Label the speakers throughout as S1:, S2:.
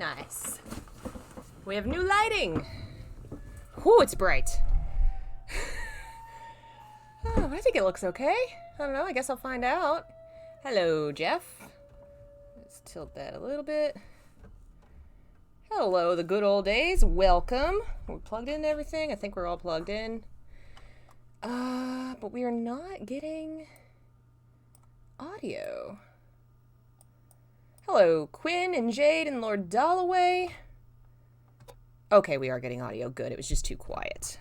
S1: nice. We have new lighting. Whew, it's bright. Oh, I think it looks okay. I don't know, I guess I'll find out. Hello, Jeff. Let's tilt that a little bit. Hello, the good old days. Welcome. We're plugged in and everything. I think we're all plugged in. But we are not getting audio. Hello, Quinn and Jade and Lord Dalloway. Okay, we are getting audio. Good. It was just too quiet.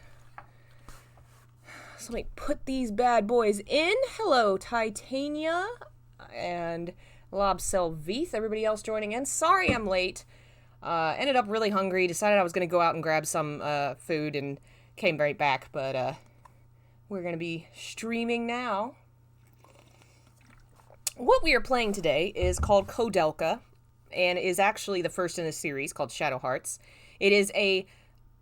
S1: So let me put these bad boys in. Hello, Titania and Lob Selvith. Everybody else joining in. Sorry I'm late. Ended up really hungry. Decided I was going to go out and grab some food and came right back. But we're going to be streaming now. What we are playing today is called Koudelka and is actually the first in a series called Shadow Hearts. It is a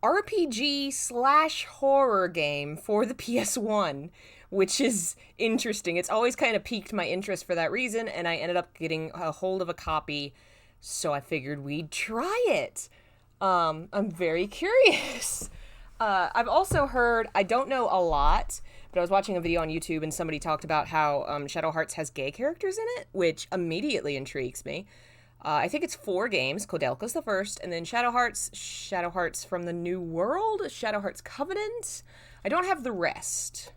S1: RPG/horror game for the PS1, which is interesting. It's always kind of piqued my interest for that reason, and I ended up getting a hold of a copy, so I figured we'd try it. I'm very curious. I've also heard, I don't know a lot, but I was watching a video on YouTube and somebody talked about how Shadow Hearts has gay characters in it, which immediately intrigues me. I think it's 4 games. Koudelka's the first, and then Shadow Hearts from the New World, Shadow Hearts Covenant. I don't have the rest,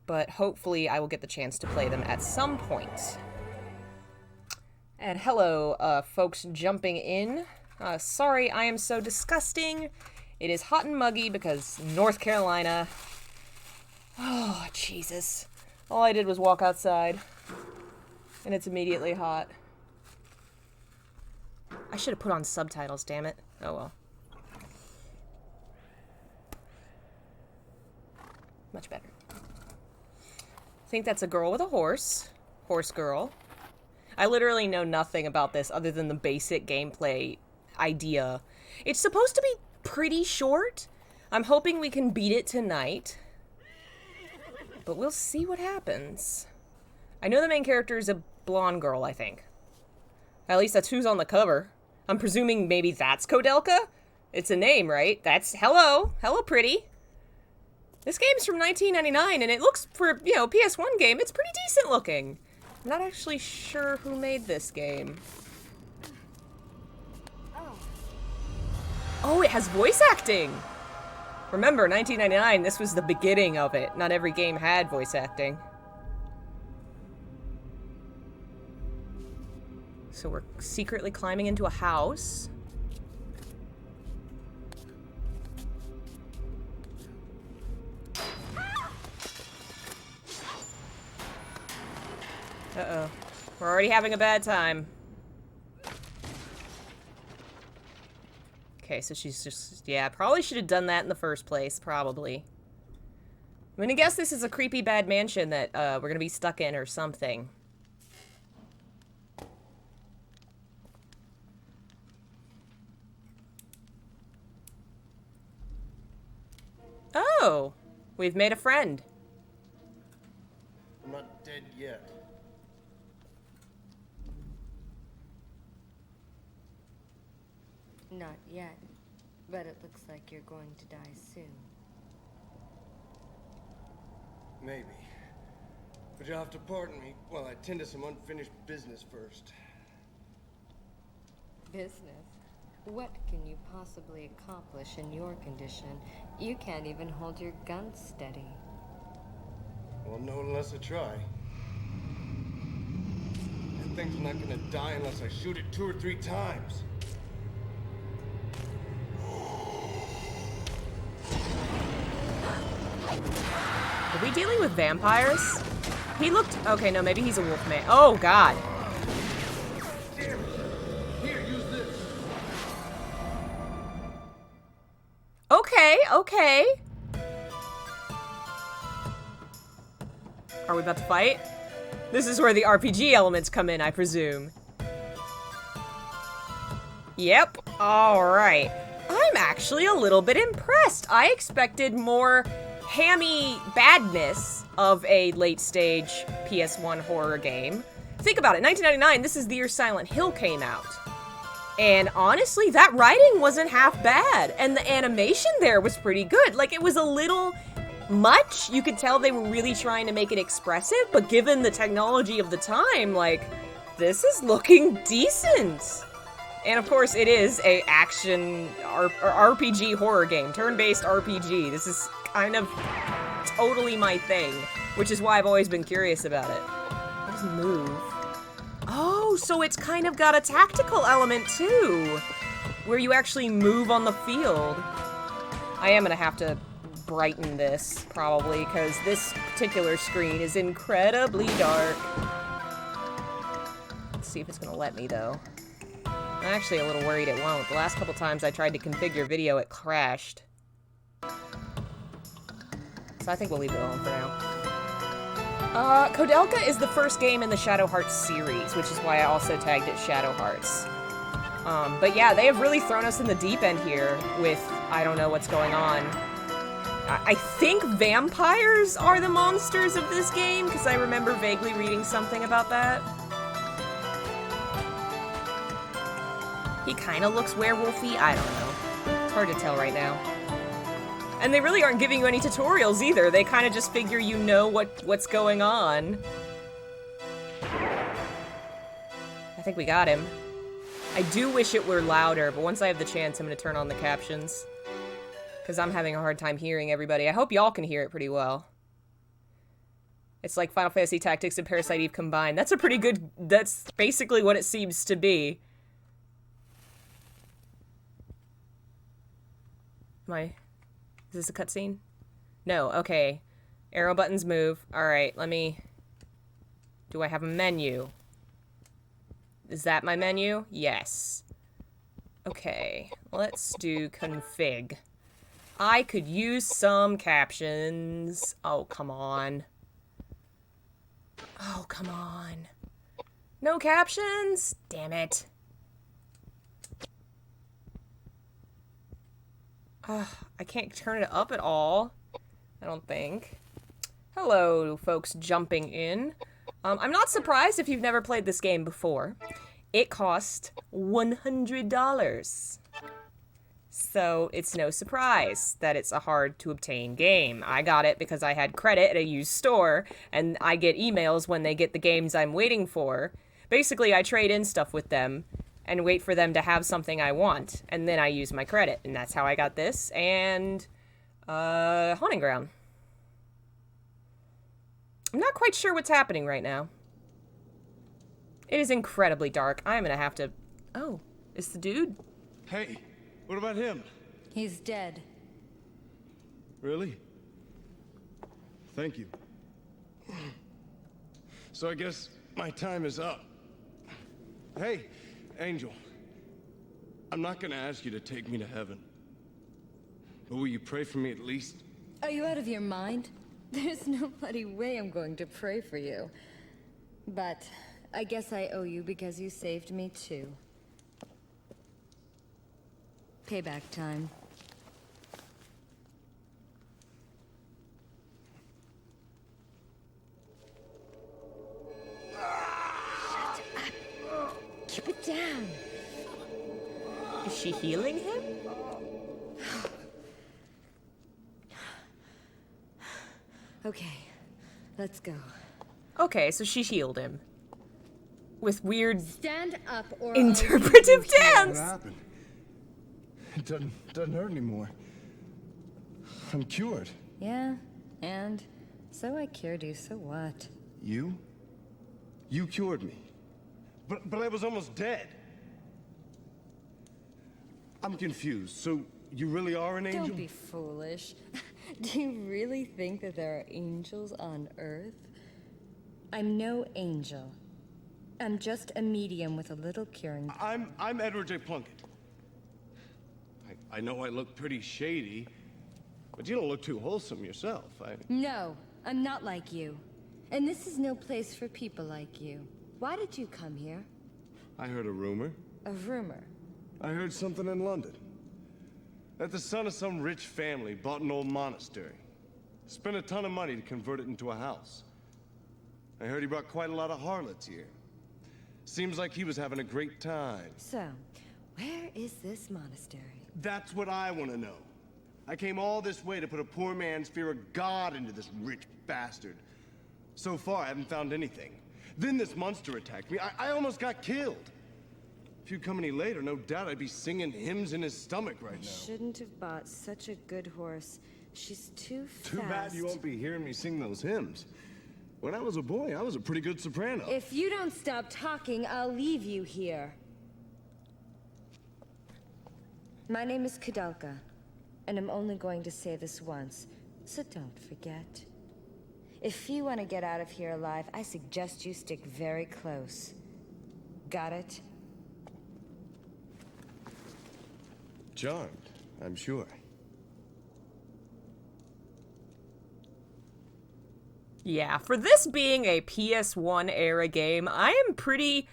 S1: but hopefully I will get the chance to play them at some point. And hello, folks jumping in. Sorry I am so disgusting. It is hot and muggy because North Carolina. Oh, Jesus. All I did was walk outside, and it's immediately hot. I should have put on subtitles, damn it. Oh well. Much better. I think that's a girl with a horse. Horse girl. I literally know nothing about this other than the basic gameplay idea. It's supposed to be pretty short. I'm hoping we can beat it tonight. But we'll see what happens. I know the main character is a blonde girl, I think. At least that's who's on the cover. I'm presuming maybe that's Koudelka? It's a name, right? That's, hello. Hello, pretty. This game's from 1999, and it looks, for, PS1 game, it's pretty decent looking. I'm not actually sure who made this game. Oh, it has voice acting! Remember, 1999, this was the beginning of it. Not every game had voice acting. So we're secretly climbing into a house. Uh-oh. We're already having a bad time. Okay, so she's just... Yeah, probably should have done that in the first place, probably. I'm gonna guess this is a creepy bad mansion that we're gonna be stuck in or something. Oh! We've made a friend.
S2: I'm not dead yet.
S3: Not yet, but it looks like you're going to die soon.
S2: Maybe. But you'll have to pardon me while I tend to some unfinished business first.
S3: Business? What can you possibly accomplish in your condition? You can't even hold your gun steady.
S2: Well, no, unless I try. That thing's not gonna die unless I shoot it 2 or 3 times.
S1: Are we dealing with vampires? He looked... Okay, no, maybe he's a wolf man. Oh, God.
S2: Damn it! Here, use this.
S1: Okay, okay. Are we about to fight? This is where the RPG elements come in, I presume. Yep. Alright. I'm actually a little bit impressed. I expected more hammy badness of a late-stage PS1 horror game. Think about it. 1999, this is the year Silent Hill came out. And honestly, that writing wasn't half bad. And the animation there was pretty good. Like, it was a little much. You could tell they were really trying to make it expressive, but given the technology of the time, like, this is looking decent. And of course, it is a action RPG horror game, turn-based RPG. This is kind of totally my thing, which is why I've always been curious about it. What does move? Oh, so it's kind of got a tactical element too, where you actually move on the field. I am gonna have to brighten this, probably, because this particular screen is incredibly dark. Let's see if it's gonna let me, though. I'm actually a little worried it won't. The last couple times I tried to configure video, it crashed. So I think we'll leave it alone for now. Koudelka is the first game in the Shadow Hearts series, which is why I also tagged it Shadow Hearts. But yeah, they have really thrown us in the deep end here with I don't know what's going on. I think vampires are the monsters of this game, because I remember vaguely reading something about that. He kind of looks werewolfy, I don't know. It's hard to tell right now. And they really aren't giving you any tutorials either. They kind of just figure you know what's going on. I think we got him. I do wish it were louder, but once I have the chance, I'm going to turn on the captions. Because I'm having a hard time hearing everybody. I hope y'all can hear it pretty well. It's like Final Fantasy Tactics and Parasite Eve combined. That's a pretty good... That's basically what it seems to be. Is this a cutscene? No, okay. Arrow buttons move. Alright, let me... Do I have a menu? Is that my menu? Yes. Okay, let's do config. I could use some captions. Oh, come on. Oh, come on. No captions? Damn it. I can't turn it up at all. I don't think. Hello, folks jumping in. I'm not surprised if you've never played this game before. It cost $100. So it's no surprise that it's a hard-to-obtain game. I got it because I had credit at a used store, and I get emails when they get the games I'm waiting for. Basically, I trade in stuff with them and wait for them to have something I want, and then I use my credit, and that's how I got this, and, Haunting Ground. I'm not quite sure what's happening right now. It is incredibly dark. I'm gonna have to... Oh, it's the dude?
S2: Hey, what about him?
S3: He's dead.
S2: Really? Thank you. So I guess my time is up. Hey, Angel. I'm not gonna ask you to take me to heaven. But will you pray for me at least?
S3: Are you out of your mind? There's no bloody way I'm going to pray for you. But I guess I owe you because you saved me too. Payback time. Shut up. Keep it down.
S1: Is she healing him?
S3: Okay, let's go.
S1: Okay, so she healed him. With weird
S3: Stand up or
S1: interpretive dance!
S2: What happened? It doesn't hurt anymore. I'm cured.
S3: Yeah, and so I cured you, so what?
S2: You? You cured me. But I was almost dead. I'm confused. So you really are an angel?
S3: Don't be foolish. Do you really think that there are angels on Earth? I'm no angel. I'm just a medium with a little curing.
S2: I'm Edward J. Plunkett. I know I look pretty shady, but you don't look too wholesome yourself.
S3: No, I'm not like you. And this is no place for people like you. Why did you come here?
S2: I heard a rumor.
S3: A rumor?
S2: I heard something in London. That the son of some rich family bought an old monastery. Spent a ton of money to convert it into a house. I heard he brought quite a lot of harlots here. Seems like he was having a great time.
S3: So, Where is this monastery?
S2: That's what I want to know. I came all this way to put a poor man's fear of God into this rich bastard. So far, I haven't found anything. Then this monster attacked me. I almost got killed. If you'd come any later, no doubt I'd be singing hymns in his stomach right now.
S3: Shouldn't have bought such a good horse. She's too fast.
S2: Too bad you won't be hearing me sing those hymns. When I was a boy, I was a pretty good soprano.
S3: If you don't stop talking, I'll leave you here. My name is Koudelka, and I'm only going to say this once, so don't forget. If you want to get out of here alive, I suggest you stick very close. Got it?
S2: Charmed, I'm sure.
S1: Yeah, for this being a PS1 era game, I am pretty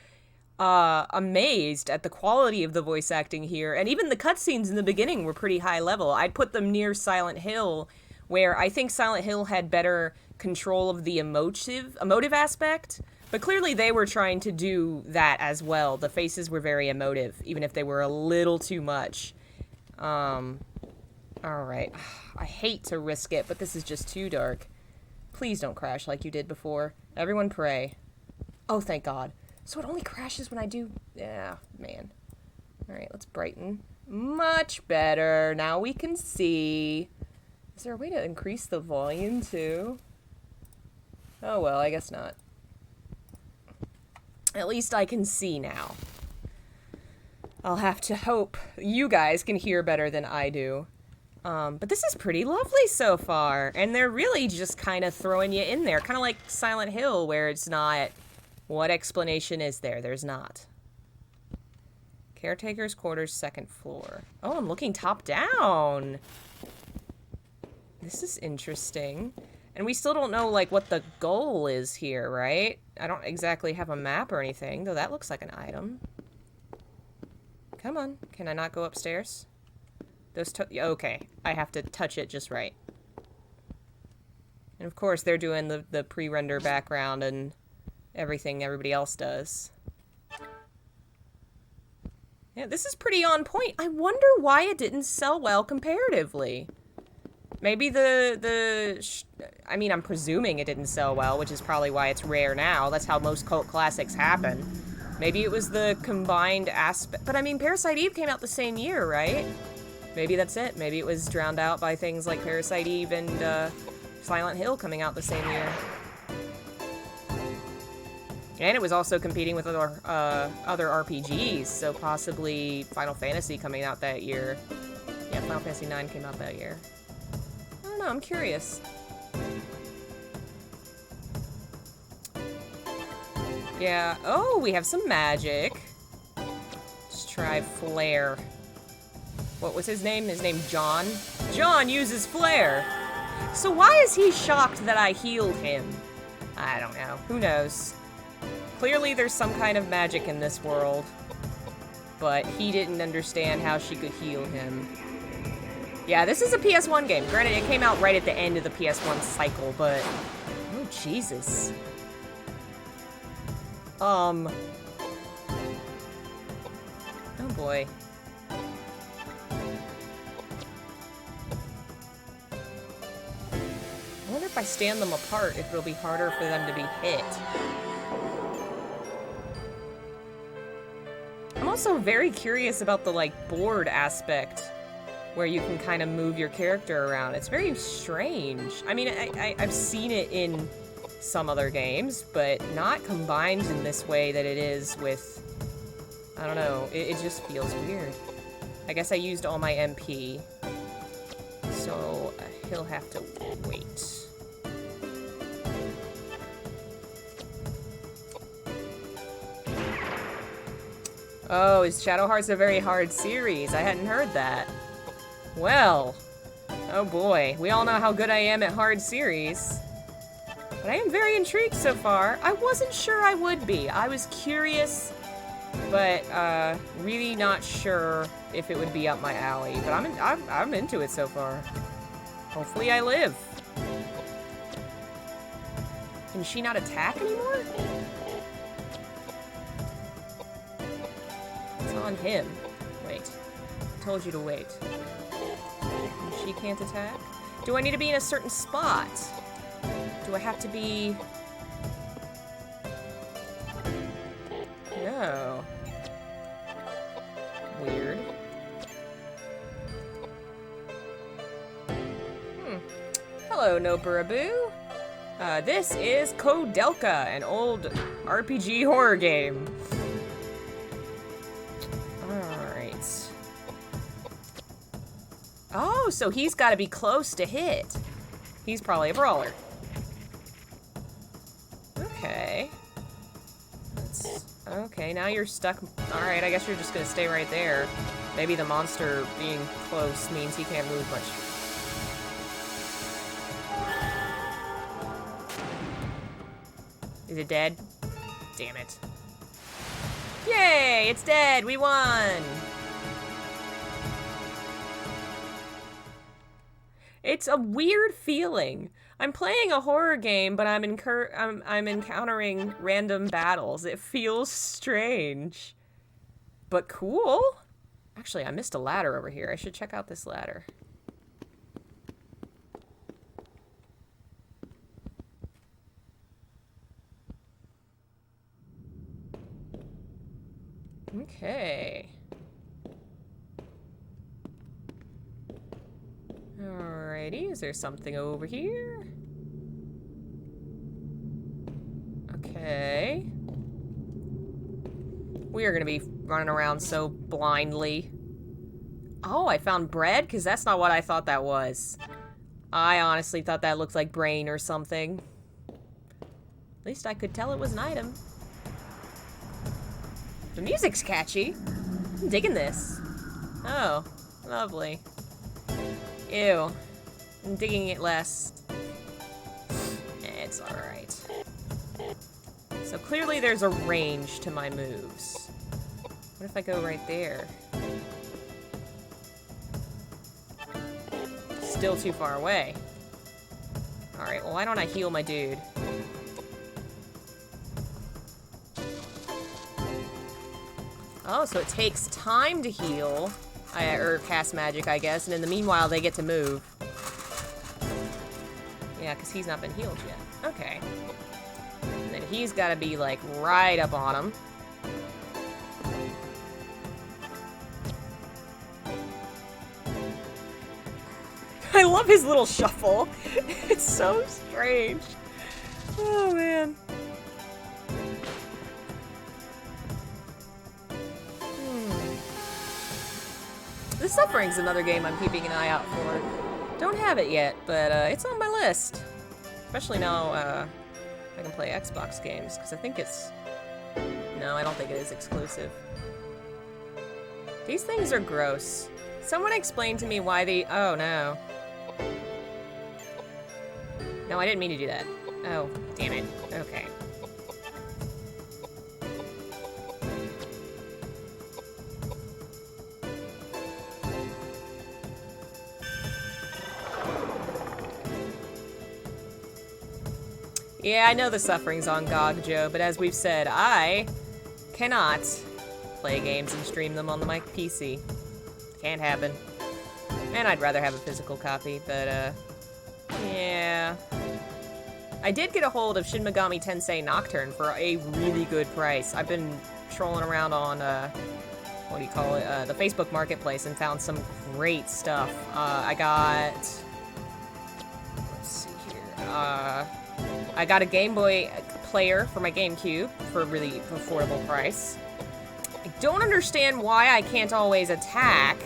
S1: amazed at the quality of the voice acting here, and even the cutscenes in the beginning were pretty high level. I'd put them near Silent Hill, where I think Silent Hill had better control of the emotive aspect, but clearly they were trying to do that as well. The faces were very emotive, even if they were a little too much. Alright. I hate to risk it, but this is just too dark. Please don't crash like you did before. Everyone pray. Oh, thank God. So it only crashes when I do... Yeah, man. Alright, let's brighten. Much better. Now we can see. Is there a way to increase the volume, too? Oh, well, I guess not. At least I can see now. I'll have to hope you guys can hear better than I do. But this is pretty lovely so far, and they're really just kind of throwing you in there, kind of like Silent Hill, where it's not, what explanation is there? There's not. Caretaker's quarters, 2nd floor. Oh, I'm looking top down. This is interesting. And we still don't know, like, what the goal is here, right? I don't exactly have a map or anything, though that looks like an item. Come on, can I not go upstairs? Okay, I have to touch it just right. And of course they're doing the pre-render background and everything everybody else does. Yeah, this is pretty on point. I wonder why it didn't sell well comparatively. Maybe I mean, I'm presuming it didn't sell well, which is probably why it's rare now. That's how most cult classics happen. Maybe it was the combined aspect, but I mean, Parasite Eve came out the same year, right? Maybe that's it. Maybe it was drowned out by things like Parasite Eve and Silent Hill coming out the same year. And it was also competing with other RPGs, so possibly Final Fantasy coming out that year. Yeah, Final Fantasy IX came out that year. I don't know, I'm curious. Yeah, oh, we have some magic. Let's try Flare. What was his name? His name John? John uses Flare! So why is he shocked that I healed him? I don't know. Who knows? Clearly there's some kind of magic in this world. But he didn't understand how she could heal him. Yeah, this is a PS1 game. Granted, it came out right at the end of the PS1 cycle, but... Oh, Jesus. Oh boy. I wonder if I stand them apart, if it'll be harder for them to be hit. I'm also very curious about the, like, board aspect, where you can kind of move your character around. It's very strange. I mean, I've seen it in some other games, but not combined in this way that it is with... I don't know, it just feels weird. I guess I used all my MP, so he'll have to wait. Oh, is Shadow Hearts a very hard series? I hadn't heard that. Well, oh boy, we all know how good I am at hard series. But I am very intrigued so far. I wasn't sure I would be. I was curious, but really not sure if it would be up my alley. But I'm into it so far. Hopefully I live. Can she not attack anymore? It's on him. told you to wait. She can't attack? Do I need to be in a certain spot? Do I have to be... No. Weird. Hello, Nopuraboo. This is Koudelka, an old RPG horror game. Alright. Oh, so he's got to be close to hit. He's probably a brawler. Okay. Okay, now you're stuck. Alright, I guess you're just gonna stay right there. Maybe the monster being close means he can't move much. Is it dead? Damn it. Yay! It's dead! We won! It's a weird feeling. I'm playing a horror game, but I'm encountering random battles. It feels strange. But cool. Actually, I missed a ladder over here. I should check out this ladder. Okay. Alrighty, is there something over here? Okay. We are gonna be running around so blindly. Oh, I found bread? Because that's not what I thought that was. I honestly thought that looked like brain or something. At least I could tell it was an item. The music's catchy. I'm digging this. Oh, lovely. Ew. I'm digging it less. It's alright. So clearly there's a range to my moves. What if I go right there? Still too far away. Alright, well why don't I heal my dude? Oh, so it takes time to heal. Or cast magic, I guess, and in the meanwhile, they get to move. Yeah, because he's not been healed yet. Okay. And then he's got to be, like, right up on him. I love his little shuffle. It's so strange. Oh, man. The Suffering's another game I'm keeping an eye out for. Don't have it yet, but it's on my list. Especially now I can play Xbox games, because I think it's... No, I don't think it is exclusive. These things are gross. Someone explain to me why they... Oh, no. No, I didn't mean to do that. Oh, damn it. Okay. Yeah, I know the Suffering's on GOG, Joe, but as we've said, I cannot play games and stream them on my PC. Can't happen. And I'd rather have a physical copy, but, yeah. I did get a hold of Shin Megami Tensei Nocturne for a really good price. I've been trolling around on, what do you call it, the Facebook Marketplace and found some great stuff. I got... Let's see here, I got a Game Boy player for my GameCube for a really affordable price. I don't understand why I can't always attack.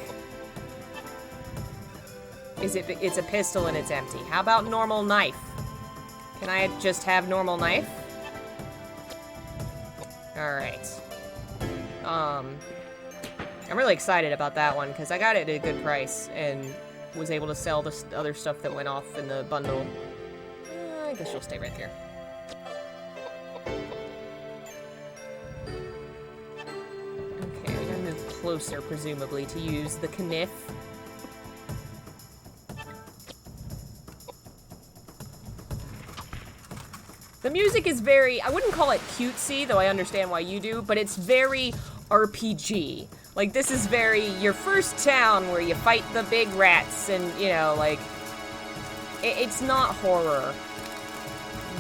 S1: It's a pistol and it's empty. How about normal knife? Can I just have normal knife? Alright. I'm really excited about that one because I got it at a good price and was able to sell the other stuff that went off in the bundle. I guess you'll stay right there. Okay, we gotta move closer, presumably, to use the kniff. The music is very, I wouldn't call it cutesy, though I understand why you do, but it's very RPG. Like, this is very your first town where you fight the big rats and, you know, like, it's not horror,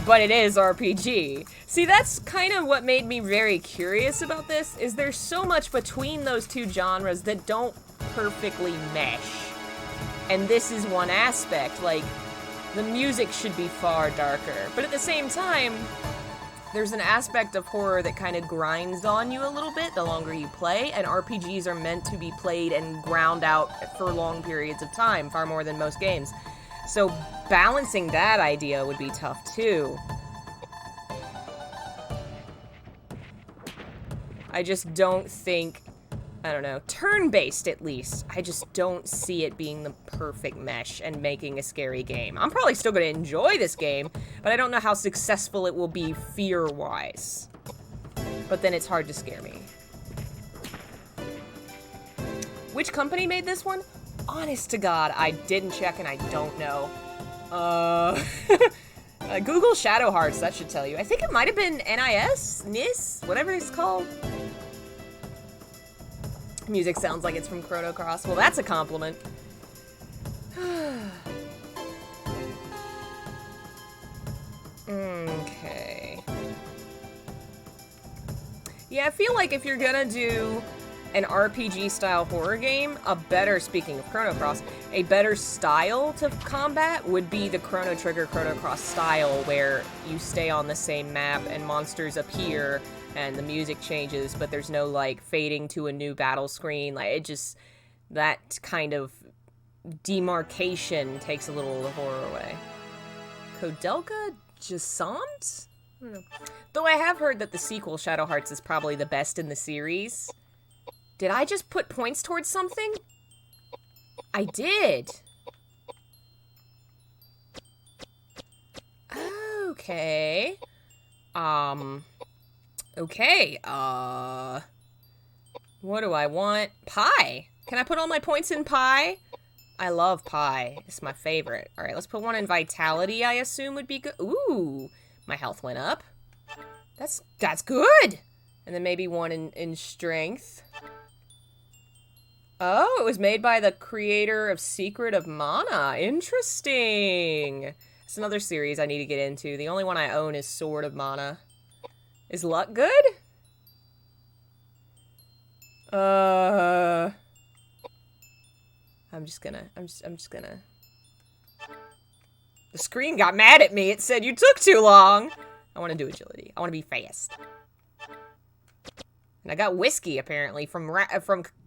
S1: but it is RPG. See, that's kind of what made me very curious about this, is there's so much between those two genres that don't perfectly mesh. And this is one aspect, like, the music should be far darker, but at the same time, there's an aspect of horror that kind of grinds on you a little bit the longer you play, and RPGs are meant to be played and ground out for long periods of time, far more than most games. So balancing that idea would be tough too. I just don't think, I don't know, turn-based at least, I just don't see it being the perfect mesh and making a scary game. I'm probably still going to enjoy this game, but I don't know how successful it will be fear-wise. But then it's hard to scare me. Which company made this one? Honest to God, I didn't check and I don't know. Google Shadow Hearts, that should tell you. I think it might have been NIS, whatever it's called. Music sounds like it's from Chrono Cross. Well, that's a compliment. Okay. Yeah, I feel like if you're gonna do an RPG-style horror game, speaking of Chrono Cross, a better style to combat would be the Chrono Trigger, Chrono Cross style, where you stay on the same map and monsters appear and the music changes, but there's no, like, fading to a new battle screen. Like, it just, that kind of demarcation takes a little of the horror away. Koudelka Jasant? I don't know. Though I have heard that the sequel, Shadow Hearts, is probably the best in the series. Did I just put points towards something? I did. Okay. Okay, what do I want? Pie! Can I put all my points in pie? I love pie. It's my favorite. Alright, let's put one in vitality, I assume would be good. Ooh! My health went up. That's good! And then maybe one in strength. Oh, it was made by the creator of Secret of Mana. Interesting! It's another series I need to get into. The only one I own is Sword of Mana. Is luck good? I'm just gonna. The screen got mad at me. It said you took too long. I want to do agility. I want to be fast. And I got whiskey apparently from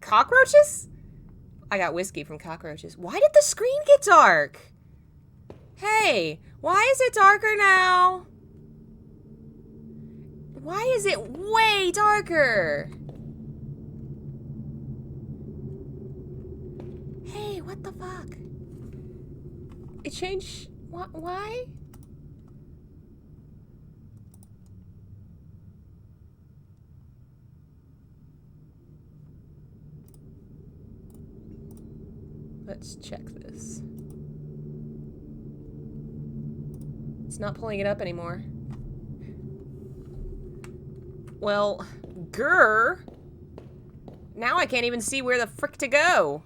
S1: cockroaches? I got whiskey from cockroaches. Why did the screen get dark? Hey, why is it darker now? Why is it way darker? Hey, what the fuck? It changed... Why? Let's check this. It's not pulling it up anymore. Well, grr. Now I can't even see where the frick to go.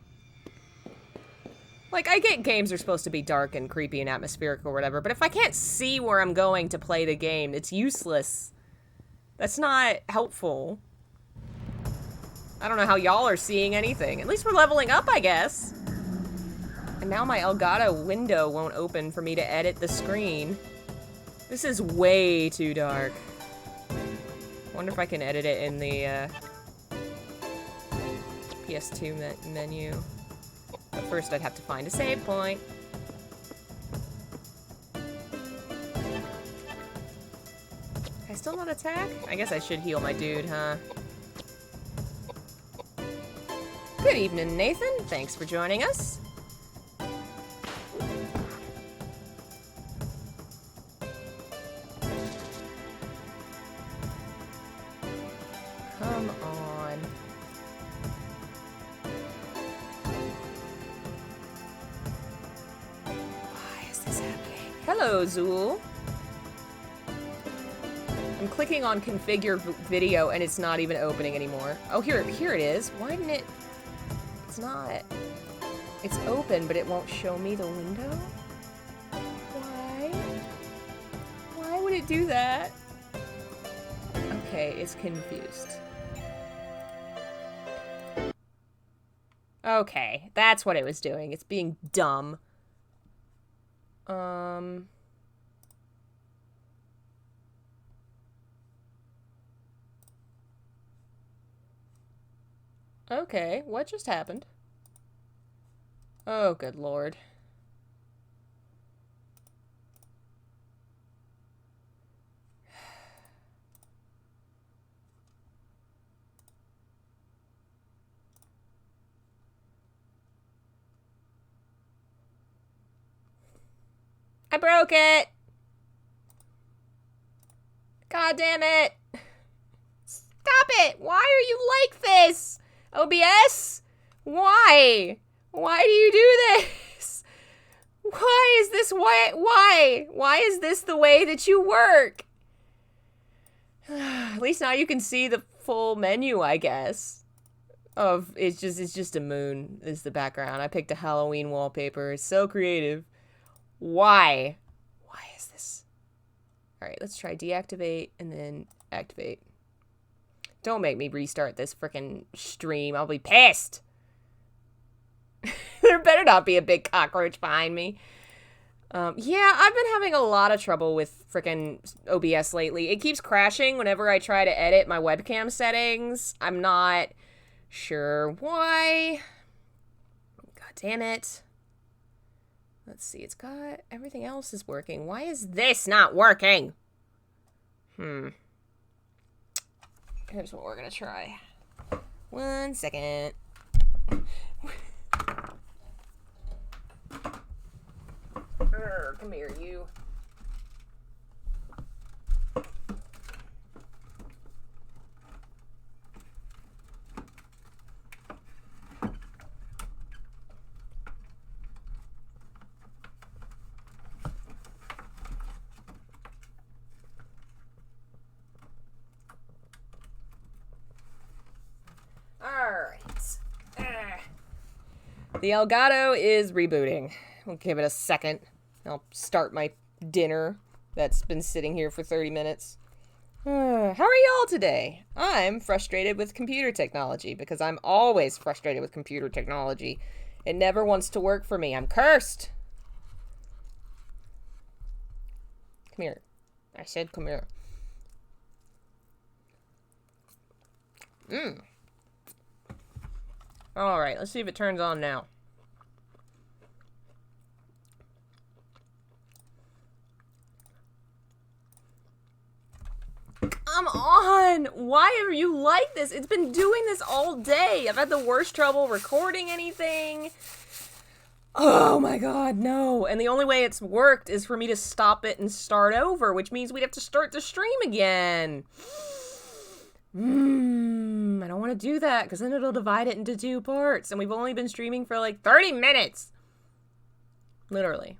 S1: Like, I get games are supposed to be dark and creepy and atmospheric or whatever, but if I can't see where I'm going to play the game, it's useless. That's not helpful. I don't know how y'all are seeing anything. At least we're leveling up, I guess. And now my Elgato window won't open for me to edit the screen. This is way too dark. Wonder if I can edit it in the PS2 menu. But first I'd have to find a save point. Can I still not attack? I guess I should heal my dude, huh? Good evening, Nathan. Thanks for joining us. Come on. Why is this happening? Hello, Zool. I'm clicking on configure video and it's not even opening anymore. Oh, here it is. Why didn't it... It's not... It's open, but it won't show me the window? Why? Why would it do that? Okay, it's confused. Okay, that's what it was doing. It's being dumb. Okay, what just happened? Oh, good lord. I broke it! God damn it! Stop it! Why are you like this? OBS? Why? Why do you do this? Why is this why? Why is this the way that you work? At least now you can see the full menu, I guess. Of it's just a moon is the background. I picked a Halloween wallpaper. It's so creative. Why? Why is this? Alright, let's try deactivate and then activate. Don't make me restart this frickin' stream. I'll be pissed. There better not be a big cockroach behind me. Yeah, I've been having a lot of trouble with frickin' OBS lately. It keeps crashing whenever I try to edit my webcam settings. I'm not sure why. God damn it. Let's see, it's got... Everything else is working. Why is this not working? Here's what we're gonna try. 1 second. Come here, you. The Elgato is rebooting. We'll give it a second. I'll start my dinner that's been sitting here for 30 minutes. How are y'all today? I'm frustrated with computer technology because I'm always frustrated with computer technology. It never wants to work for me. I'm cursed. Come here. I said come here. Alright, let's see if it turns on now. Come on! Why are you like this? It's been doing this all day. I've had the worst trouble recording anything. Oh my god, no. And the only way it's worked is for me to stop it and start over, which means we'd have to start the stream again. I don't want to do that, because then it'll divide it into 2 parts, and we've only been streaming for like 30 minutes! Literally.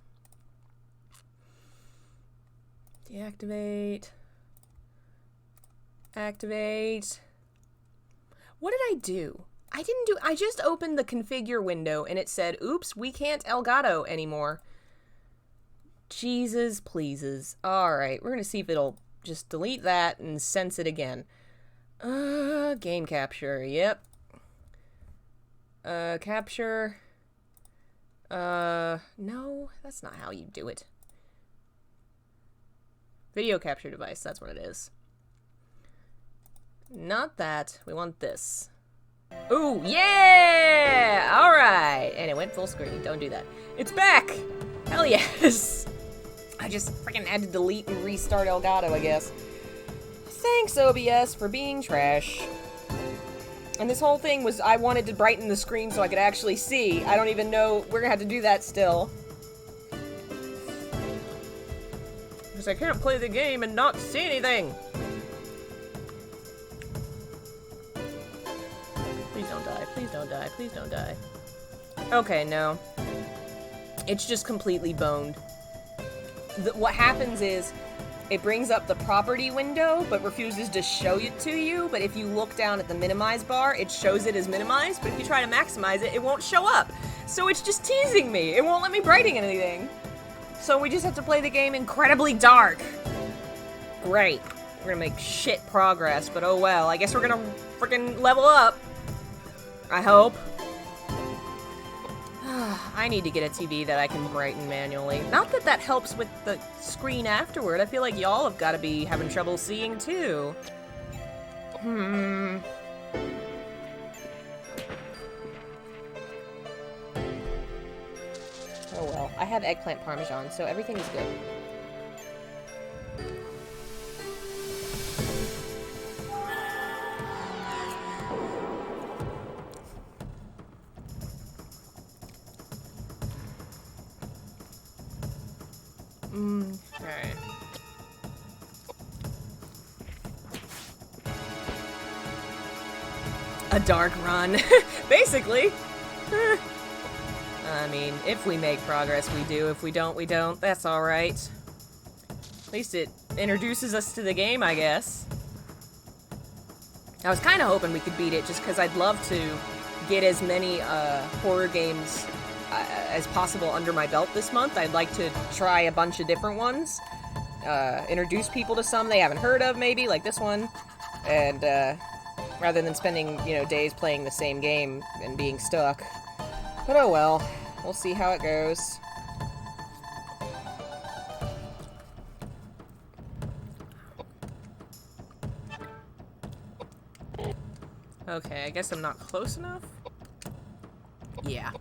S1: Deactivate. Activate. What did I do? I just opened the configure window, and it said, oops, we can't Elgato anymore. Jesus pleases. Alright, we're gonna see if it'll just delete that and sense it again. Game capture, yep. Capture. No, that's not how you do it. Video capture device, that's what it is. Not that, we want this. Ooh, yeah! Alright, and it went full screen, don't do that. It's back! Hell yes! I just freaking had to delete and restart Elgato, I guess. Thanks, OBS, for being trash. And this whole thing was, I wanted to brighten the screen so I could actually see. I don't even know, we're gonna have to do that still. Because I can't play the game and not see anything. Please don't die, please don't die, please don't die. Okay, no. It's just completely boned. What happens is, it brings up the property window, but refuses to show it to you. But if you look down at the minimize bar, it shows it as minimized, but if you try to maximize it, it won't show up. So it's just teasing me. It won't let me brighten anything. So we just have to play the game incredibly dark. Great. We're gonna make shit progress, but oh well. I guess we're gonna freaking level up. I hope. I need to get a TV that I can brighten manually. Not that that helps with the screen afterward. I feel like y'all have got to be having trouble seeing too. Oh well. I have eggplant parmesan, so everything is good. Alright. A dark run. Basically. I mean, if we make progress, we do. If we don't, we don't. That's alright. At least it introduces us to the game, I guess. I was kind of hoping we could beat it just because I'd love to get as many horror games as possible under my belt this month. I'd like to try a bunch of different ones. Introduce people to some they haven't heard of, maybe, like this one. And, rather than spending, you know, days playing the same game and being stuck. But oh well. We'll see how it goes. Okay, I guess I'm not close enough? Yeah.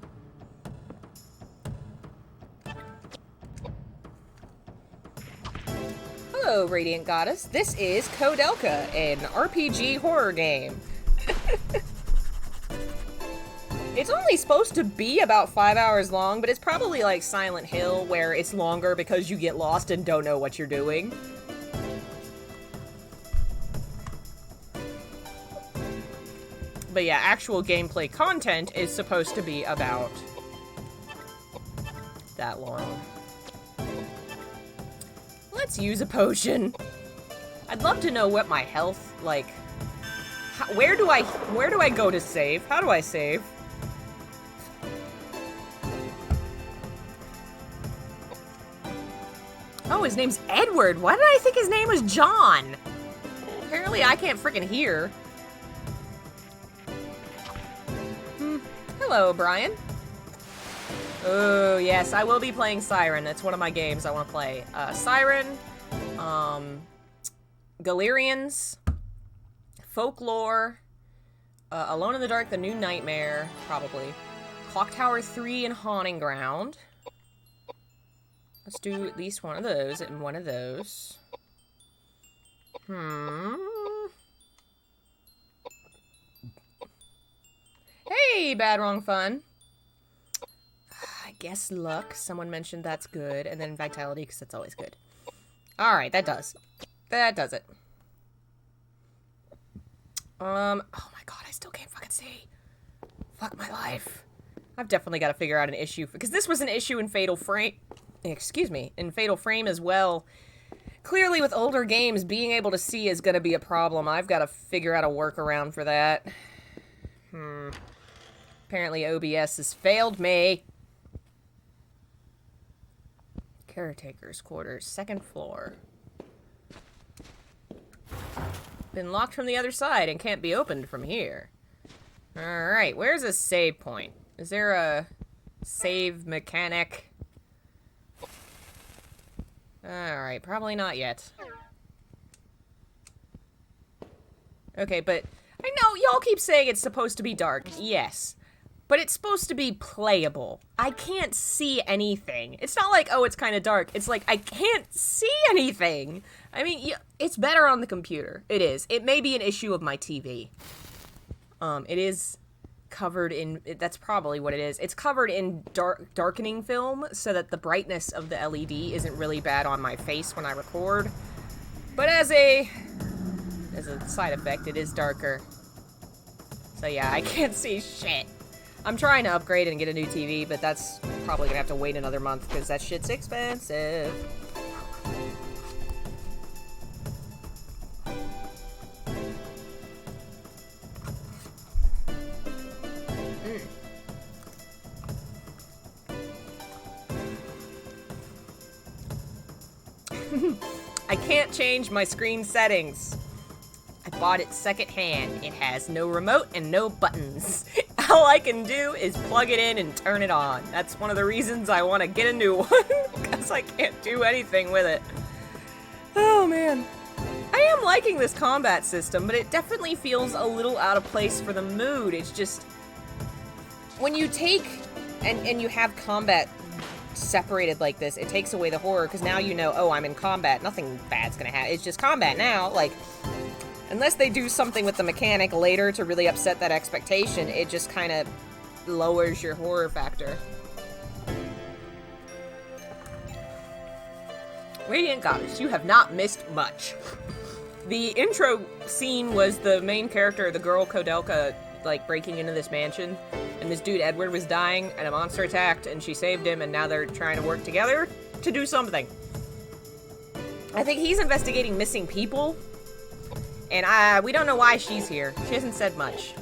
S1: Hello, Radiant Goddess. This is Koudelka, an RPG horror game. It's only supposed to be about 5 hours long, but it's probably like Silent Hill, where it's longer because you get lost and don't know what you're doing. But yeah, actual gameplay content is supposed to be about that long. Let's use a potion. I'd love to know what my health, like, where do I go to save? How do I save? Oh, his name's Edward. Why did I think his name was John? Apparently I can't freaking hear. Hello, Brian. Oh, yes, I will be playing Siren. That's one of my games I want to play. Siren, Galerians, Folklore, Alone in the Dark, The New Nightmare, probably. Clock Tower 3 and Haunting Ground. Let's do at least one of those and one of those. Hey, Bad Wrong Fun. I guess luck. Someone mentioned that's good. And then vitality, because that's always good. Alright, that does. That does it. Oh my god, I still can't fucking see. Fuck my life. I've definitely got to figure out an issue. Because this was an issue in Fatal Frame. Excuse me. In Fatal Frame as well. Clearly, with older games, being able to see is going to be a problem. I've got to figure out a workaround for that. Apparently OBS has failed me. Caretaker's quarters, second floor. Been locked from the other side and can't be opened from here. Alright, where's a save point? Is there a save mechanic? Alright, probably not yet. Okay, but I know y'all keep saying it's supposed to be dark. Yes. But it's supposed to be playable. I can't see anything. It's not like, oh, it's kind of dark. It's like, I can't see anything. I mean, yeah, it's better on the computer. It is. It may be an issue of my TV. It is covered in, that's probably what it is. It's covered in darkening film so that the brightness of the LED isn't really bad on my face when I record. But as a side effect, it is darker. So yeah, I can't see shit. I'm trying to upgrade and get a new TV, but that's probably gonna have to wait another month because that shit's expensive. can't change my screen settings. I bought it secondhand. It has no remote and no buttons. All I can do is plug it in and turn it on. That's one of the reasons I want to get a new one, because I can't do anything with it. Oh, man. I am liking this combat system, but it definitely feels a little out of place for the mood. It's just... when you take and you have combat separated like this, it takes away the horror, because now you know, oh, I'm in combat. Nothing bad's gonna happen. It's just combat now. Like, unless they do something with the mechanic later to really upset that expectation, it just kind of lowers your horror factor. Radiant Goddess, you have not missed much. The intro scene was the main character, the girl Koudelka, like, breaking into this mansion, and this dude Edward was dying, and a monster attacked, and she saved him, and now they're trying to work together to do something. I think he's investigating missing people, and we don't know why she's here. She hasn't said much.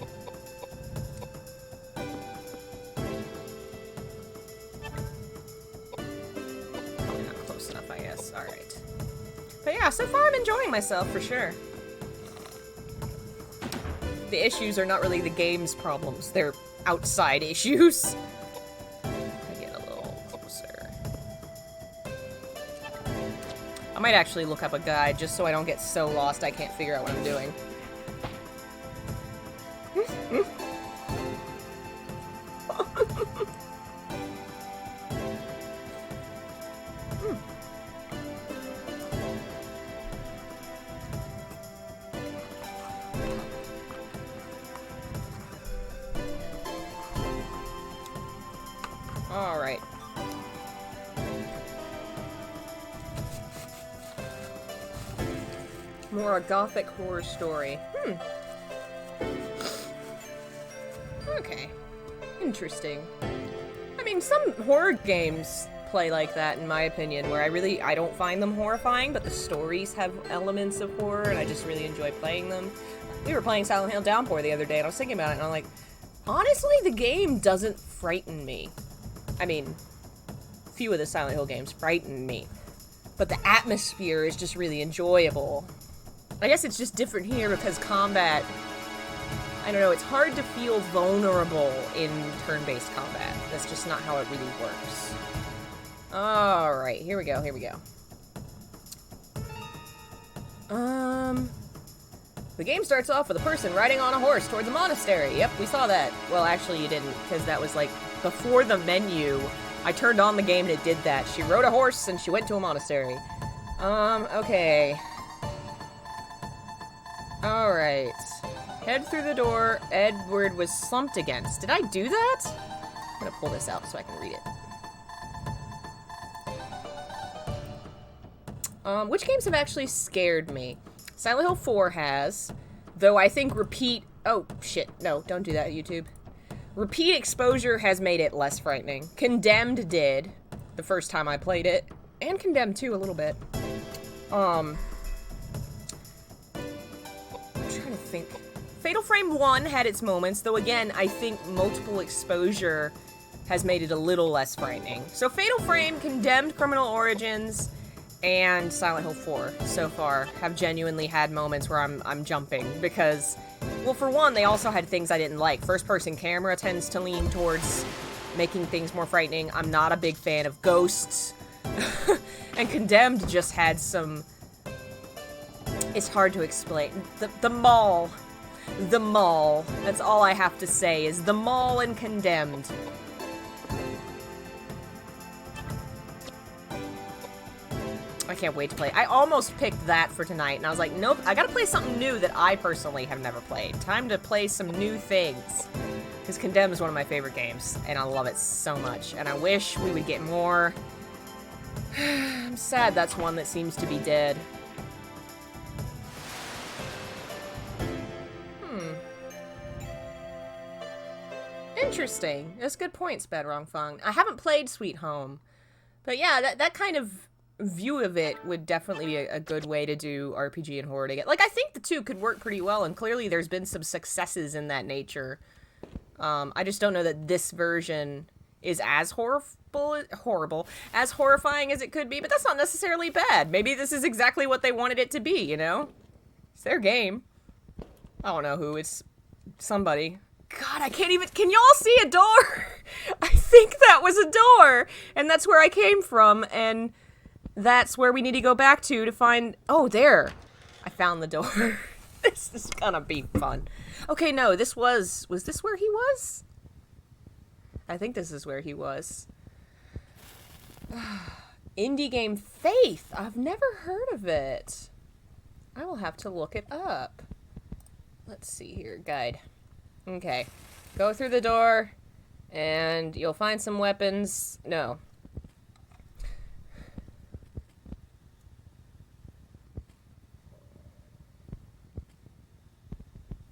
S1: Probably not close enough, I guess. Alright. But yeah, so far I'm enjoying myself, for sure. The issues are not really the game's problems. They're outside issues. I get a little closer. I might actually look up a guide just so I don't get so lost I can't figure out what I'm doing. Alright. More a gothic horror story. Okay. Interesting. I mean, some horror games play like that, in my opinion, where I don't find them horrifying, but the stories have elements of horror, and I just really enjoy playing them. We were playing Silent Hill Downpour the other day, and I was thinking about it, and I'm like, honestly, the game doesn't frighten me. I mean, few of the Silent Hill games frighten me, but the atmosphere is just really enjoyable. I guess it's just different here because combat, I don't know, it's hard to feel vulnerable in turn-based combat. That's just not how it really works. Alright, here we go, here we go. The game starts off with a person riding on a horse towards a monastery. Yep, we saw that. Well, actually you didn't, because that was like before the menu. I turned on the game and it did that. She rode a horse and she went to a monastery. Okay. Alright. Head through the door Edward was slumped against. Did I do that? I'm gonna pull this out so I can read it. Which games have actually scared me? Silent Hill 4 has, though I think oh, shit, no, don't do that, YouTube. Repeat exposure has made it less frightening. Condemned did, the first time I played it, and Condemned 2 a little bit. I'm trying to think. Fatal Frame 1 had its moments, though again, I think multiple exposure has made it a little less frightening. So Fatal Frame, Condemned, Criminal Origins, and Silent Hill 4 so far have genuinely had moments where I'm jumping, because, well, for one, they also had things I didn't like. First-person camera tends to lean towards making things more frightening. I'm not a big fan of ghosts. And Condemned just had some... It's hard to explain. The mall. The mall. That's all I have to say, is the mall and Condemned. I can't wait to play. I almost picked that for tonight, and I was like, nope, I gotta play something new that I personally have never played. Time to play some new things. Because Condemned is one of my favorite games, and I love it so much. And I wish we would get more. I'm sad that's one that seems to be dead. Interesting. That's good points, Bad Wrong Fung. I haven't played Sweet Home. But yeah, that kind of view of it would definitely be a good way to do RPG and horror together. Like, I think the two could work pretty well, and clearly there's been some successes in that nature. I just don't know that this version is as as horrifying as it could be, but that's not necessarily bad. Maybe this is exactly what they wanted it to be, you know? It's their game. I don't know who, it's somebody. God, I can't even, can y'all see a door? I think that was a door, and that's where I came from, and that's where we need to go back to find, oh, there. I found the door. This is gonna be fun. Okay, no, was this where he was? I think this is where he was. Indie game Faith. I've never heard of it. I will have to look it up. Let's see here. Guide. Okay. Go through the door, and you'll find some weapons. No.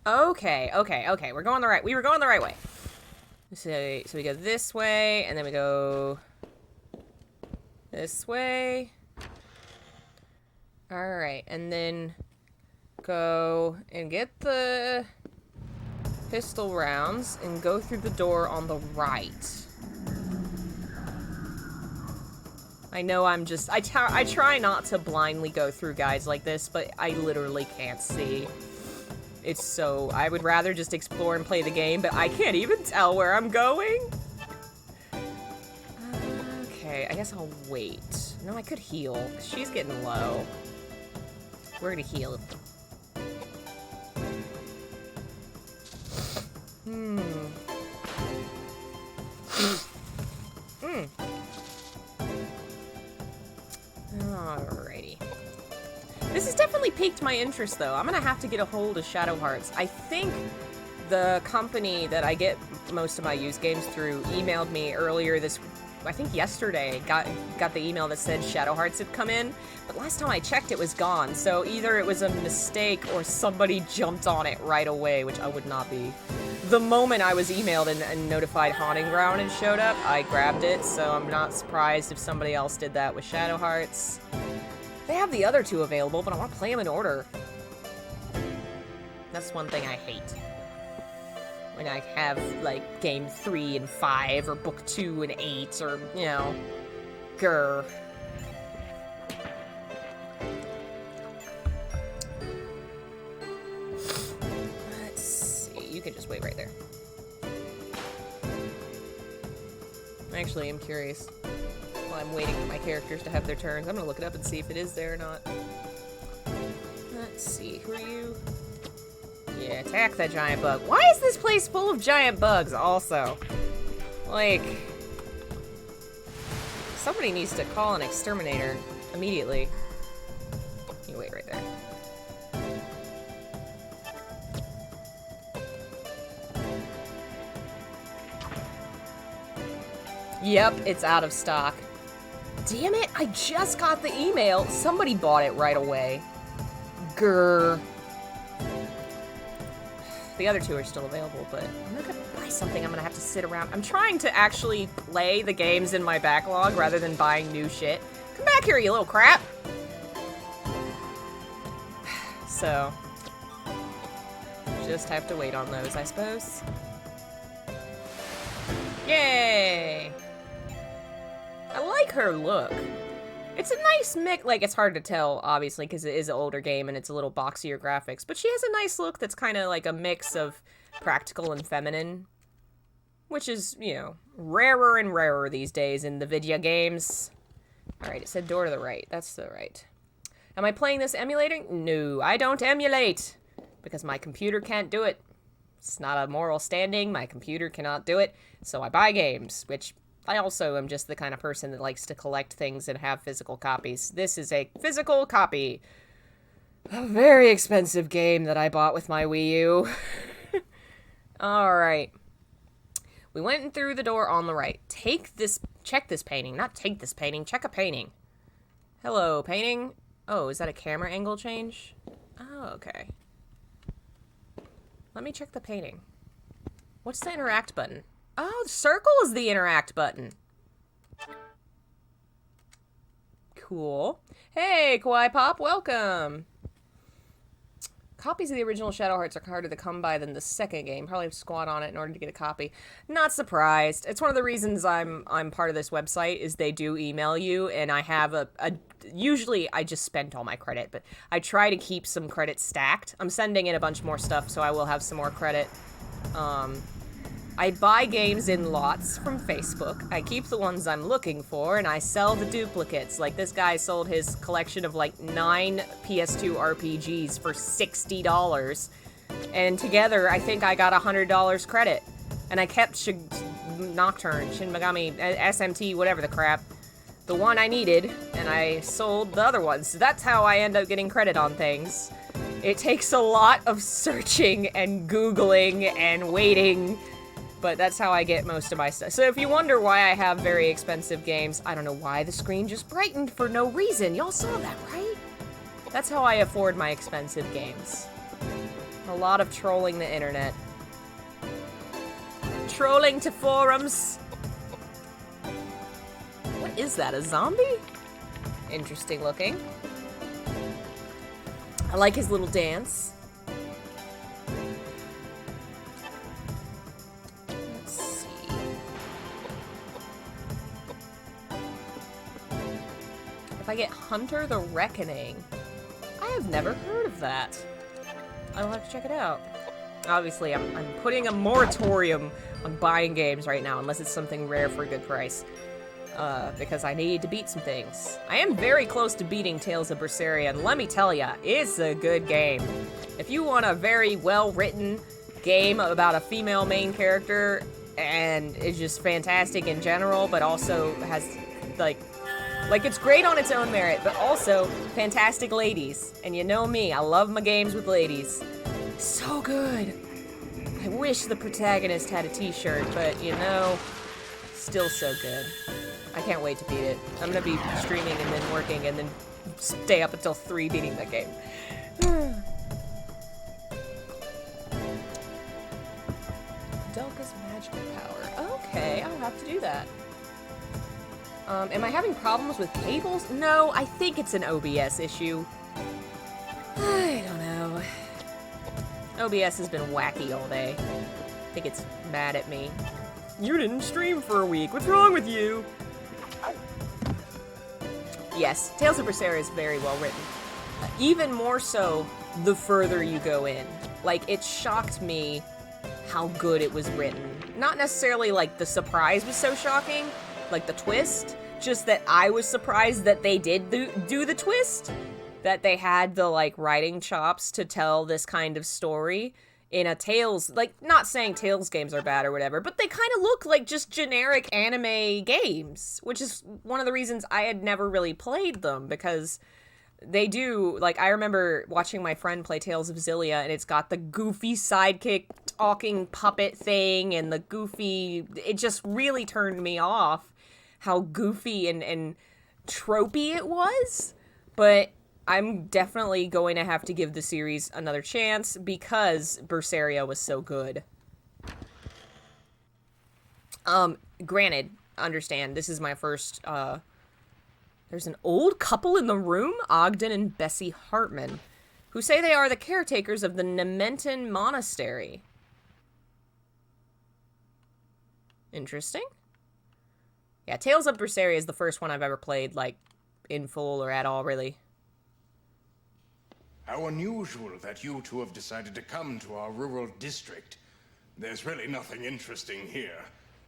S1: Okay. We were going the right way. So we go this way, and then we go this way. Alright, and then go and get the pistol rounds and go through the door on the right. I know I try not to blindly go through guides like this, but I literally can't see. It's so, I would rather just explore and play the game, but I can't even tell where I'm going. Okay, I guess I'll wait. No, I could heal. She's getting low. We're gonna heal. Alrighty. This has definitely piqued my interest, though. I'm gonna have to get a hold of Shadow Hearts. I think the company that I get most of my used games through emailed me earlier I think yesterday, got the email that said Shadow Hearts had come in, but last time I checked it was gone, so either it was a mistake or somebody jumped on it right away, which I would not be. The moment I was emailed and notified Haunting Ground had showed up, I grabbed it, so I'm not surprised if somebody else did that with Shadow Hearts. They have the other two available, but I want to play them in order. That's one thing I hate. When I have, like, game 3 and 5, or book 2 and 8, or, you know, grr. Let's see, you can just wait right there. I actually am curious. While I'm waiting for my characters to have their turns, I'm gonna look it up and see if it is there or not. Let's see, who are you? Yeah, attack that giant bug. Why is this place full of giant bugs, also? Like, somebody needs to call an exterminator immediately. You wait right there. Yep, it's out of stock. Damn it, I just got the email. Somebody bought it right away. Grr. The other two are still available, but I'm not gonna buy something I'm gonna have to sit around. I'm trying to actually play the games in my backlog rather than buying new shit. Come back here, you little crap! So, just have to wait on those, I suppose. Yay! I like her look. It's a nice mix. Like, it's hard to tell, obviously, because it is an older game and it's a little boxier graphics. But she has a nice look that's kind of like a mix of practical and feminine. Which is, you know, rarer and rarer these days in the video games. Alright, it said door to the right. That's the right. Am I playing this emulating? No, I don't emulate. Because my computer can't do it. It's not a moral standing. My computer cannot do it. So I buy games, which I also am just the kind of person that likes to collect things and have physical copies. This is a physical copy. A very expensive game that I bought with my Wii U. Alright. We went in through the door on the right. Check this painting. Not take this painting, check a painting. Hello, painting. Oh, is that a camera angle change? Oh, okay. Let me check the painting. What's the interact button? Oh, the circle is the interact button. Cool. Hey, Kawaii Pop, welcome. copies of the original Shadow Hearts are harder to come by than the second game. Probably have to squat on it in order to get a copy. Not surprised. It's one of the reasons I'm part of this website is they do email you, and I have usually I just spent all my credit, but I try to keep some credit stacked. I'm sending in a bunch more stuff, so I will have some more credit. I buy games in lots from Facebook. I keep the ones I'm looking for, and I sell the duplicates. Like, this guy sold his collection of, like, 9 PS2 RPGs for $60. And together, I think I got $100 credit. And I kept Nocturne, Shin Megami, SMT, whatever the crap, the one I needed, and I sold the other ones. So that's how I end up getting credit on things. It takes a lot of searching and Googling and waiting, but that's how I get most of my stuff. So if you wonder why I have very expensive games, I don't know why the screen just brightened for no reason. Y'all saw that, right? That's how I afford my expensive games. A lot of trolling the internet. Trolling to forums. What is that, a zombie? Interesting looking. I like his little dance. If I get Hunter the Reckoning, I have never heard of that. I'll have to check it out. Obviously, I'm putting a moratorium on buying games right now, unless it's something rare for a good price. Because I need to beat some things. I am very close to beating Tales of Berseria, and let me tell ya, it's a good game. If you want a very well-written game about a female main character, and it's just fantastic in general, but also has, like, it's great on its own merit, but also fantastic ladies. And you know me, I love my games with ladies. So good. I wish the protagonist had a t-shirt, but you know, still so good. I can't wait to beat it. I'm gonna be streaming and then working and then stay up until 3 beating that game. Koudelka's magical power. Okay, I'll have to do that. Am I having problems with cables? No, I think it's an OBS issue. I don't know. OBS has been wacky all day. I think it's mad at me. You didn't stream for a week. What's wrong with you? Yes, Tales of Berseria is very well written. Even more so the further you go in. Like, it shocked me how good it was written. Not necessarily like the surprise was so shocking, like the twist, just that I was surprised that they did do the twist, that they had the like writing chops to tell this kind of story in a Tales, like, not saying Tales games are bad or whatever, but they kind of look like just generic anime games, which is one of the reasons I had never really played them, because they do, like, I remember watching my friend play Tales of Xillia, and it's got the goofy sidekick talking puppet thing, and the goofy, it just really turned me off how goofy and tropey it was, but I'm definitely going to have to give the series another chance because Berseria was so good. Granted, understand, this is my first, there's an old couple in the room, Ogden and Bessie Hartman, who say they are the caretakers of the Nementon Monastery. Interesting. Yeah, Tales of Berseria is the first one I've ever played, like, in full or at all, really.
S4: How unusual that you two have decided to come to our rural district. There's really nothing interesting here.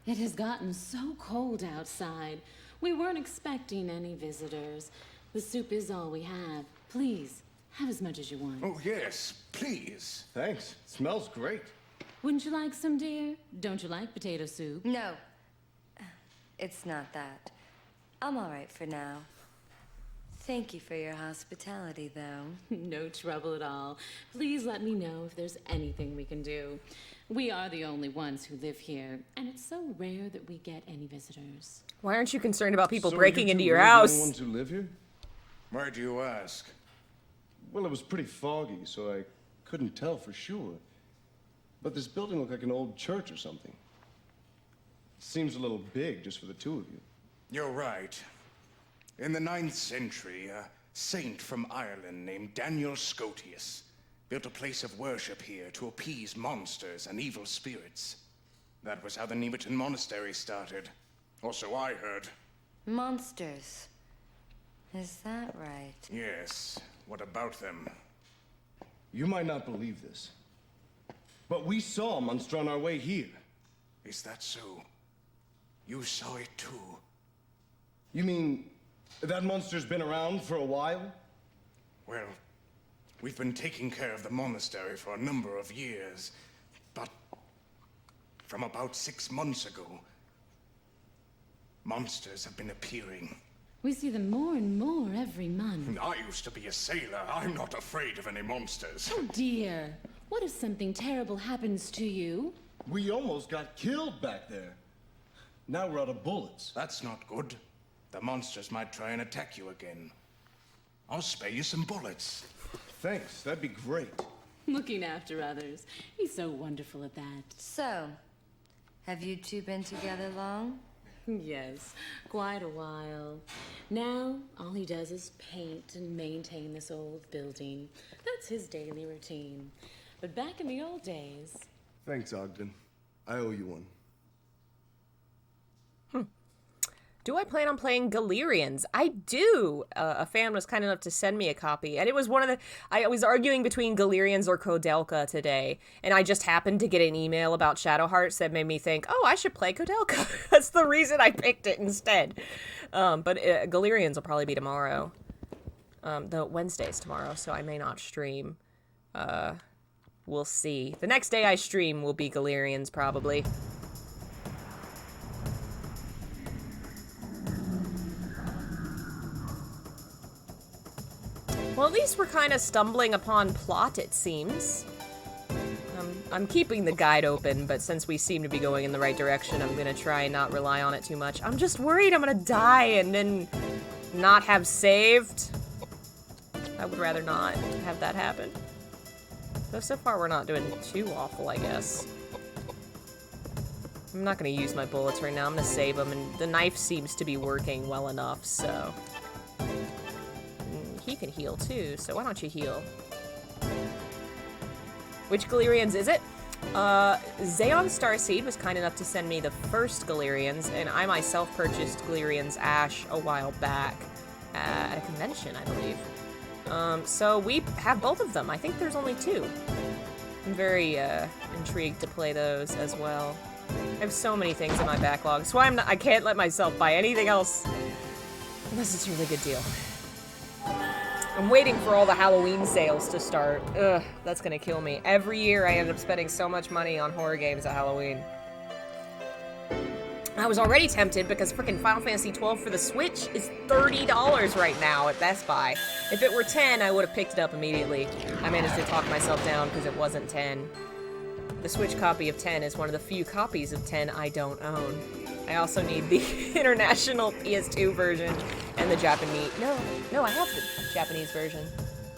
S5: It has gotten so cold outside. We weren't expecting any visitors. The soup is all we have. Please, have as much as you want.
S4: Oh, yes, please.
S2: Thanks. It smells great.
S5: Wouldn't you like some, dear? Don't you like potato soup?
S3: No. It's not that. I'm all right for now. Thank you for your hospitality, though.
S5: No trouble at all. Please let me know if there's anything we can do. We are the only ones who live here, and it's so rare that we get any visitors.
S1: Why aren't you concerned about people
S2: So
S1: breaking
S2: you
S1: into
S2: two
S1: your
S2: really
S1: house?
S2: the only ones who live here?
S4: Why do you ask?
S2: Well, it was pretty foggy, so I couldn't tell for sure. But this building looked like an old church or something. Seems a little big just for the two of you.
S4: You're right. In the 9th century, a saint from Ireland named Daniel Scotius built a place of worship here to appease monsters and evil spirits. That was how the Nemeton Monastery started. Or so I heard.
S3: Monsters. Is that right?
S4: Yes. What about them?
S2: You might not believe this, but we saw a monster on our way here.
S4: Is that so? You saw it too?
S2: You mean that monster's been around for a while?
S4: Well, we've been taking care of the monastery for a number of years, but from about 6 months ago, monsters have been appearing.
S5: We see them more and more every month.
S4: I used to be a sailor. I'm not afraid of any monsters.
S5: Oh dear. What if something terrible happens to you?
S2: We almost got killed back there. Now we're out of bullets.
S4: That's not good. The monsters might try and attack you again. I'll spare you some bullets.
S2: Thanks, that'd be great.
S5: Looking after others. He's so wonderful at that.
S3: So, have you two been together long?
S5: Yes, quite a while. Now, all he does is paint and maintain this old building. That's his daily routine. But back in the old days...
S2: Thanks, Ogden. I owe you one.
S1: Do I plan on playing Galerians? I do. A fan was kind enough to send me a copy, and it was one of the... I was arguing between Galerians or Koudelka today, and I just happened to get an email about Shadow Hearts that made me think, oh, I should play Koudelka. That's the reason I picked it instead. But Galerians will probably be tomorrow. The Wednesday's tomorrow, so I may not stream. We'll see. The next day I stream will be Galerians, probably. Well, at least we're kind of stumbling upon plot, it seems. I'm keeping the guide open, but since we seem to be going in the right direction, I'm gonna try and not rely on it too much. I'm just worried I'm gonna die and then not have saved. I would rather not have that happen. Though so far we're not doing too awful, I guess. I'm not gonna use my bullets right now, I'm gonna save them, and the knife seems to be working well enough, so... He can heal too, so why don't you heal? Which Galerians is it? Zayon Starseed was kind enough to send me the first Galerians, and I myself purchased Galerians Ash a while back at a convention, I believe. So we have both of them. I think there's only 2. I'm very intrigued to play those as well. I have so many things in my backlog, so I can't let myself buy anything else unless it's a really good deal. I'm waiting for all the Halloween sales to start. Ugh, that's gonna kill me. Every year I end up spending so much money on horror games at Halloween. I was already tempted because freaking Final Fantasy XII for the Switch is $30 right now at Best Buy. If it were 10, I would have picked it up immediately. I managed to talk myself down because it wasn't 10. The Switch copy of 10 is one of the few copies of 10 I don't own. I also need the international PS2 version and the Japanese... No, I have the Japanese version.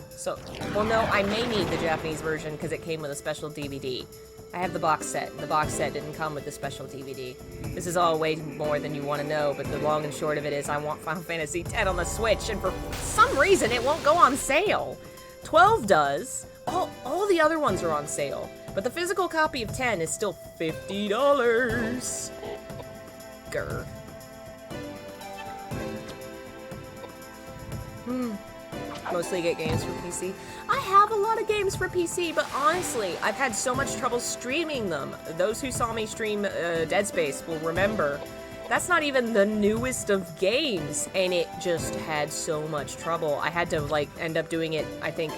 S1: So, well, no, I may need the Japanese version because it came with a special DVD. I have the box set. The box set didn't come with the special DVD. This is all way more than you want to know, but the long and short of it is I want Final Fantasy X on the Switch, and for some reason it won't go on sale. 12 does. All the other ones are on sale, but the physical copy of 10 is still $50. Grr. Mostly get games for PC. I have a lot of games for PC, but honestly, I've had so much trouble streaming them. Those who saw me stream Dead Space will remember. That's not even the newest of games, and it just had so much trouble. I had to, like, end up doing it, I think,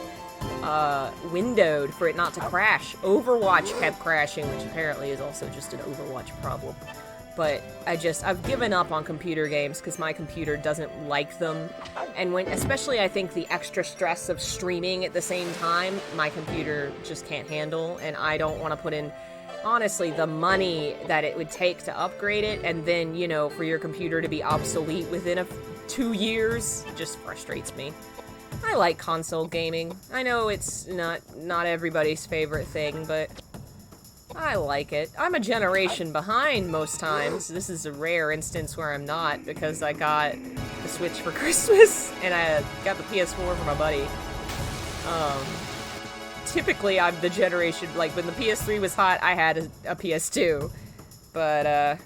S1: windowed for it not to crash. Overwatch kept crashing, which apparently is also just an Overwatch problem. But I've given up on computer games because my computer doesn't like them. And especially I think the extra stress of streaming at the same time, my computer just can't handle, and I don't want to put in, honestly, the money that it would take to upgrade it, and then, you know, for your computer to be obsolete within 2 years, just frustrates me. I like console gaming. I know it's not everybody's favorite thing, but I like it. I'm a generation behind most times. This is a rare instance where I'm not, because I got the Switch for Christmas, and I got the PS4 for my buddy. typically I'm the generation, like, when the PS3 was hot, I had a PS2. But, I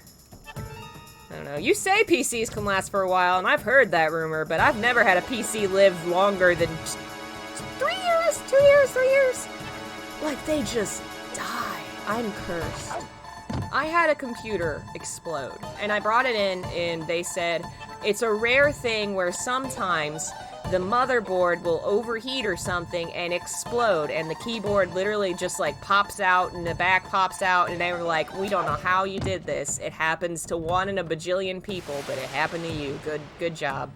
S1: don't know. You say PCs can last for a while, and I've heard that rumor, but I've never had a PC live longer than 3 years, 2 years, 3 years. Like, they just die. I'm cursed. I had a computer explode, and I brought it in, and they said it's a rare thing where sometimes the motherboard will overheat or something and explode, and the keyboard literally just like pops out and the back pops out, and they were like, we don't know how you did this. It happens to 1 in a bajillion people, but it happened to you. Good job.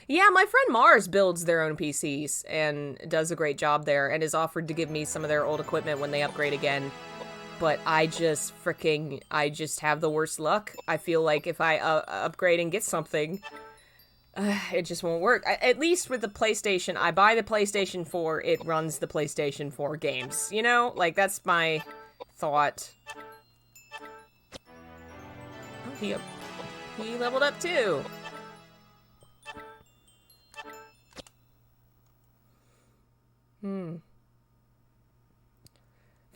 S1: Yeah, my friend Mars builds their own PCs and does a great job there and has offered to give me some of their old equipment when they upgrade again. But I just have the worst luck. I feel like if I upgrade and get something, it just won't work. At least with the PlayStation, I buy the PlayStation 4, it runs the PlayStation 4 games. You know? Like, that's my thought. Oh, he leveled up too.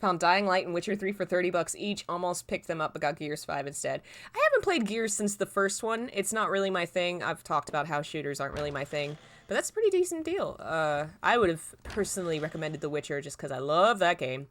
S1: Found Dying Light and Witcher 3 for $30 each. Almost picked them up, but got Gears 5 instead. I haven't played Gears since the first one. It's not really my thing. I've talked about how shooters aren't really my thing. But that's a pretty decent deal. I would have personally recommended The Witcher just because I love that game.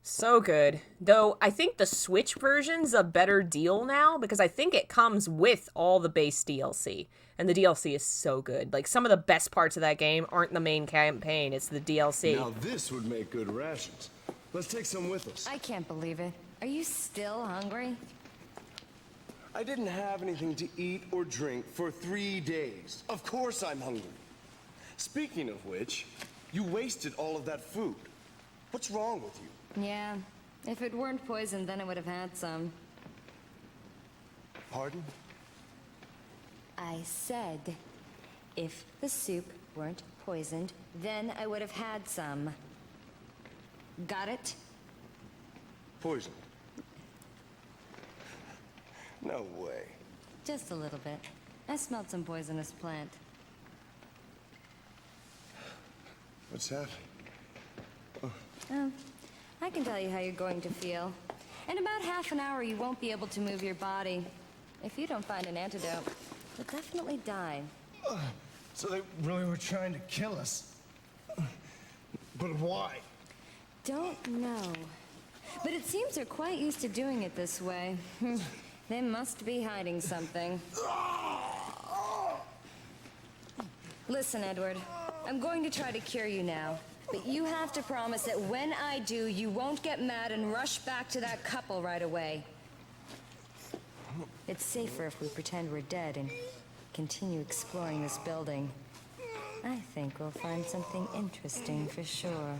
S1: So good. Though, I think the Switch version's a better deal now because I think it comes with all the base DLC. And the DLC is so good. Like, some of the best parts of that game aren't the main campaign, it's the DLC.
S2: Now this would make good rations. Let's take some with us.
S3: I can't believe it. Are you still hungry?
S2: I didn't have anything to eat or drink for 3 days. Of course I'm hungry. Speaking of which, you wasted all of that food. What's wrong with you?
S3: Yeah. If it weren't poisoned, then I would have had some.
S2: Pardon?
S3: I said, if the soup weren't poisoned, then I would have had some. Got it?
S2: Poison. No way.
S3: Just a little bit. I smelled some poisonous plant.
S2: What's happening?
S3: Oh, I can tell you how you're going to feel. In about half an hour, you won't be able to move your body. If you don't find an antidote, you'll definitely die.
S2: So they really were trying to kill us. But why?
S3: Don't know. But it seems they're quite used to doing it this way. They must be hiding something. Listen, Edward. I'm going to try to cure you now. But you have to promise that when I do, you won't get mad and rush back to that couple right away. It's safer if we pretend we're dead and continue exploring this building. I think we'll find something interesting for sure.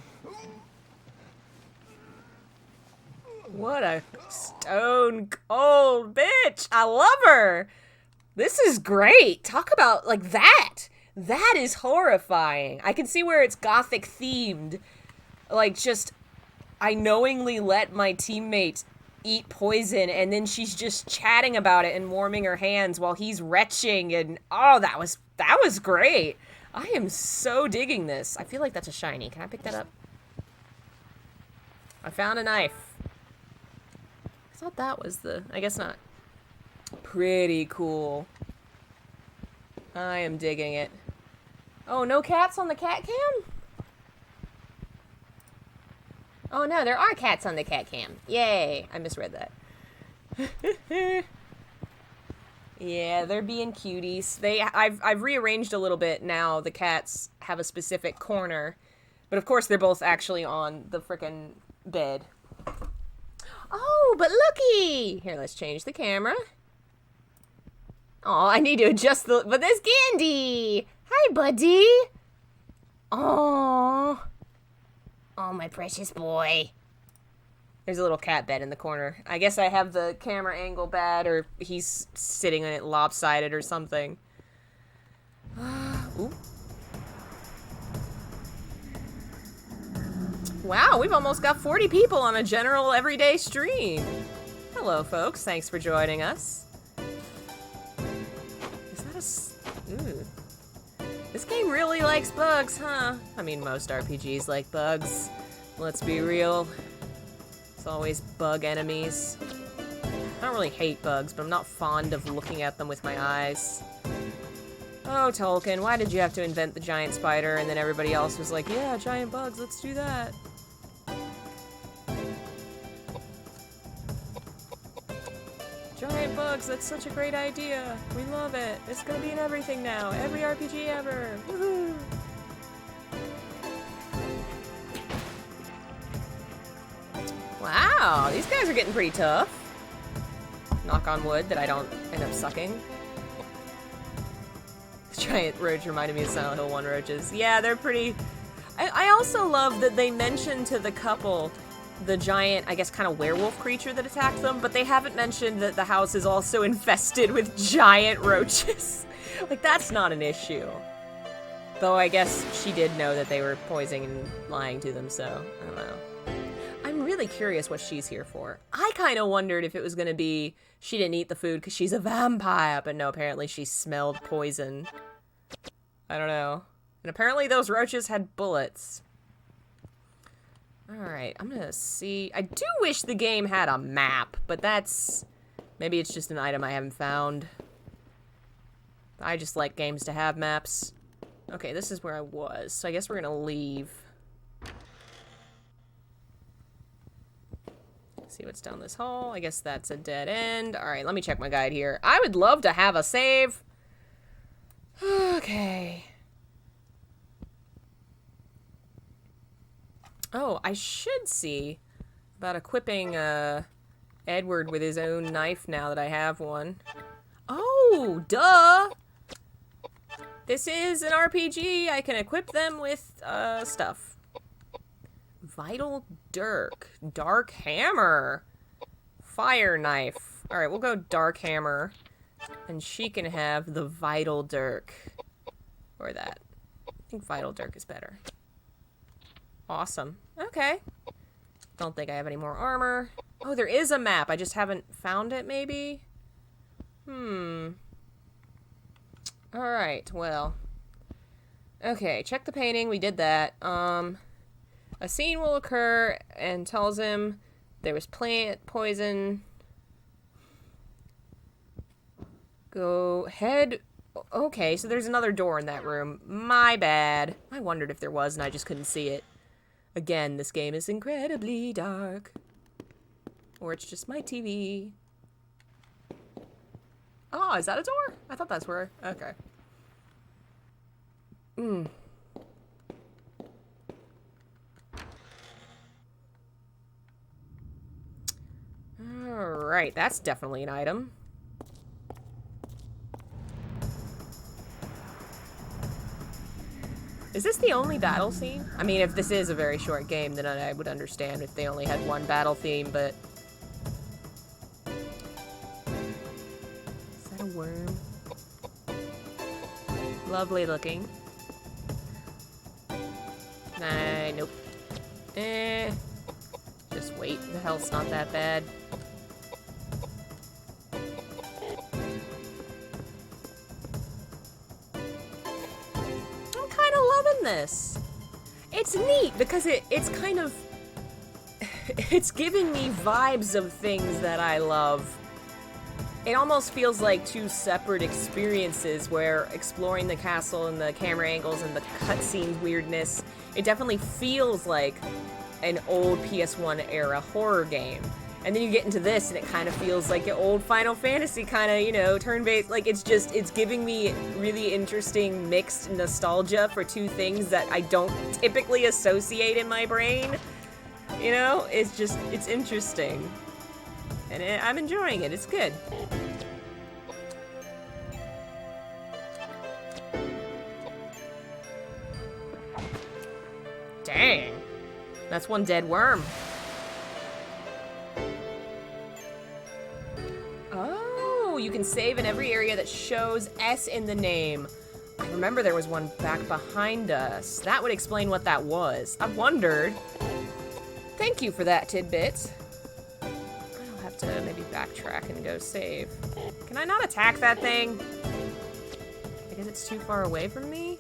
S1: What a stone cold bitch. I love her. This is great. Talk about, like, that. That is horrifying. I can see where it's gothic themed. Like, just, I knowingly let my teammate eat poison, and then she's just chatting about it and warming her hands while he's retching, and oh, that was great. I am so digging this. I feel like that's a shiny. Can I pick that up? I found a knife. I thought that was I guess not. Pretty cool. I am digging it. Oh, no cats on the cat cam? Oh no, there are cats on the cat cam. Yay, I misread that. Yeah, they're being cuties. I've rearranged a little bit now. The cats have a specific corner. But of course they're both actually on the frickin' bed. Oh, but looky! Here, let's change the camera. Oh, I need to adjust but there's Gandhi! Hi, buddy! Oh, my precious boy. There's a little cat bed in the corner. I guess I have the camera angle bad, or he's sitting on it lopsided or something. Ooh. Wow, we've almost got 40 people on a general everyday stream. Hello, folks. Thanks for joining us. Is that a... Ooh. This game really likes bugs, huh? I mean, most RPGs like bugs. Let's be real. It's always bug enemies. I don't really hate bugs, but I'm not fond of looking at them with my eyes. Oh, Tolkien, why did you have to invent the giant spider and then everybody else was like, yeah, giant bugs, let's do that. Giant bugs, that's such a great idea. We love it. It's gonna be in everything now. Every RPG ever. Woohoo! Wow, these guys are getting pretty tough. Knock on wood that I don't end up sucking. Giant roach reminded me of Silent Hill 1 roaches. Yeah, they're pretty... I also love that they mentioned to the couple the giant, I guess, kind of werewolf creature that attacked them, but they haven't mentioned that the house is also infested with giant roaches. Like, that's not an issue. Though I guess she did know that they were poisoning and lying to them, so I don't know. I'm really curious what she's here for. I kind of wondered if it was going to be she didn't eat the food because she's a vampire, but no, apparently she smelled poison. I don't know. And apparently those roaches had bullets. Alright, I'm gonna see. I do wish the game had a map, but that's... maybe it's just an item I haven't found. I just like games to have maps. Okay, this is where I was, so I guess we're gonna leave. See what's down this hall. I guess that's a dead end. Alright, let me check my guide here. I would love to have a save. Okay. Oh, I should see about equipping Edward with his own knife now that I have one. Oh, duh! This is an RPG. I can equip them with stuff. Vital Dirk. Dark Hammer. Fire Knife. Alright, we'll go Dark Hammer. And she can have the Vital Dirk. Or that. I think Vital Dirk is better. Awesome. Okay. Don't think I have any more armor. Oh, there is a map. I just haven't found it, maybe? Alright, well. Okay, check the painting. We did that. A scene will occur and tells him there was plant poison. Go head... Okay, so there's another door in that room. My bad. I wondered if there was and I just couldn't see it. Again, this game is incredibly dark. Or it's just my TV. Oh, is that a door? I thought that's where... Okay. Alright, that's definitely an item. Is this the only battle scene? I mean, if this is a very short game, then I would understand if they only had one battle theme, but... Is that a worm? Lovely looking. Nah, nope. Just wait. The health's not that bad. This. It's neat because it's kind of it's giving me vibes of things that I love. It almost feels like two separate experiences where exploring the castle and the camera angles and the cutscenes weirdness, it definitely feels like an old PS1 era horror game. And then you get into this and it kind of feels like an old Final Fantasy kind of, you know, turn-based. Like, it's giving me really interesting mixed nostalgia for two things that I don't typically associate in my brain. You know, it's interesting. And I'm enjoying it. It's good. Dang. That's one dead worm. Oh, you can save in every area that shows S in the name. I remember there was one back behind us. That would explain what that was. I wondered. Thank you for that tidbit. I'll have to maybe backtrack and go save. Can I not attack that thing? Because it's too far away from me?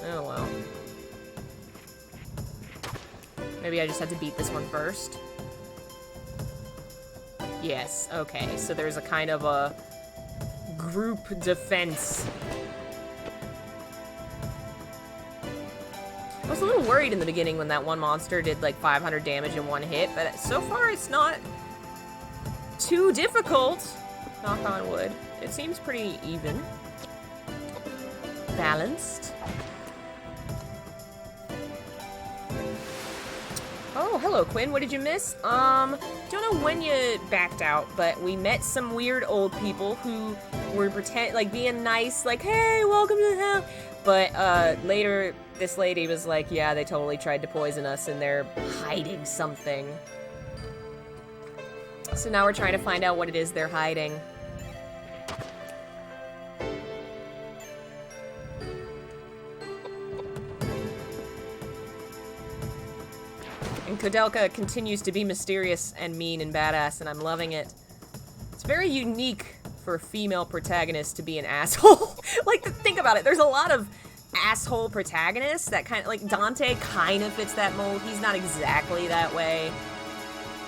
S1: Oh well. Maybe I just had to beat this one first. Yes, okay. So there's a kind of a group defense. I was a little worried in the beginning when that one monster did like 500 damage in one hit, but so far it's not too difficult. Knock on wood. It seems pretty even. Balanced. Oh, hello, Quinn. What did you miss? Don't know when you backed out, but we met some weird old people who were being nice, like, hey, welcome to the house. But, later, this lady was like, yeah, they totally tried to poison us, and they're hiding something. So now we're trying to find out what it is they're hiding. And Koudelka continues to be mysterious and mean and badass, and I'm loving it. It's very unique for a female protagonist to be an asshole. Like, think about it. There's a lot of asshole protagonists that kind of, like, Dante kind of fits that mold. He's not exactly that way.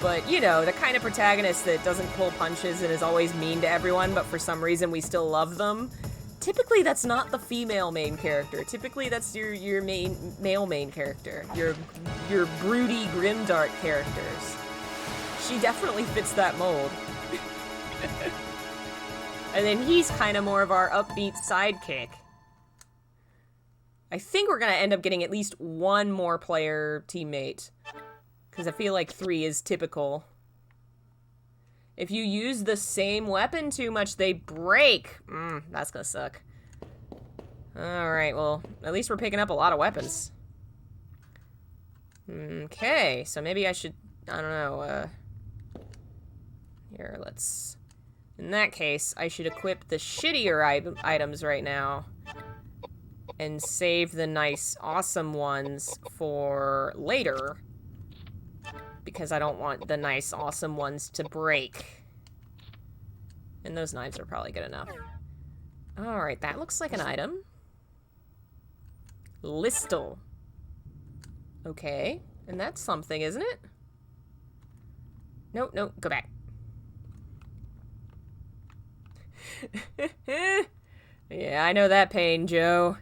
S1: But, you know, the kind of protagonist that doesn't pull punches and is always mean to everyone, but for some reason we still love them. Typically, that's not the female main character. Typically, that's your male main character. Your broody, grimdark characters. She definitely fits that mold. And then he's kind of more of our upbeat sidekick. I think we're gonna end up getting at least one more player teammate. Because I feel like 3 is typical. If you use the same weapon too much, they break. That's gonna suck. Alright, well, at least we're picking up a lot of weapons. Okay, so maybe I should, I don't know, here, let's... In that case, I should equip the shittier items right now. And save the nice, awesome ones for later. Because I don't want the nice, awesome ones to break. And those knives are probably good enough. Alright, that looks like an item. Listel. Okay, and that's something, isn't it? Nope, nope, go back. Yeah, I know that pain, Joe.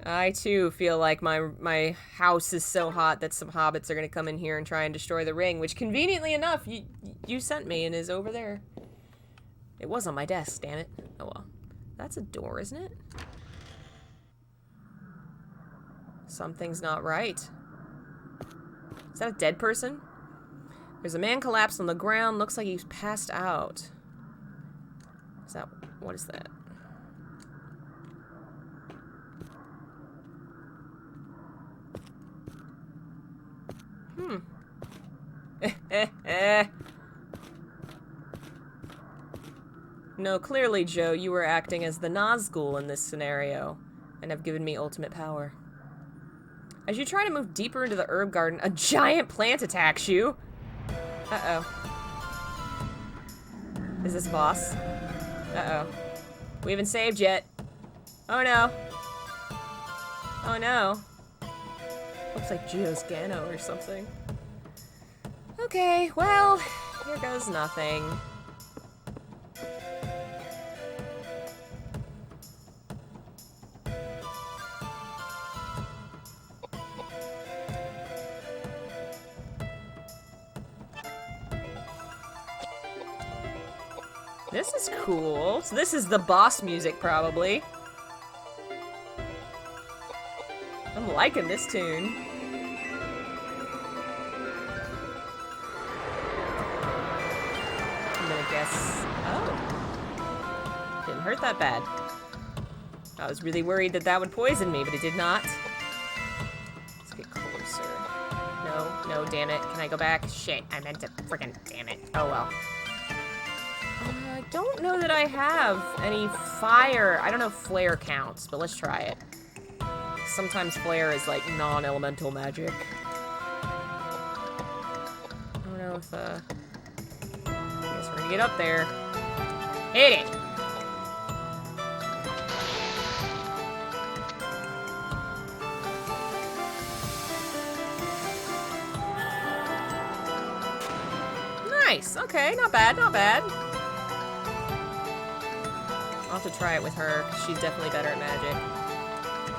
S1: I, too, feel like my house is so hot that some hobbits are gonna come in here and try and destroy the ring, which, conveniently enough, you sent me and is over there. It was on my desk, damn it. Oh well. That's a door, isn't it? Something's not right. Is that a dead person? There's a man collapsed on the ground. Looks like he's passed out. Is that... What is that? No, clearly, Joe, you were acting as the Nazgul in this scenario, and have given me ultimate power. As you try to move deeper into the herb garden, a giant plant attacks you! Uh-oh. Is this boss? Uh-oh. We haven't saved yet. Oh no. Oh no. Looks like Geoscano or something. Okay, well, here goes nothing. This is cool. So this is the boss music, probably. I'm liking this tune. I'm gonna guess... Oh. Didn't hurt that bad. I was really worried that that would poison me, but it did not. Let's get closer. No, damn it. Can I go back? Shit, I meant to freaking damn it. Oh well. I don't know that I have any fire. I don't know if flare counts, but let's try it. Sometimes flare is like non-elemental magic. I don't know if, I guess we're gonna get up there. Hit it! Nice. Okay, not bad, not bad. I'll have to try it with her, 'cause she's definitely better at magic.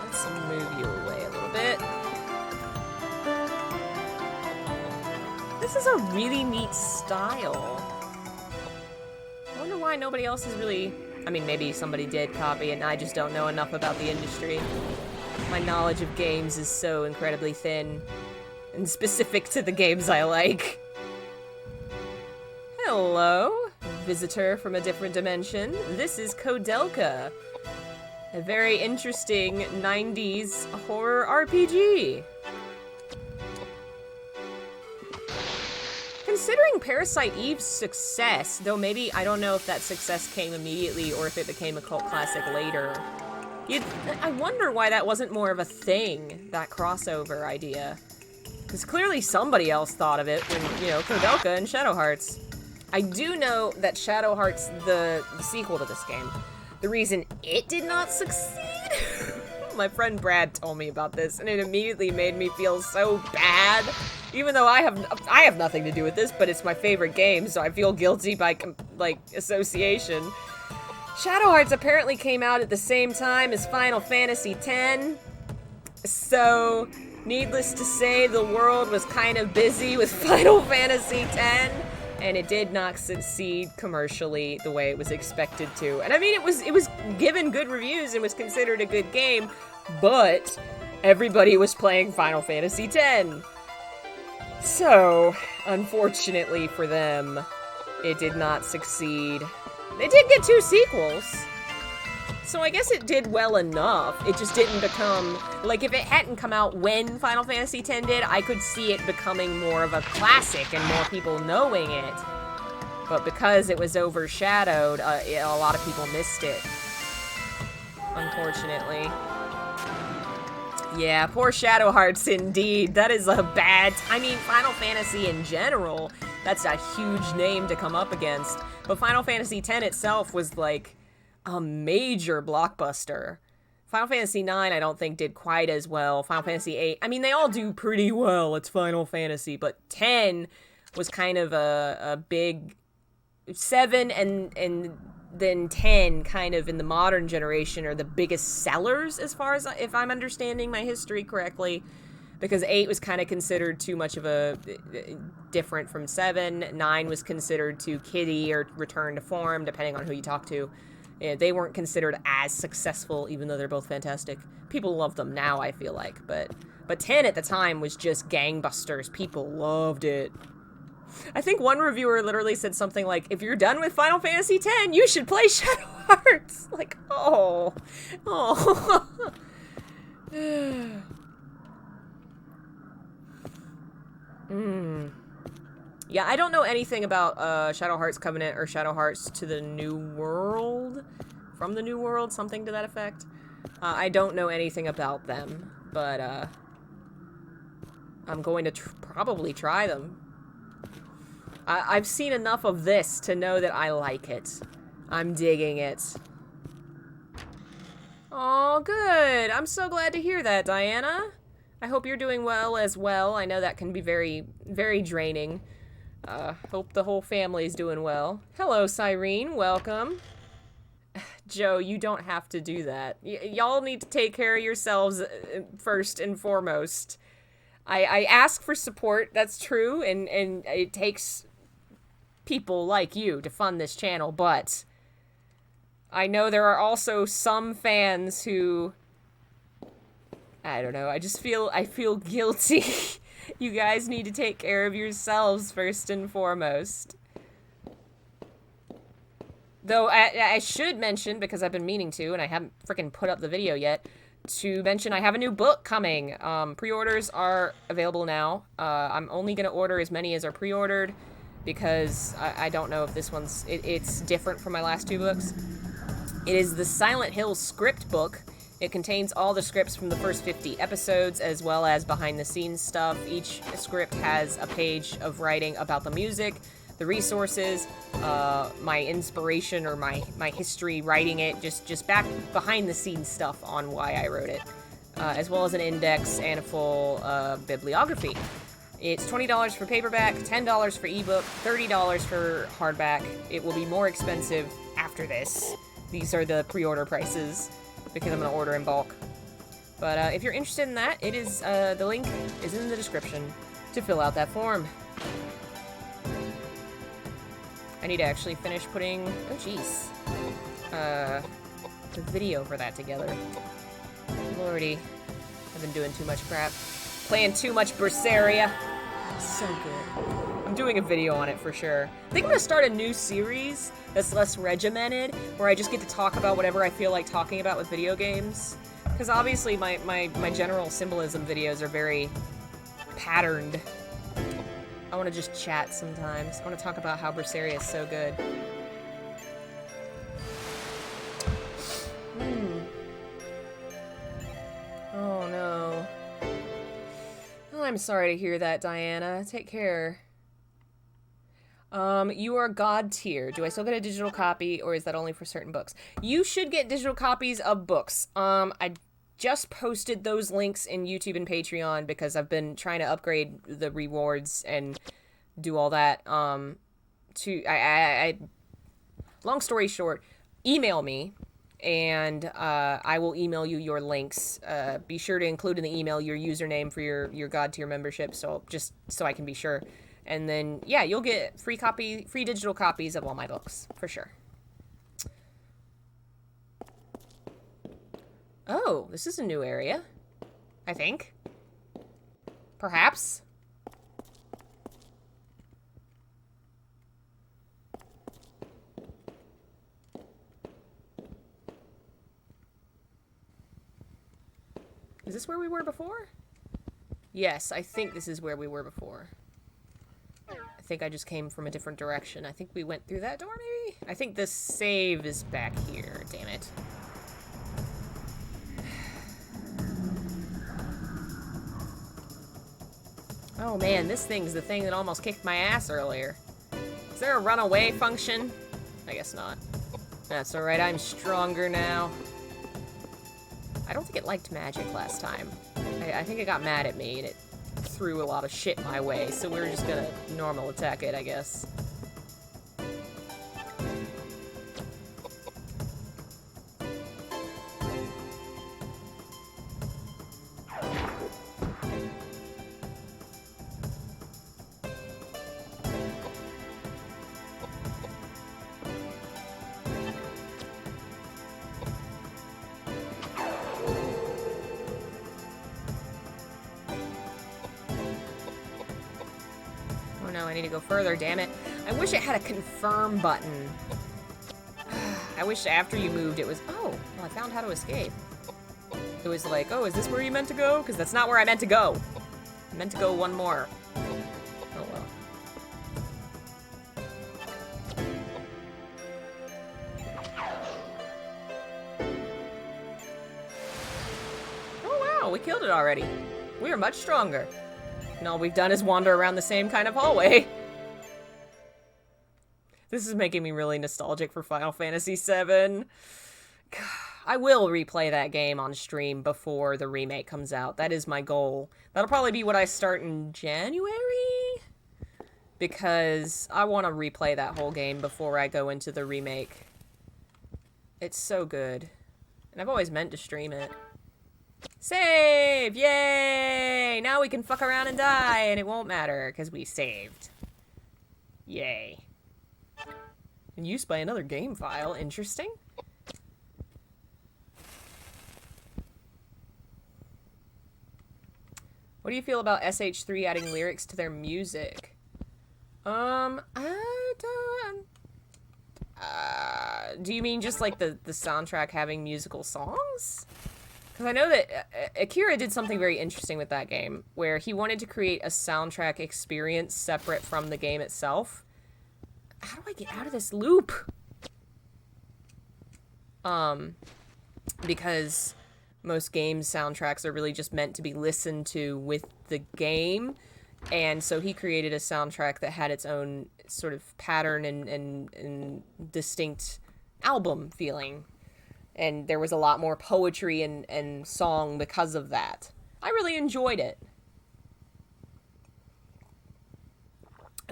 S1: Let's move you away a little bit. This is a really neat style. I wonder why nobody else is really... I mean, maybe somebody did copy it, and I just don't know enough about the industry. My knowledge of games is so incredibly thin, and specific to the games I like. Hello, visitor from a different dimension. This is Koudelka, a very interesting 90s horror RPG. Considering Parasite Eve's success, though maybe I don't know if that success came immediately or if it became a cult classic later, I wonder why that wasn't more of a thing, that crossover idea. Because clearly somebody else thought of it when, you know, Koudelka and Shadow Hearts. I do know that Shadow Hearts, the sequel to this game, the reason it did not succeed... My friend Brad told me about this, and it immediately made me feel so bad. Even though I have nothing to do with this, but it's my favorite game, so I feel guilty by, like, association. Shadow Hearts apparently came out at the same time as Final Fantasy X, so needless to say, the world was kind of busy with Final Fantasy X, and it did not succeed commercially the way it was expected to. And I mean, it was given good reviews and was considered a good game, but everybody was playing Final Fantasy X. So, unfortunately for them, it did not succeed. They did get 2 sequels, so I guess it did well enough. It just didn't become... Like, if it hadn't come out when Final Fantasy X did, I could see it becoming more of a classic and more people knowing it. But because it was overshadowed, a lot of people missed it. Unfortunately. Yeah, poor Shadow Hearts indeed. That is a bad... I mean, Final Fantasy in general, that's a huge name to come up against. But Final Fantasy X itself was like a major blockbuster. Final Fantasy IX, I don't think, did quite as well. Final Fantasy VIII, I mean, they all do pretty well. It's Final Fantasy. But 10 was kind of a big... 7 and then 10 kind of in the modern generation are the biggest sellers as far as, if I'm understanding my history correctly, because 8 was kind of considered too much of a different from 7. 9 was considered too kiddie or return to form, depending on who you talk to. Yeah, they weren't considered as successful, even though they're both fantastic. People love them now, I feel like, but 10 at the time was just gangbusters. People loved it. I think one reviewer literally said something like, if you're done with Final Fantasy X, you should play Shadow Hearts. Like, oh. Yeah, I don't know anything about Shadow Hearts Covenant or Shadow Hearts to the New World. From the New World, something to that effect. I don't know anything about them, but I'm going to probably try them. I've seen enough of this to know that I like it. I'm digging it. Oh, good. I'm so glad to hear that, Diana. I hope you're doing well as well. I know that can be very, very draining. Hope the whole family's doing well. Hello, Cyrene. Welcome. Joe, you don't have to do that. Y'all need to take care of yourselves first and foremost. I ask for support, that's true, and it takes people like you to fund this channel, but I know there are also some fans who, I don't know, I feel guilty. You guys need to take care of yourselves first and foremost. Though I should mention, because I've been meaning to, and I haven't freaking put up the video yet, to mention I have a new book coming. Pre-orders are available now. I'm only going to order as many as are pre-ordered, because I don't know if this one's... It's different from my last 2 books. It is the Silent Hill script book. It contains all the scripts from the first 50 episodes, as well as behind-the-scenes stuff. Each script has a page of writing about the music, the resources, my inspiration or my history writing it, just back behind-the-scenes stuff on why I wrote it, as well as an index and a full bibliography. It's $20 for paperback, $10 for ebook, $30 for hardback. It will be more expensive after this. These are the pre-order prices because I'm going to order in bulk. But if you're interested in that, it is the link is in the description to fill out that form. I need to actually finish putting, oh jeez, the video for that together. Lordy, I've been doing too much crap. Playing too much Berseria. So good. I'm doing a video on it for sure. I think I'm gonna start a new series that's less regimented, where I just get to talk about whatever I feel like talking about with video games. Because obviously my general symbolism videos are very patterned. I want to just chat sometimes. I want to talk about how Berseria is so good. Oh no. Oh, I'm sorry to hear that, Diana. Take care. You are God tier. Do I still get a digital copy, or is that only for certain books? You should get digital copies of books. I just posted those links in YouTube and Patreon because I've been trying to upgrade the rewards and do all that. Long story short, email me and I will email you your links. Be sure to include in the email your username for your God tier membership, so just so I can be sure. And then, yeah, you'll get free digital copies of all my books, for sure. Oh, this is a new area, I think. Perhaps. Is this where we were before? Yes, I think this is where we were before. I think I just came from a different direction. I think we went through that door, maybe? I think the save is back here, damn it. Oh man, this thing's the thing that almost kicked my ass earlier. Is there a runaway function? I guess not. That's alright, I'm stronger now. I don't think it liked magic last time. I think it got mad at me and it threw a lot of shit my way, so we're just gonna normal attack it, I guess. I need to go further, damn it. I wish it had a confirm button. I wish after you moved it was, oh, well, I found how to escape. It was like, oh, is this where you meant to go? Because that's not where I meant to go. I meant to go one more. Oh, well. Oh, wow, we killed it already. We are much stronger. And all we've done is wander around the same kind of hallway. This is making me really nostalgic for Final Fantasy VII. I will replay that game on stream before the remake comes out. That is my goal. That'll probably be what I start in January? Because I want to replay that whole game before I go into the remake. It's so good. And I've always meant to stream it. Save! Yay! Now we can fuck around and die, and it won't matter, because we saved. Yay. And used by another game file. Interesting. What do you feel about SH3 adding lyrics to their music? I don't... do you mean just like the soundtrack having musical songs? Because I know that Akira did something very interesting with that game, where he wanted to create a soundtrack experience separate from the game itself. How do I get out of this loop? Because most games' soundtracks are really just meant to be listened to with the game, and so he created a soundtrack that had its own sort of pattern and distinct album feeling. And there was a lot more poetry and song because of that. I really enjoyed it.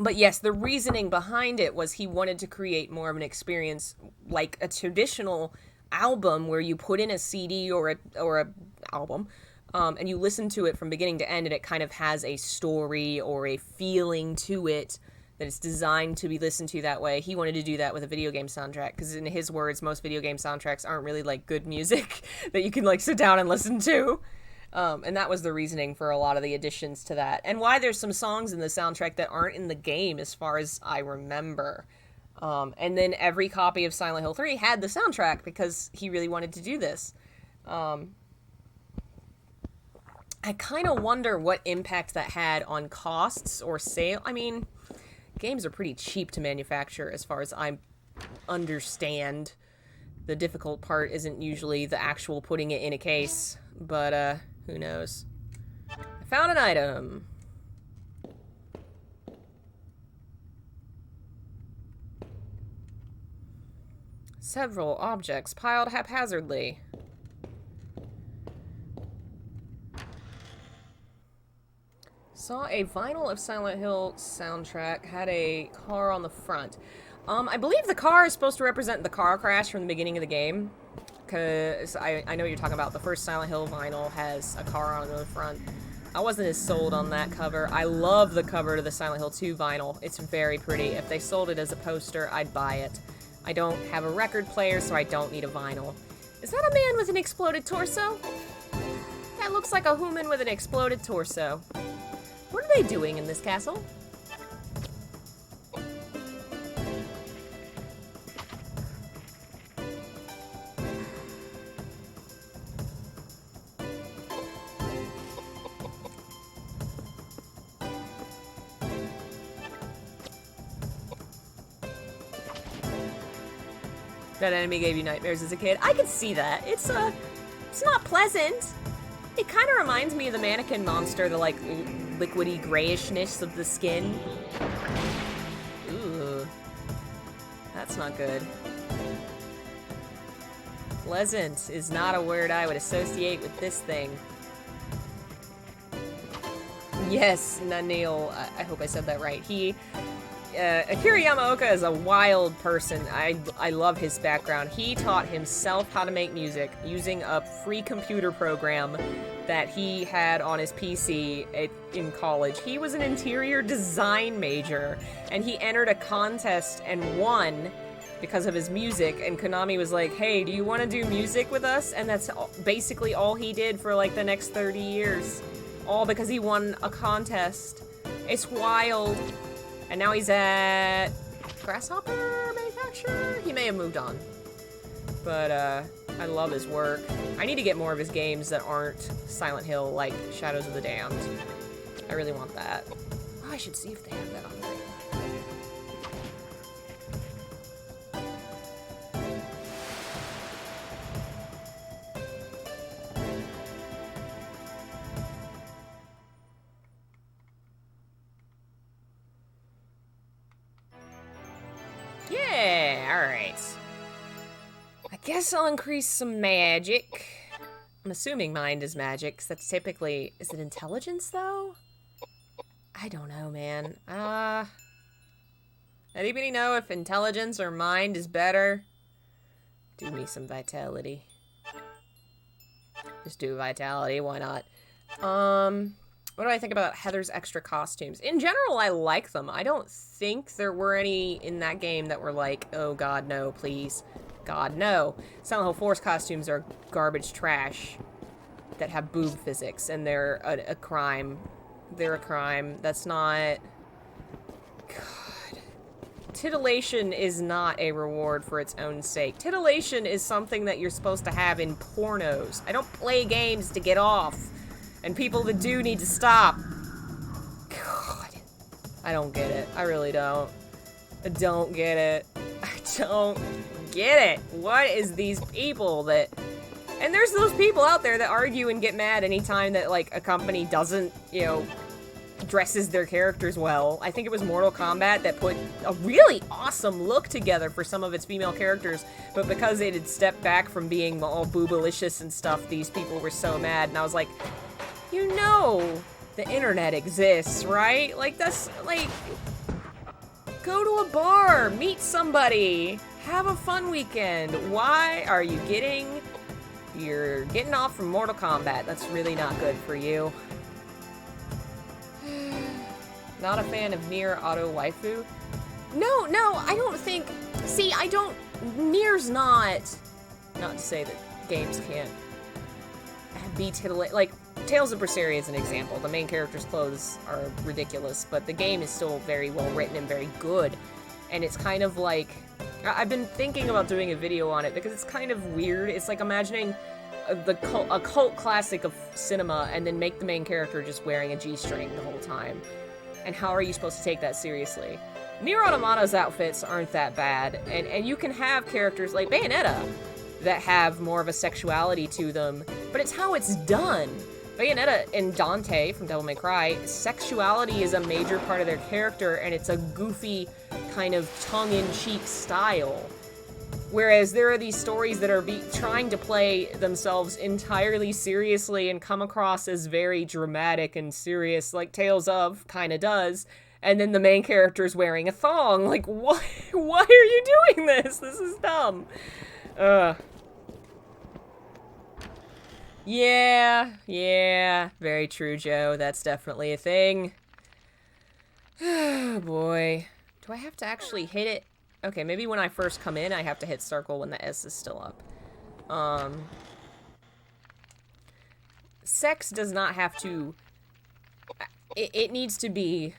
S1: But yes, the reasoning behind it was he wanted to create more of an experience like a traditional album where you put in a CD or a album, and you listen to it from beginning to end, and it kind of has a story or a feeling to it that it's designed to be listened to that way. He wanted to do that with a video game soundtrack, because in his words, most video game soundtracks aren't really like good music that you can like sit down and listen to. And that was the reasoning for a lot of the additions to that. And why there's some songs in the soundtrack that aren't in the game as far as I remember. And then every copy of Silent Hill 3 had the soundtrack because he really wanted to do this. I kind of wonder what impact that had on costs or sale. I mean, games are pretty cheap to manufacture as far as I understand. The difficult part isn't usually the actual putting it in a case, but who knows. I found an item. Several objects piled haphazardly. Saw a vinyl of Silent Hill soundtrack, had a car on the front. I believe the car is supposed to represent the car crash from the beginning of the game. Because I know what you're talking about. The first Silent Hill vinyl has a car on the front. I wasn't as sold on that cover. I love the cover to the Silent Hill 2 vinyl. It's very pretty. If they sold it as a poster, I'd buy it. I don't have a record player, so I don't need a vinyl. Is that a man with an exploded torso? That looks like a human with an exploded torso. What are they doing in this castle? That enemy gave you nightmares as a kid. I could see that. It's not pleasant. It kind of reminds me of the mannequin monster, the like liquidy grayishness of the skin. Ooh, that's not good. Pleasant is not a word I would associate with this thing. Yes, Nanil, I hope I said that right. Akira Yamaoka is a wild person. I love his background. He taught himself how to make music using a free computer program that he had on his PC in college. He was an interior design major, and he entered a contest and won because of his music, and Konami was like, hey, do you want to do music with us? And that's basically all he did for like the next 30 years. All because he won a contest. It's wild. And now he's at Grasshopper Manufacturer? He may have moved on. But, I love his work. I need to get more of his games that aren't Silent Hill, like Shadows of the Damned. I really want that. Oh, I should see if they have that on there. Yeah, alright. I guess I'll increase some magic. I'm assuming mind is magic, because that's typically... Is it intelligence, though? I don't know, man. Anybody know if intelligence or mind is better? Do me some vitality. Just do vitality, why not? What do I think about Heather's extra costumes? In general, I like them. I don't think there were any in that game that were like, oh god, no, please. God, no. Silent Hill 4's costumes are garbage trash that have boob physics, and they're a crime. They're a crime. That's not... God. Titillation is not a reward for its own sake. Titillation is something that you're supposed to have in pornos. I don't play games to get off. And people that do need to stop. God. I don't get it. I really don't. I don't get it. I don't get it. What is these people that... And there's those people out there that argue and get mad anytime that, like, a company doesn't, you know, dresses their characters well. I think it was Mortal Kombat that put a really awesome look together for some of its female characters, but because it had stepped back from being all boobalicious and stuff, these people were so mad, and I was like... You know the internet exists, right? Like, that's, like... Go to a bar, meet somebody, have a fun weekend. Why are you getting... You're getting off from Mortal Kombat. That's really not good for you. Not a fan of Nier Auto Waifu? No, I don't think... See, I don't... Nier's not... Not to say that games can't be titillating. Like, Tales of Berseria is an example. The main character's clothes are ridiculous, but the game is still very well written and very good. And it's kind of like... I've been thinking about doing a video on it because it's kind of weird. It's like imagining a cult classic of cinema and then make the main character just wearing a G-string the whole time. And how are you supposed to take that seriously? Nier Automata's outfits aren't that bad, and you can have characters like Bayonetta that have more of a sexuality to them, but it's how it's done. Bayonetta and Dante from Devil May Cry, sexuality is a major part of their character, and it's a goofy, kind of tongue-in-cheek style. Whereas there are these stories that are trying to play themselves entirely seriously and come across as very dramatic and serious, like Tales of kinda does, and then the main character is wearing a thong. Like, why are you doing this? This is dumb. Yeah, very true, Joe. That's definitely a thing. Oh, boy. Do I have to actually hit it? Okay, maybe when I first come in, I have to hit circle when the S is still up. Sex does not have to... It needs to be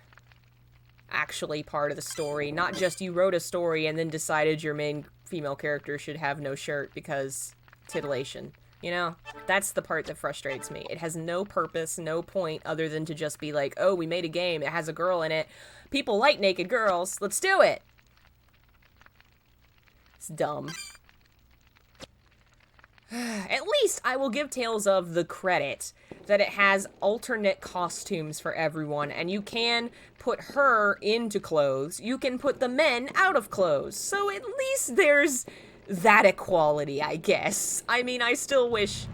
S1: actually part of the story, not just you wrote a story and then decided your main female character should have no shirt because titillation. You know? That's the part that frustrates me. It has no purpose, no point other than to just be like, oh, we made a game, it has a girl in it. People like naked girls, let's do it! It's dumb. At least I will give Tales of the credit that it has alternate costumes for everyone, and you can put her into clothes. You can put the men out of clothes. So at least there's that equality, I guess. I mean, I still wish...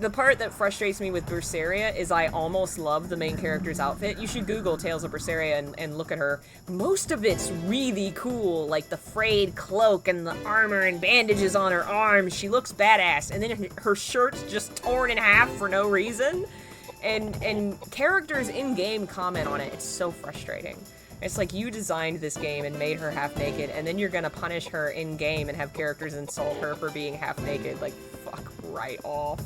S1: The part that frustrates me with Berseria is I almost love the main character's outfit. You should Google Tales of Berseria and look at her. Most of it's really cool, like the frayed cloak and the armor and bandages on her arms. She looks badass, and then her shirt's just torn in half for no reason. And characters in-game comment on it. It's so frustrating. It's like you designed this game and made her half naked, and then you're gonna punish her in-game and have characters insult her for being half naked. Like, fuck right off.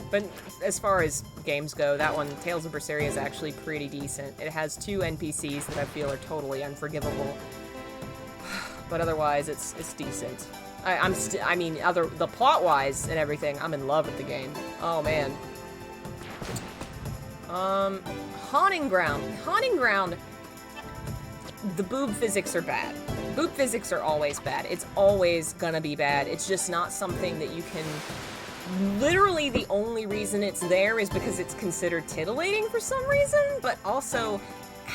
S1: But as far as games go, that one, Tales of Berseria, is actually pretty decent. It has 2 NPCs that I feel are totally unforgivable. But otherwise, it's decent. The plot-wise and everything, I'm in love with the game. Oh, man. Haunting Ground. Haunting Ground, the boob physics are bad. Boob physics are always bad. It's always gonna be bad. It's just not something that you can... Literally the only reason it's there is because it's considered titillating for some reason, but also,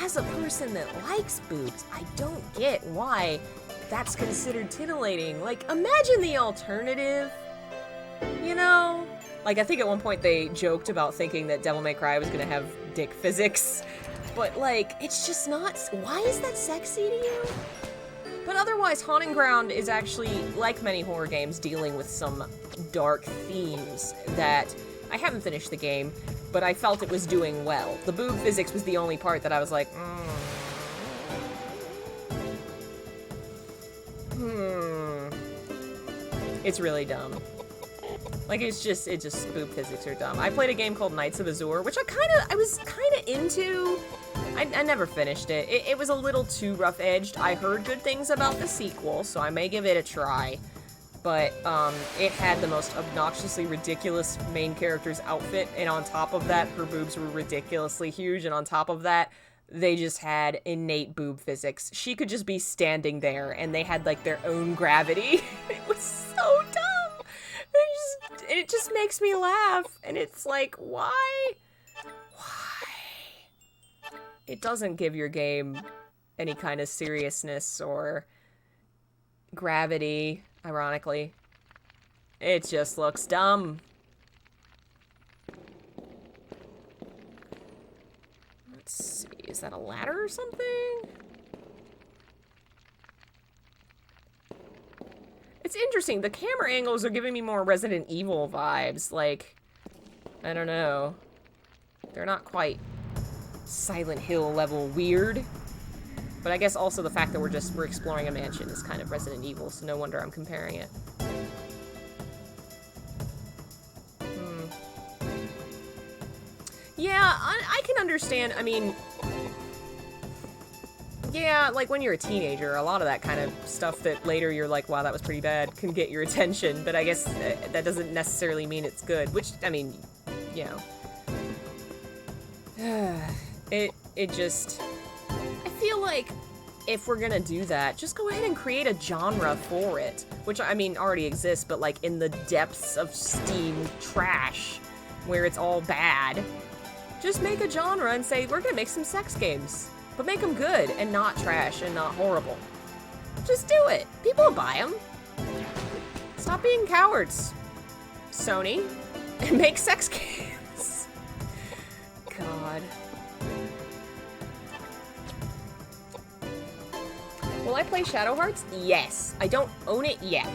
S1: as a person that likes boobs, I don't get why that's considered titillating. Like, imagine the alternative, you know? Like, I think at one point they joked about thinking that Devil May Cry was gonna have dick physics, but like, it's just not... Why is that sexy to you? But otherwise, Haunting Ground is actually, like many horror games, dealing with some dark themes that... I haven't finished the game, but I felt it was doing well. The boob physics was the only part that I was like, It's really dumb. Like, it's just boob physics are dumb. I played a game called Knights of Azure, which I was kinda into... I never finished it. It was a little too rough-edged. I heard good things about the sequel, so I may give it a try. But, it had the most obnoxiously ridiculous main character's outfit, and on top of that, her boobs were ridiculously huge, and on top of that, they just had innate boob physics. She could just be standing there, and they had, like, their own gravity. It was so dumb! It just makes me laugh, and it's like, why? It doesn't give your game any kind of seriousness or gravity, ironically. It just looks dumb. Let's see, Is that a ladder or something? It's interesting. The camera angles are giving me more Resident Evil vibes. Like, I don't know. They're not quite Silent Hill level weird. But I guess also the fact that we're exploring a mansion is kind of Resident Evil, so no wonder I'm comparing it. Yeah, I can understand. I mean, yeah, like when you're a teenager, a lot of that kind of stuff that later you're like, wow, that was pretty bad, can get your attention. But I guess that doesn't necessarily mean it's good. Which, I mean, you know, it just, I feel like if we're gonna do that, just go ahead and create a genre for it, which I mean already exists, but like in the depths of Steam trash where it's all bad, just make a genre and say, we're gonna make some sex games, but make them good and not trash and not horrible. Just do it. People will buy them. Stop being cowards, Sony, and make sex games. God. Will I play Shadow Hearts? Yes. I don't own it yet.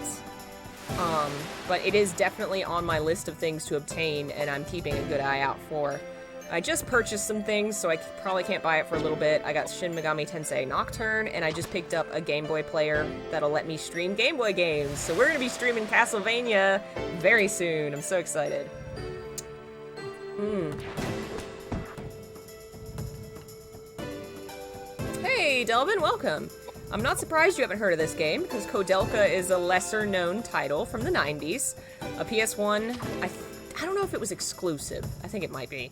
S1: But it is definitely on my list of things to obtain, and I'm keeping a good eye out for. I just purchased some things, so I probably can't buy it for a little bit. I got Shin Megami Tensei Nocturne, and I just picked up a Game Boy player that'll let me stream Game Boy games. So we're gonna be streaming Castlevania very soon. I'm so excited. Hey, Delvin, welcome. I'm not surprised you haven't heard of this game, because Koudelka is a lesser-known title from the 90s. A PS1, I don't know if it was exclusive. I think it might be.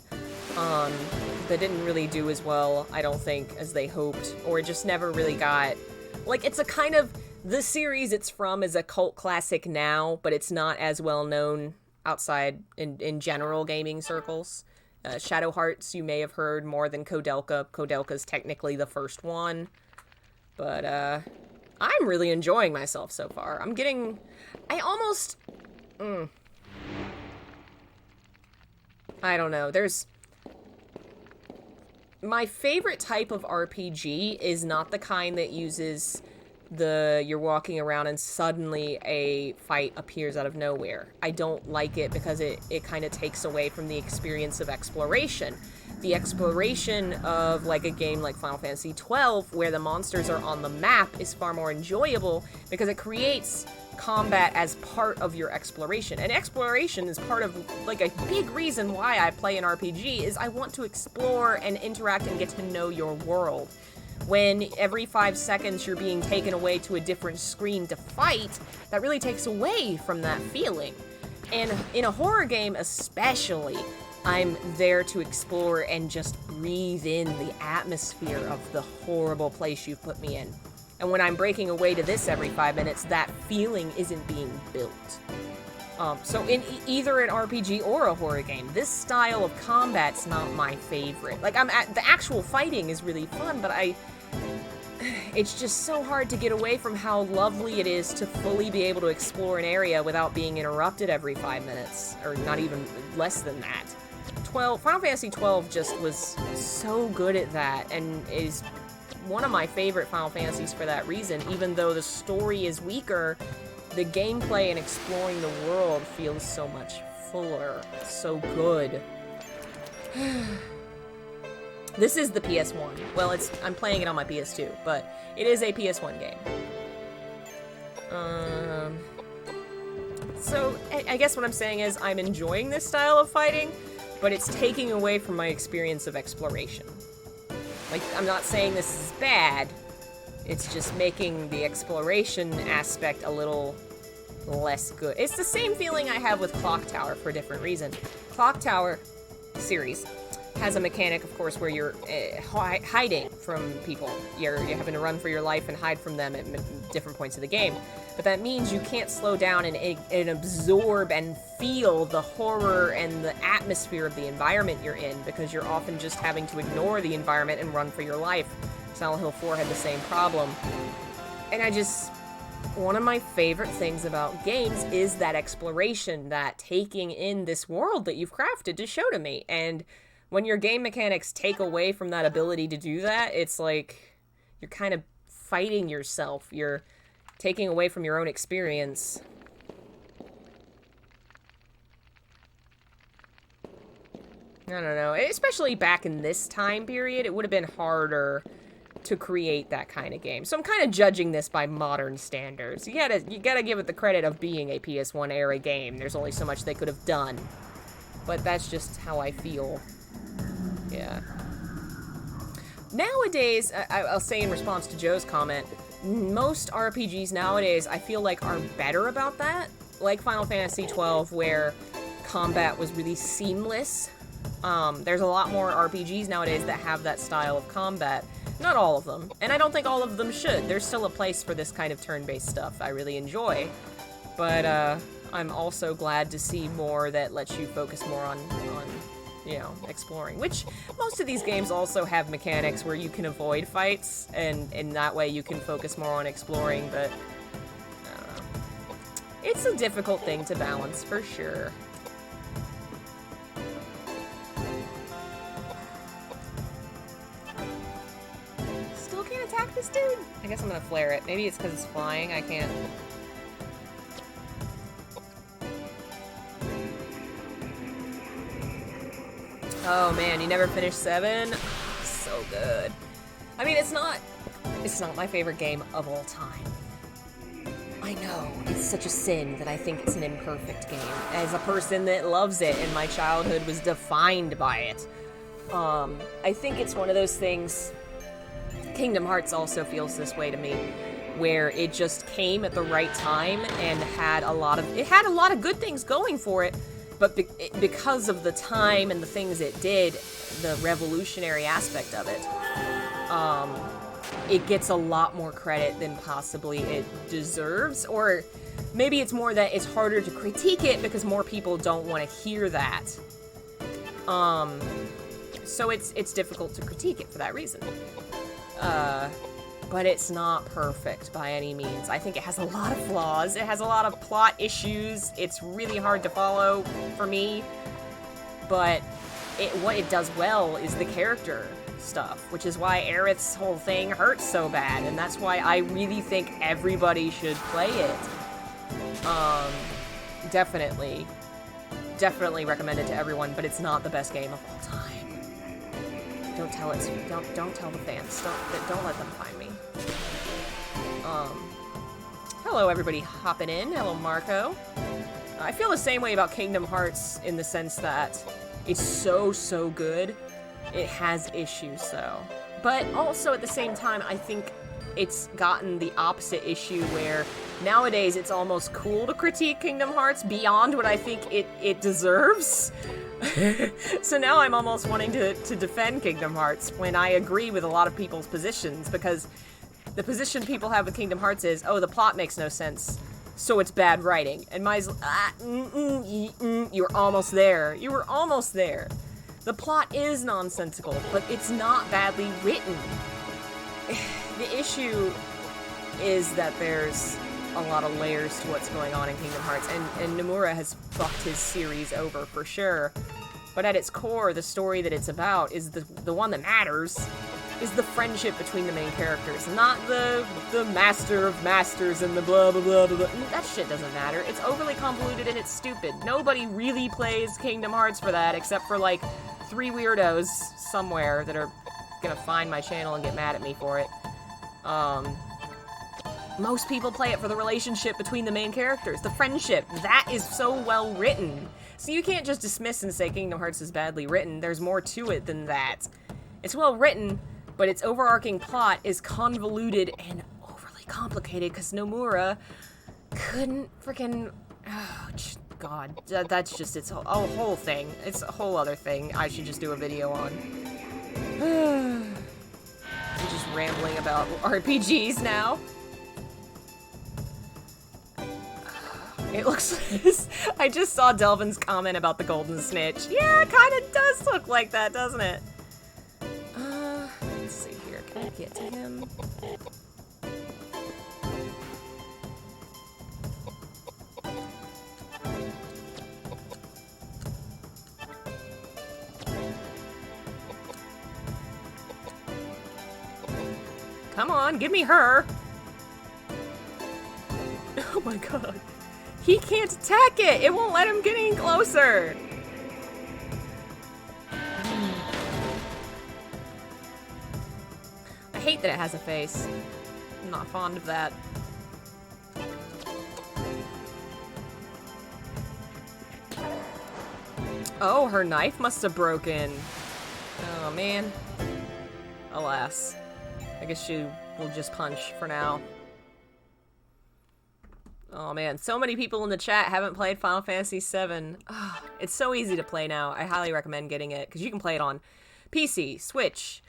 S1: That didn't really do as well, I don't think, as they hoped, or it just never really got... Like, it's a kind of... The series it's from is a cult classic now, but it's not as well-known outside in general gaming circles. Shadow Hearts, you may have heard more than Koudelka. Koudelka's technically the first one. But, I'm really enjoying myself so far. I'm getting... I almost... I don't know. There's... My favorite type of RPG is not the kind that uses you're walking around and suddenly a fight appears out of nowhere. I don't like it because it kind of takes away from the experience of exploration. The exploration of like a game like Final Fantasy XII, where the monsters are on the map, is far more enjoyable because it creates combat as part of your exploration. And exploration is part of, like, a big reason why I play an RPG is I want to explore and interact and get to know your world. When every 5 seconds you're being taken away to a different screen to fight, that really takes away from that feeling. And in a horror game especially, I'm there to explore and just breathe in the atmosphere of the horrible place you've put me in. And when I'm breaking away to this every 5 minutes, that feeling isn't being built. So in either an RPG or a horror game, this style of combat's not my favorite. Like, the actual fighting is really fun, but it's just so hard to get away from how lovely it is to fully be able to explore an area without being interrupted every 5 minutes, or not even less than that. Final Fantasy XII just was so good at that, and is one of my favorite Final Fantasies for that reason. Even though the story is weaker, the gameplay and exploring the world feels so much fuller, so good. This is the PS1. Well, I'm playing it on my PS2, but it is a PS1 game. So, I guess what I'm saying is I'm enjoying this style of fighting, but it's taking away from my experience of exploration. Like, I'm not saying this is bad, it's just making the exploration aspect a little less good. It's the same feeling I have with Clock Tower for a different reason. Clock Tower series has a mechanic, of course, where you're hiding from people. You're having to run for your life and hide from them at different points of the game. But that means you can't slow down and absorb and feel the horror and the atmosphere of the environment you're in, because you're often just having to ignore the environment and run for your life. Silent Hill 4 had the same problem. And one of my favorite things about games is that exploration, that taking in this world that you've crafted to show to me. And when your game mechanics take away from that ability to do that, it's like you're kind of fighting yourself. You're taking away from your own experience. I don't know. Especially back in this time period, it would have been harder to create that kind of game. So I'm kind of judging this by modern standards. You gotta give it the credit of being a PS1 era game. There's only so much they could have done. But that's just how I feel. Yeah. Nowadays, I'll say in response to Joe's comment, most RPGs nowadays I feel like are better about that. Like Final Fantasy XII, where combat was really seamless. There's a lot more RPGs nowadays that have that style of combat. Not all of them, and I don't think all of them should. There's still a place for this kind of turn-based stuff I really enjoy. But, I'm also glad to see more that lets you focus more on you know, exploring. Which, most of these games also have mechanics where you can avoid fights, and that way you can focus more on exploring, but, I don't know. It's a difficult thing to balance, for sure. Still can't attack this dude? I guess I'm gonna flare it. Maybe it's because it's flying, I can't... Oh man, you never finished 7? So good. I mean, it's not my favorite game of all time. I know, it's such a sin that I think it's an imperfect game. As a person that loves it, and my childhood was defined by it. I think it's one of those things... Kingdom Hearts also feels this way to me, where it just came at the right time and had a lot of good things going for it, but because of the time and the things it did, the revolutionary aspect of it, it gets a lot more credit than possibly it deserves, or maybe it's more that it's harder to critique it because more people don't want to hear that. So it's difficult to critique it for that reason. But it's not perfect by any means. I think it has a lot of flaws. It has a lot of plot issues. It's really hard to follow for me. But what it does well is the character stuff, which is why Aerith's whole thing hurts so bad, and that's why I really think everybody should play it. Definitely recommend it to everyone, but it's not the best game of all time. Don't tell the fans. Don't let them find me. Hello everybody hopping in. Hello Marco. I feel the same way about Kingdom Hearts in the sense that it's so good. It has issues though. But also at the same time, I think it's gotten the opposite issue where nowadays it's almost cool to critique Kingdom Hearts beyond what I think it deserves. So now I'm almost wanting to defend Kingdom Hearts when I agree with a lot of people's positions, because the position people have with Kingdom Hearts is, oh, the plot makes no sense, so it's bad writing. And you were almost there. You were almost there. The plot is nonsensical, but it's not badly written. The issue is that there's a lot of layers to what's going on in Kingdom Hearts, and Nomura has fucked his series over for sure. But at its core, the story that it's about is the one that matters, is the friendship between the main characters, not the master of masters and the blah blah blah blah blah. That shit doesn't matter. It's overly convoluted and it's stupid. Nobody really plays Kingdom Hearts for that, except for like 3 weirdos somewhere that are gonna find my channel and get mad at me for it. Most people play it for the relationship between the main characters, the friendship. That is so well written. So you can't just dismiss and say Kingdom Hearts is badly written. There's more to it than that. It's well written, but its overarching plot is convoluted and overly complicated because Nomura couldn't freaking... Oh, God. That's just its whole thing. It's a whole other thing I should just do a video on. I'm just rambling about RPGs now. It looks... I just saw Delvin's comment about the golden snitch. Yeah, it kind of does look like that, doesn't it? Let's see here. Can I get to him? Come on, give me her. Oh my god. He can't attack it! It won't let him get any closer! I hate that it has a face. I'm not fond of that. Oh, her knife must have broken. Oh, man. Alas. I guess she will just punch for now. Oh man, so many people in the chat haven't played Final Fantasy VII. Oh, it's so easy to play now. I highly recommend getting it, because you can play it on PC, Switch,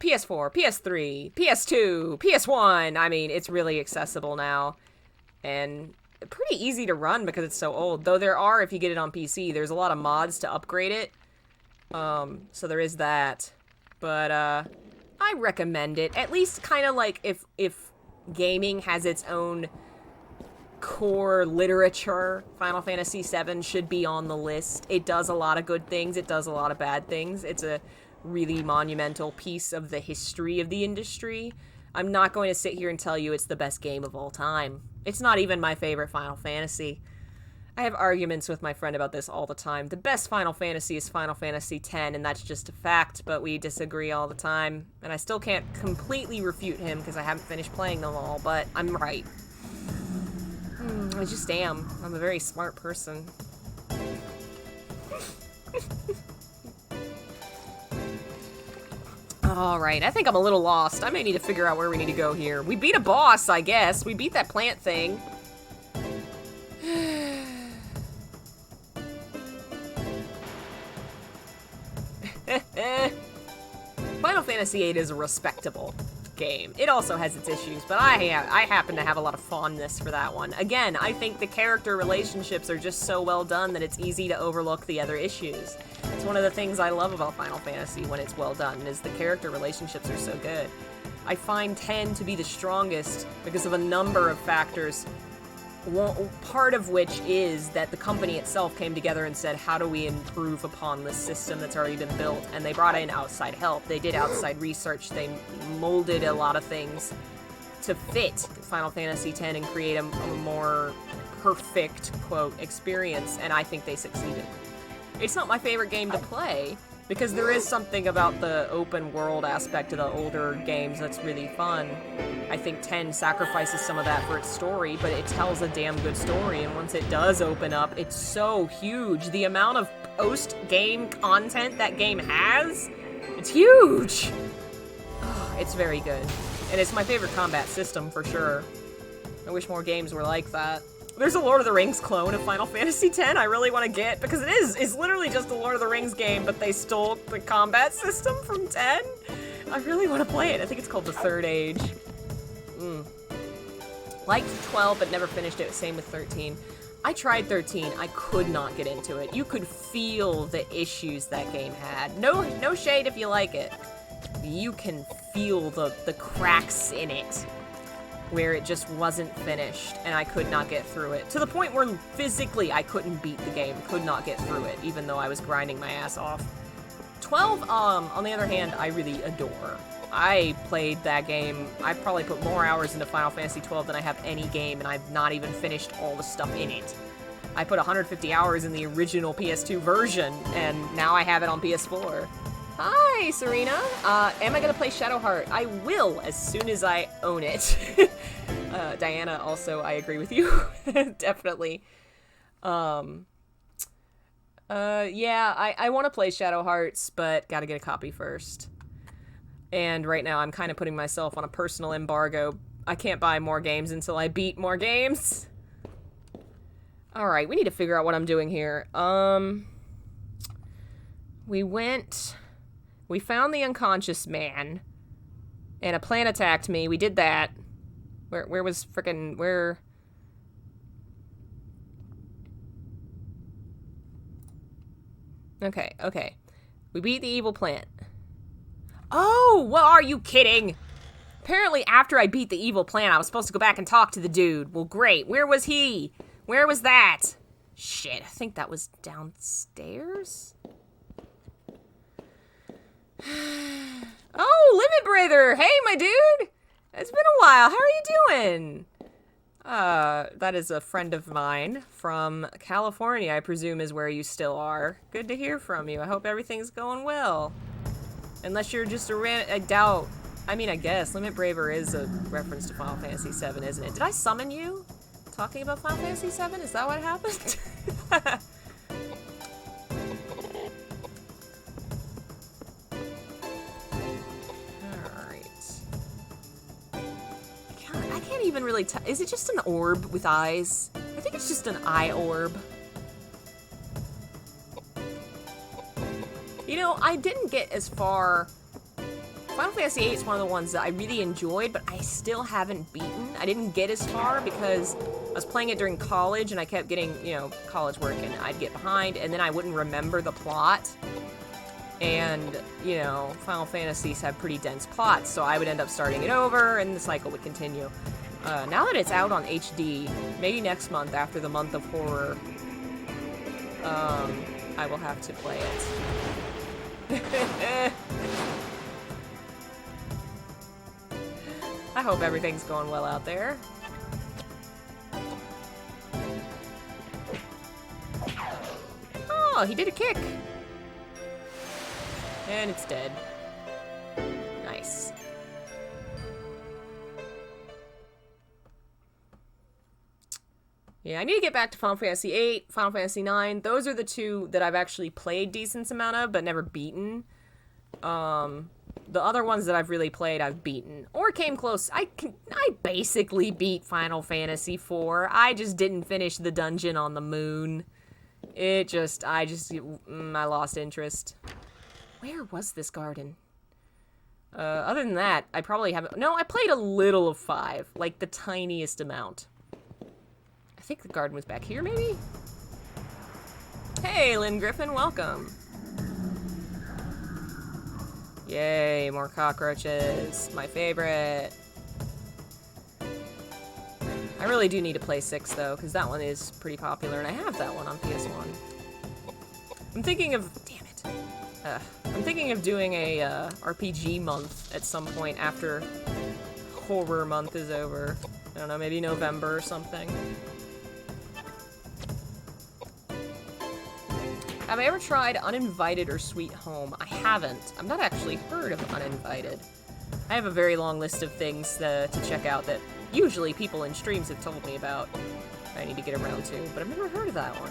S1: PS4, PS3, PS2, PS1. I mean, it's really accessible now. And pretty easy to run because it's so old. Though there are, if you get it on PC, there's a lot of mods to upgrade it. So there is that. But, I recommend it. At least kind of like if gaming has its own core literature, Final Fantasy VII should be on the list. It does a lot of good things, it does a lot of bad things. It's a really monumental piece of the history of the industry. I'm not going to sit here and tell you it's the best game of all time. It's not even my favorite Final Fantasy. I have arguments with my friend about this all the time. The best Final Fantasy is Final Fantasy X, and that's just a fact, but we disagree all the time. And I still can't completely refute him because I haven't finished playing them all, but I'm right. I just am. I'm a very smart person. Alright, I think I'm a little lost. I may need to figure out where we need to go here. We beat a boss, I guess. We beat that plant thing. Final Fantasy VIII is a respectable game. It also has its issues, but I happen to have a lot of fondness for that one. Again, I think the character relationships are just so well done that it's easy to overlook the other issues. It's one of the things I love about Final Fantasy when it's well done, is the character relationships are so good. I find 10 to be the strongest because of a number of factors. Part of which is that the company itself came together and said, how do we improve upon this system that's already been built? And they brought in outside help. They did outside research. They molded a lot of things to fit Final Fantasy X and create a more perfect, quote, experience, and I think they succeeded. It's not my favorite game to play, because there is something about the open world aspect of the older games that's really fun. I think 10 sacrifices some of that for its story, but it tells a damn good story, and once it does open up, it's so huge. The amount of post-game content that game has, it's huge! Oh, it's very good. And it's my favorite combat system, for sure. I wish more games were like that. There's a Lord of the Rings clone of Final Fantasy X I really want to get, because it's literally just a Lord of the Rings game, but they stole the combat system from 10. I really want to play it. I think it's called The Third Age. Liked 12, but never finished it. Same with 13. I tried 13. I could not get into it. You could feel the issues that game had. No shade if you like it. You can feel the cracks in it, where it just wasn't finished, and I could not get through it. To the point where physically I couldn't beat the game, could not get through it, even though I was grinding my ass off. 12, on the other hand, I really adore. I played that game, I probably put more hours into Final Fantasy 12 than I have any game, and I've not even finished all the stuff in it. I put 150 hours in the original PS2 version, and now I have it on PS4. Hi, Serena. Am I gonna play Shadowheart? I will, as soon as I own it. Diana, also, I agree with you. Definitely. Yeah, I want to play Shadowhearts, but gotta get a copy first. And right now, I'm kind of putting myself on a personal embargo. I can't buy more games until I beat more games. Alright, we need to figure out what I'm doing here. We found the unconscious man, and a plant attacked me. We did that. Where was frickin', where? Okay. We beat the evil plant. Oh, well, are you kidding? Apparently after I beat the evil plant, I was supposed to go back and talk to the dude. Well, great. Where was he? Where was that? Shit, I think that was downstairs? Oh, Limit Breather! Hey, my dude! It's been a while. How are you doing? That is a friend of mine from California, I presume is where you still are. Good to hear from you. I hope everything's going well. Unless you're just I doubt. I mean, I guess Limit Braver is a reference to Final Fantasy VII, isn't it? Did I summon you? Talking about Final Fantasy VII? Is that what happened? I can't even really tell. Is it just an orb with eyes? I think it's just an eye orb. You know, I didn't get as far. Final Fantasy VIII is one of the ones that I really enjoyed, but I still haven't beaten. I didn't get as far because I was playing it during college and I kept getting, you know, college work and I'd get behind and then I wouldn't remember the plot. And, you know, Final Fantasies have pretty dense plots, so I would end up starting it over and the cycle would continue. Now that it's out on HD, maybe next month after the month of horror, I will have to play it. I hope everything's going well out there. Oh, he did a kick. And it's dead. Nice. Yeah, I need to get back to Final Fantasy VIII, Final Fantasy IX. Those are the two that I've actually played decent amount of, but never beaten. The other ones that I've really played, I've beaten. Or came close. I basically beat Final Fantasy IV. I just didn't finish the dungeon on the moon. I lost interest. Where was this garden? Other than that, I probably haven't... No, I played a little of 5. Like, the tiniest amount. I think the garden was back here, maybe? Hey, Lynn Griffin, welcome. Yay, more cockroaches. My favorite. I really do need to play 6, though, because that one is pretty popular, and I have that one on PS1. I'm thinking of... Damn it. I'm thinking of doing a RPG month at some point after horror month is over. I don't know, maybe November or something. Have I ever tried Uninvited or Sweet Home? I haven't. I've not actually heard of Uninvited. I have a very long list of things to check out that usually people in streams have told me about. I need to get around to, but I've never heard of that one.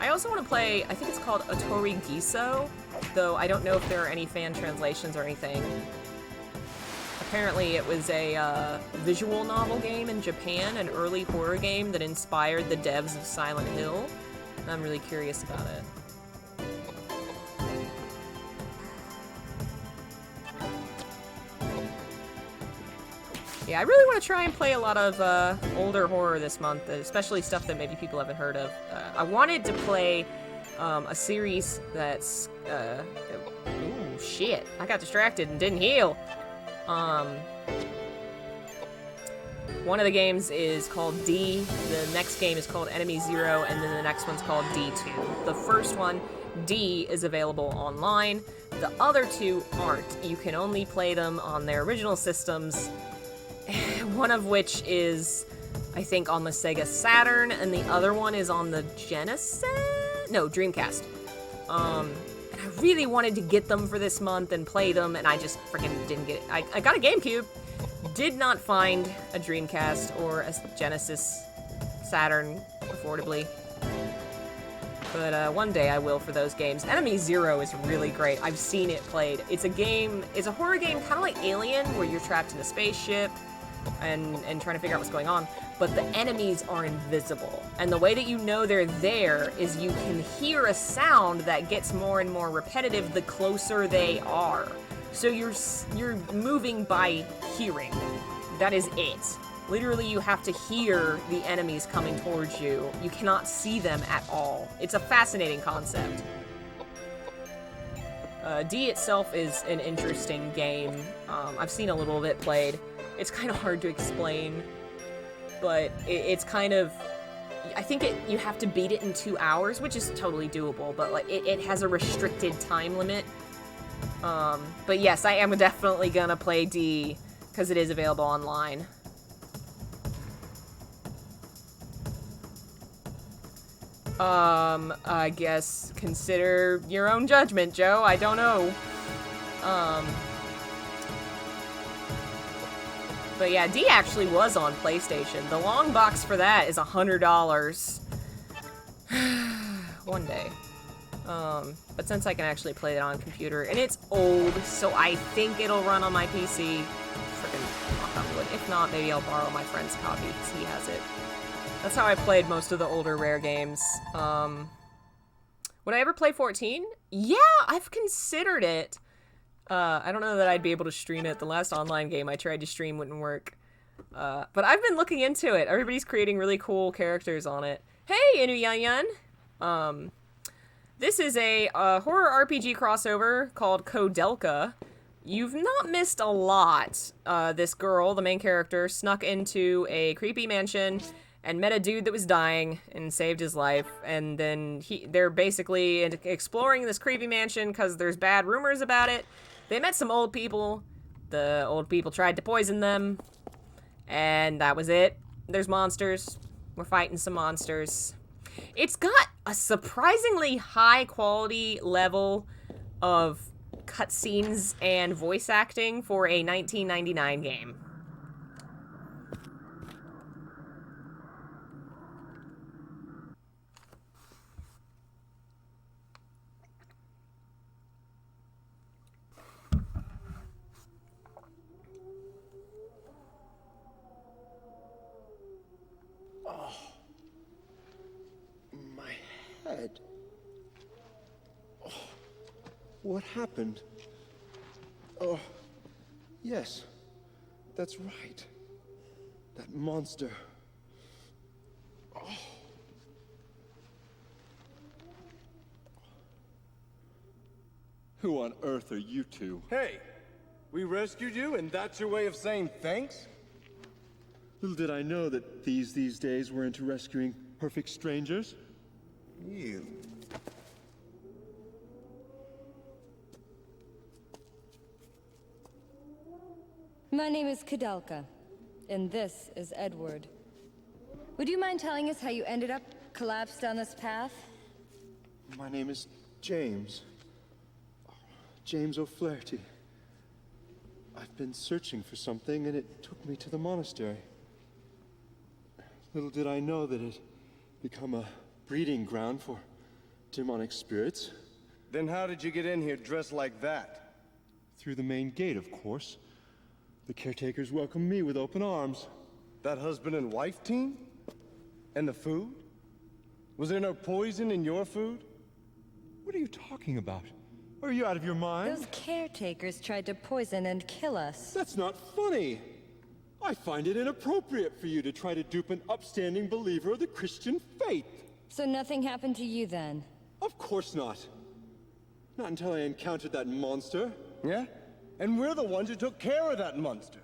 S1: I also want to play, I think it's called Otori Giso, though I don't know if there are any fan translations or anything. Apparently it was a visual novel game in Japan, an early horror game that inspired the devs of Silent Hill. And I'm really curious about it. Yeah, I really want to try and play a lot of older horror this month, especially stuff that maybe people haven't heard of. I wanted to play a series that's... ooh, shit. I got distracted and didn't heal. One of the games is called D, the next game is called Enemy Zero, and then the next one's called D2. The first one, D, is available online. The other two aren't. You can only play them on their original systems. One of which is, I think, on the Sega Saturn, and the other one is on the Genesis? No, Dreamcast. And I really wanted to get them for this month and play them, and I just freaking didn't get it. I got a GameCube, did not find a Dreamcast or a Genesis Saturn affordably. But one day I will for those games. Enemy Zero is really great. I've seen it played. It's a game, it's a horror game kind of like Alien, where you're trapped in a spaceship and trying to figure out what's going on, but the enemies are invisible. And the way that you know they're there is you can hear a sound that gets more and more repetitive the closer they are. So you're moving by hearing. That is it. Literally, you have to hear the enemies coming towards you. You cannot see them at all. It's a fascinating concept. D itself is an interesting game. I've seen a little bit played. It's kind of hard to explain, but it's kind of... I think you have to beat it in 2 hours, which is totally doable, but like it has a restricted time limit. But yes, I am definitely gonna play D, because it is available online. I guess consider your own judgment, Joe. I don't know. But yeah, D actually was on PlayStation. The long box for that is $100. One day. But since I can actually play it on computer, and it's old, so I think it'll run on my PC. Freaking knock on wood. If not, maybe I'll borrow my friend's copy, because he has it. That's how I played most of the older Rare games. Would I ever play 14? Yeah, I've considered it. I don't know that I'd be able to stream it. The last online game I tried to stream wouldn't work. But I've been looking into it. Everybody's creating really cool characters on it. Hey, Inuyayun! This is a horror RPG crossover called Koudelka. You've not missed a lot. This girl, the main character, snuck into a creepy mansion and met a dude that was dying and saved his life. And then they're basically exploring this creepy mansion because there's bad rumors about it. They met some old people. The old people tried to poison them. And that was it. There's monsters. We're fighting some monsters. It's got a surprisingly high quality level of cutscenes and voice acting for a 1999 game.
S2: Head. Oh, what happened? Oh, yes, that's right. That monster. Oh. Who on earth are you two?
S6: Hey, we rescued you, and that's your way of saying thanks?
S2: Little did I know that these days were into rescuing perfect strangers. You.
S3: My name is Koudelka, and this is Edward. Would you mind telling us how you ended up collapsed on this path?
S2: My name is James. James O'Flaherty. I've been searching for something, and it took me to the monastery. Little did I know that it become a breeding ground for demonic spirits.
S6: Then how did you get in here dressed like that?
S2: Through the main gate, of course. The caretakers welcomed me with open arms.
S6: That husband and wife team? And the food? Was there no poison in your food?
S2: What are you talking about? Are you out of your mind?
S3: Those caretakers tried to poison and kill us.
S2: That's not funny. I find it inappropriate for you to try to dupe an upstanding believer of the Christian faith.
S3: So nothing happened to you then?
S2: Of course not. Not until I encountered that monster.
S6: Yeah? And we're the ones who took care of that monster.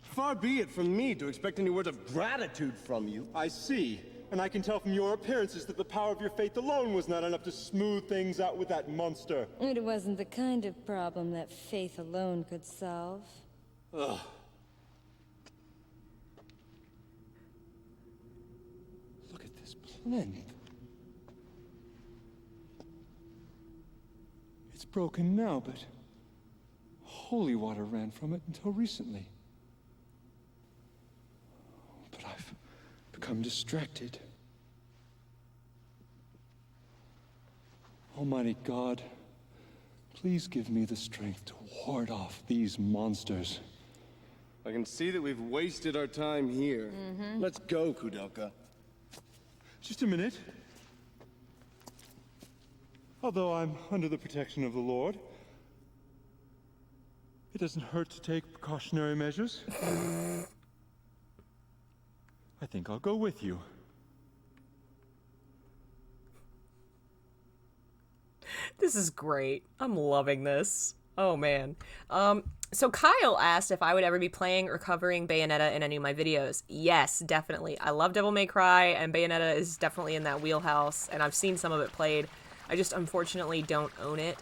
S6: Far be it from me to expect any words of gratitude from you.
S2: I see. And I can tell from your appearances that the power of your faith alone was not enough to smooth things out with that monster.
S3: It wasn't the kind of problem that faith alone could solve.
S2: Ugh. Look at this plinth. It's broken now, but holy water ran from it until recently. But I've become distracted. Almighty God, please give me the strength to ward off these monsters.
S6: I can see that we've wasted our time here. Let's go, Koudelka.
S2: Just a minute. Although I'm under the protection of the Lord, it doesn't hurt to take precautionary measures. I think I'll go with you.
S1: This is great. I'm loving this. Oh, man. So Kyle asked if I would ever be playing or covering Bayonetta in any of my videos. Yes, definitely. I love Devil May Cry, and Bayonetta is definitely in that wheelhouse, and I've seen some of it played. I just unfortunately don't own it.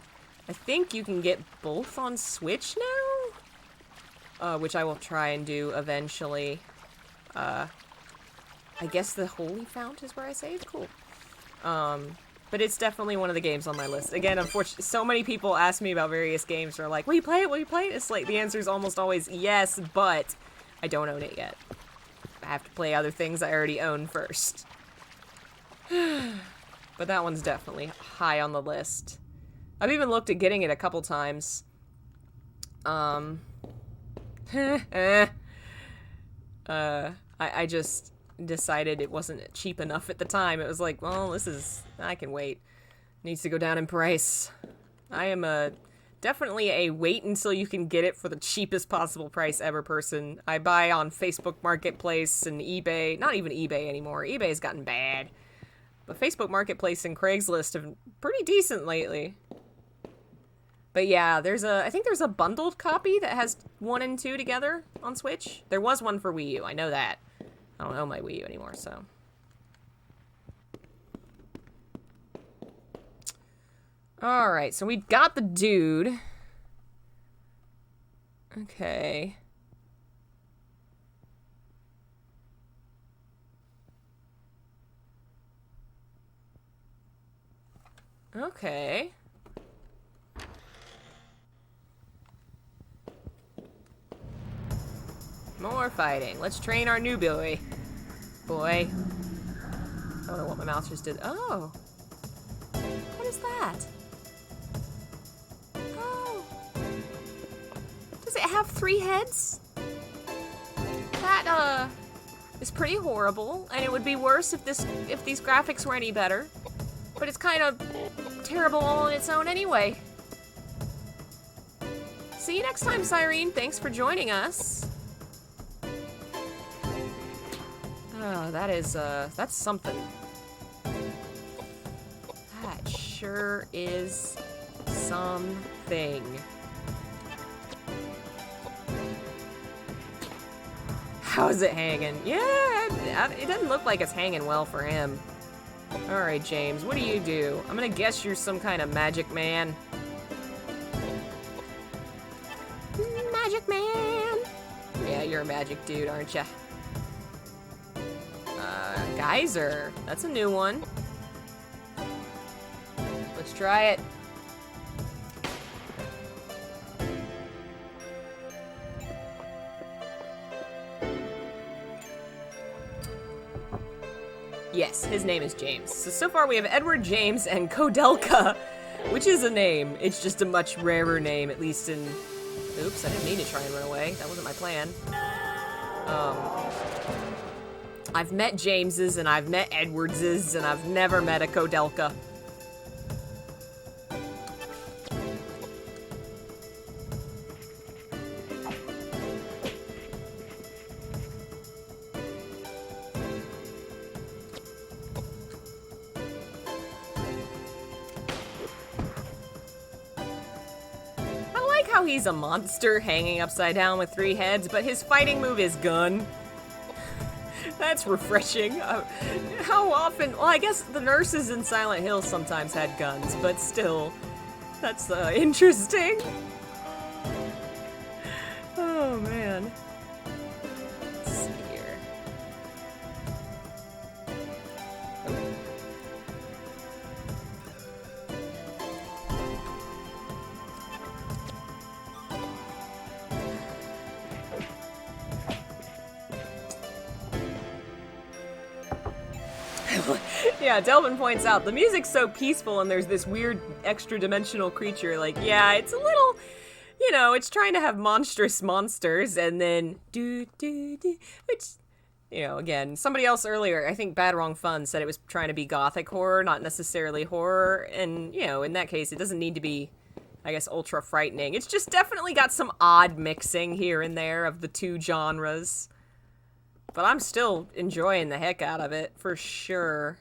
S1: I think you can get both on Switch now? which I will try and do eventually. I guess the Holy Fount is where I saved? Cool. But it's definitely one of the games on my list. Again, unfortunately, so many people ask me about various games and are like, will you play it? Will you play it? It's like, the answer is almost always yes, but I don't own it yet. I have to play other things I already own first. But that one's definitely high on the list. I've even looked at getting it a couple times. I just decided it wasn't cheap enough at the time. It was like, well, I can wait. Needs to go down in price. I am definitely a wait until you can get it for the cheapest possible price ever person. I buy on Facebook Marketplace and eBay. Not even eBay anymore. eBay's gotten bad. But Facebook Marketplace and Craigslist have been pretty decent lately. But yeah, I think there's a bundled copy that has 1 and 2 together on Switch. There was one for Wii U, I know that. I don't own my Wii U anymore, so. Alright, so we got the dude. Okay. Okay. More fighting. Let's train our new boy. I don't know what my mouse just did. Oh. What is that? Oh. Does it have 3 heads? That, is pretty horrible, and it would be worse if these graphics were any better. But it's kind of terrible all on its own anyway. See you next time, Cyrene. Thanks for joining us. Oh, that's something. That sure is something. How's it hanging? Yeah, it doesn't look like it's hanging well for him. Alright, James, what do you do? I'm gonna guess you're some kind of magic man. Magic man! Yeah, you're a magic dude, aren't ya? Geyser. That's a new one. Let's try it. Yes, his name is James. So far we have Edward James and Koudelka, which is a name. It's just a much rarer name, at least in... Oops, I didn't mean to try and run away. That wasn't my plan. I've met Jameses, and I've met Edwardses, and I've never met a Koudelka. I like how he's a monster hanging upside down with 3 heads, but his fighting move is gun. That's refreshing. How often? Well, I guess the nurses in Silent Hill sometimes had guns, but still, that's interesting. Oh, man. Let's see here. Yeah, Delvin points out, the music's so peaceful and there's this weird extra-dimensional creature. Like, yeah, it's a little, you know, it's trying to have monstrous monsters and then do-do-do, which, you know, again, somebody else earlier, I think Bad Wrong Fun, said it was trying to be gothic horror, not necessarily horror, and, you know, in that case, it doesn't need to be, I guess, ultra frightening. It's just definitely got some odd mixing here and there of the 2 genres. But I'm still enjoying the heck out of it, for sure.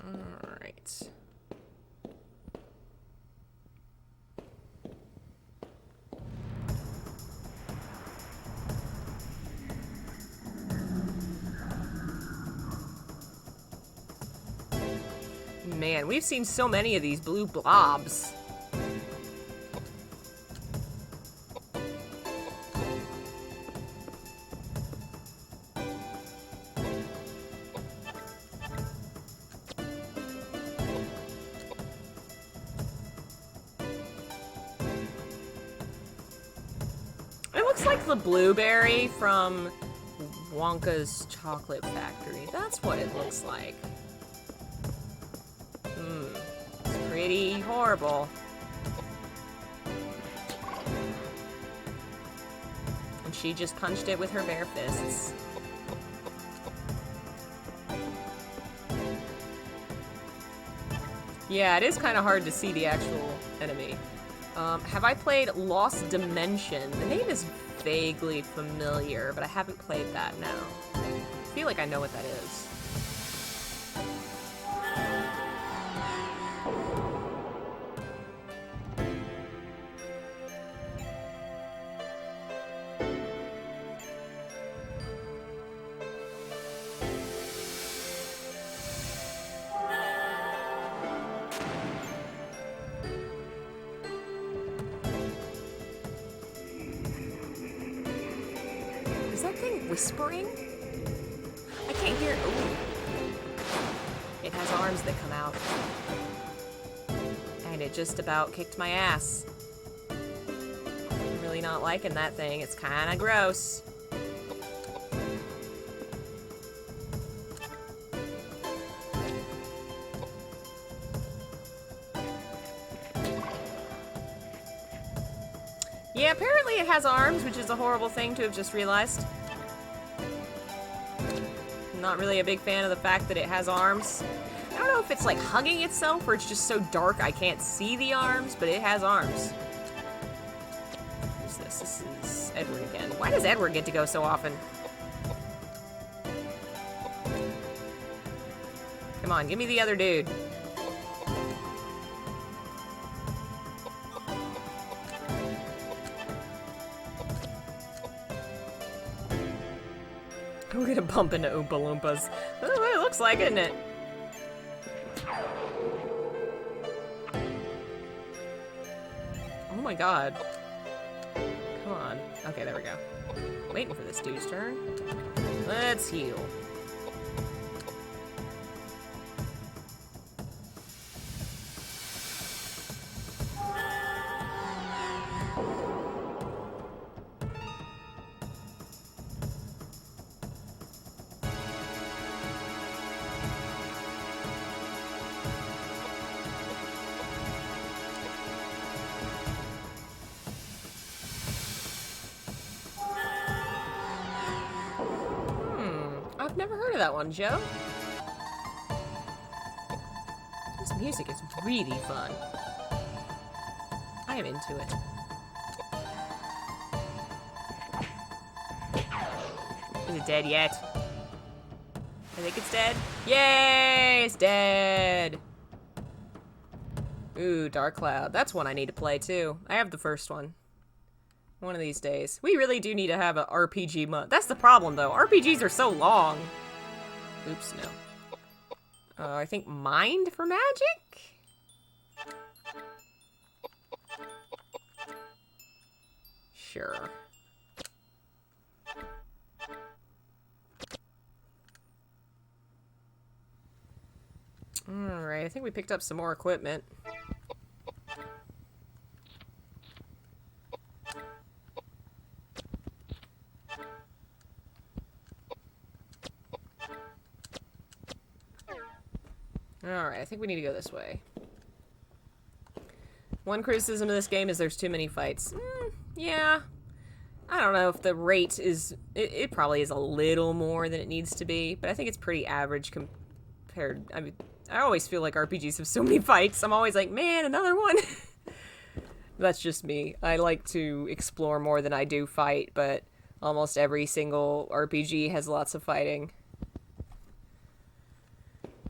S1: Alright. Man, we've seen so many of these blue blobs. It looks like the blueberry from Wonka's Chocolate Factory. That's what it looks like. It's pretty horrible. And she just punched it with her bare fists. Yeah, it is kind of hard to see the actual enemy. Have I played Lost Dimension? The name is vaguely familiar, but I haven't played that now. I feel like I know what that is. Is that thing whispering? I can't hear it. Ooh. It has arms that come out. And it just about kicked my ass. I'm really not liking that thing. It's kind of gross. Yeah, apparently it has arms, which is a horrible thing to have just realized. I'm not really a big fan of the fact that it has arms. I don't know if it's like hugging itself or it's just so dark I can't see the arms, but it has arms. Who's this? This is Edward again. Why does Edward get to go so often? Come on, give me the other dude. We're gonna bump into Oompa Loompas. That's what it looks like, isn't it? Oh my god. Come on. Okay, there we go. Waiting for this dude's turn. Let's heal. I've never heard of that one, Joe. This music is really fun. I am into it. Is it dead yet? I think it's dead. Yay! It's dead! Ooh, Dark Cloud. That's one I need to play, too. I have the first one. One of these days. We really do need to have an RPG month. That's the problem, though. RPGs are so long. Oops, no. I think Mind for Magic? Sure. Alright, I think we picked up some more equipment. Alright, I think we need to go this way. One criticism of this game is there's too many fights. Yeah. I don't know if the rate is... It probably is a little more than it needs to be, but I think it's pretty average compared... I mean, I always feel like RPGs have so many fights. I'm always like, man, another one? That's just me. I like to explore more than I do fight, but almost every single RPG has lots of fighting.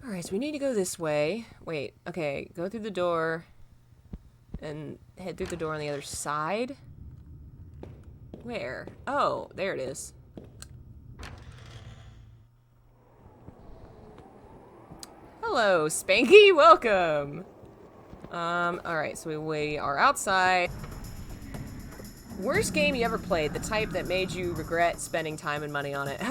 S1: Alright, so we need to go this way. Wait, okay, go through the door and head through the door on the other side. Where? Oh, there it is. Hello, Spanky, welcome! Alright, so we are outside. Worst game you ever played, the type that made you regret spending time and money on it.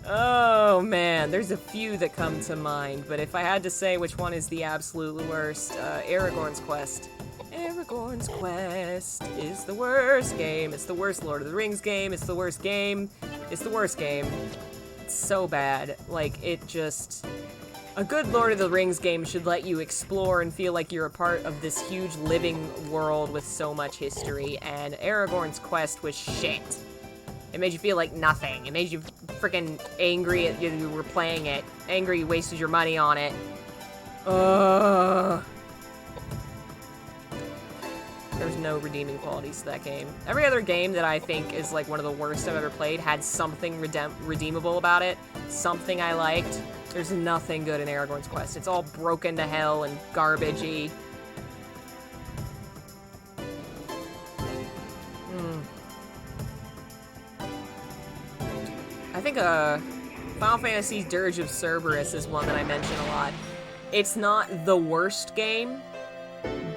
S1: Oh man, there's a few that come to mind, but if I had to say which one is the absolute worst, Aragorn's Quest. Aragorn's Quest is the worst game. It's the worst Lord of the Rings game. It's the worst game. It's the worst game. It's so bad. Like, it just... A good Lord of the Rings game should let you explore and feel like you're a part of this huge living world with so much history, and Aragorn's Quest was shit. It made you feel like nothing. It made you freaking angry at you were playing it. Angry you wasted your money on it. Ugh. There's no redeeming qualities to that game. Every other game that I think is like one of the worst I've ever played had something redeemable about it. Something I liked. There's nothing good in Aragorn's Quest. It's all broken to hell and garbagey. I think Final Fantasy's Dirge of Cerberus is one that I mention a lot. It's not the worst game,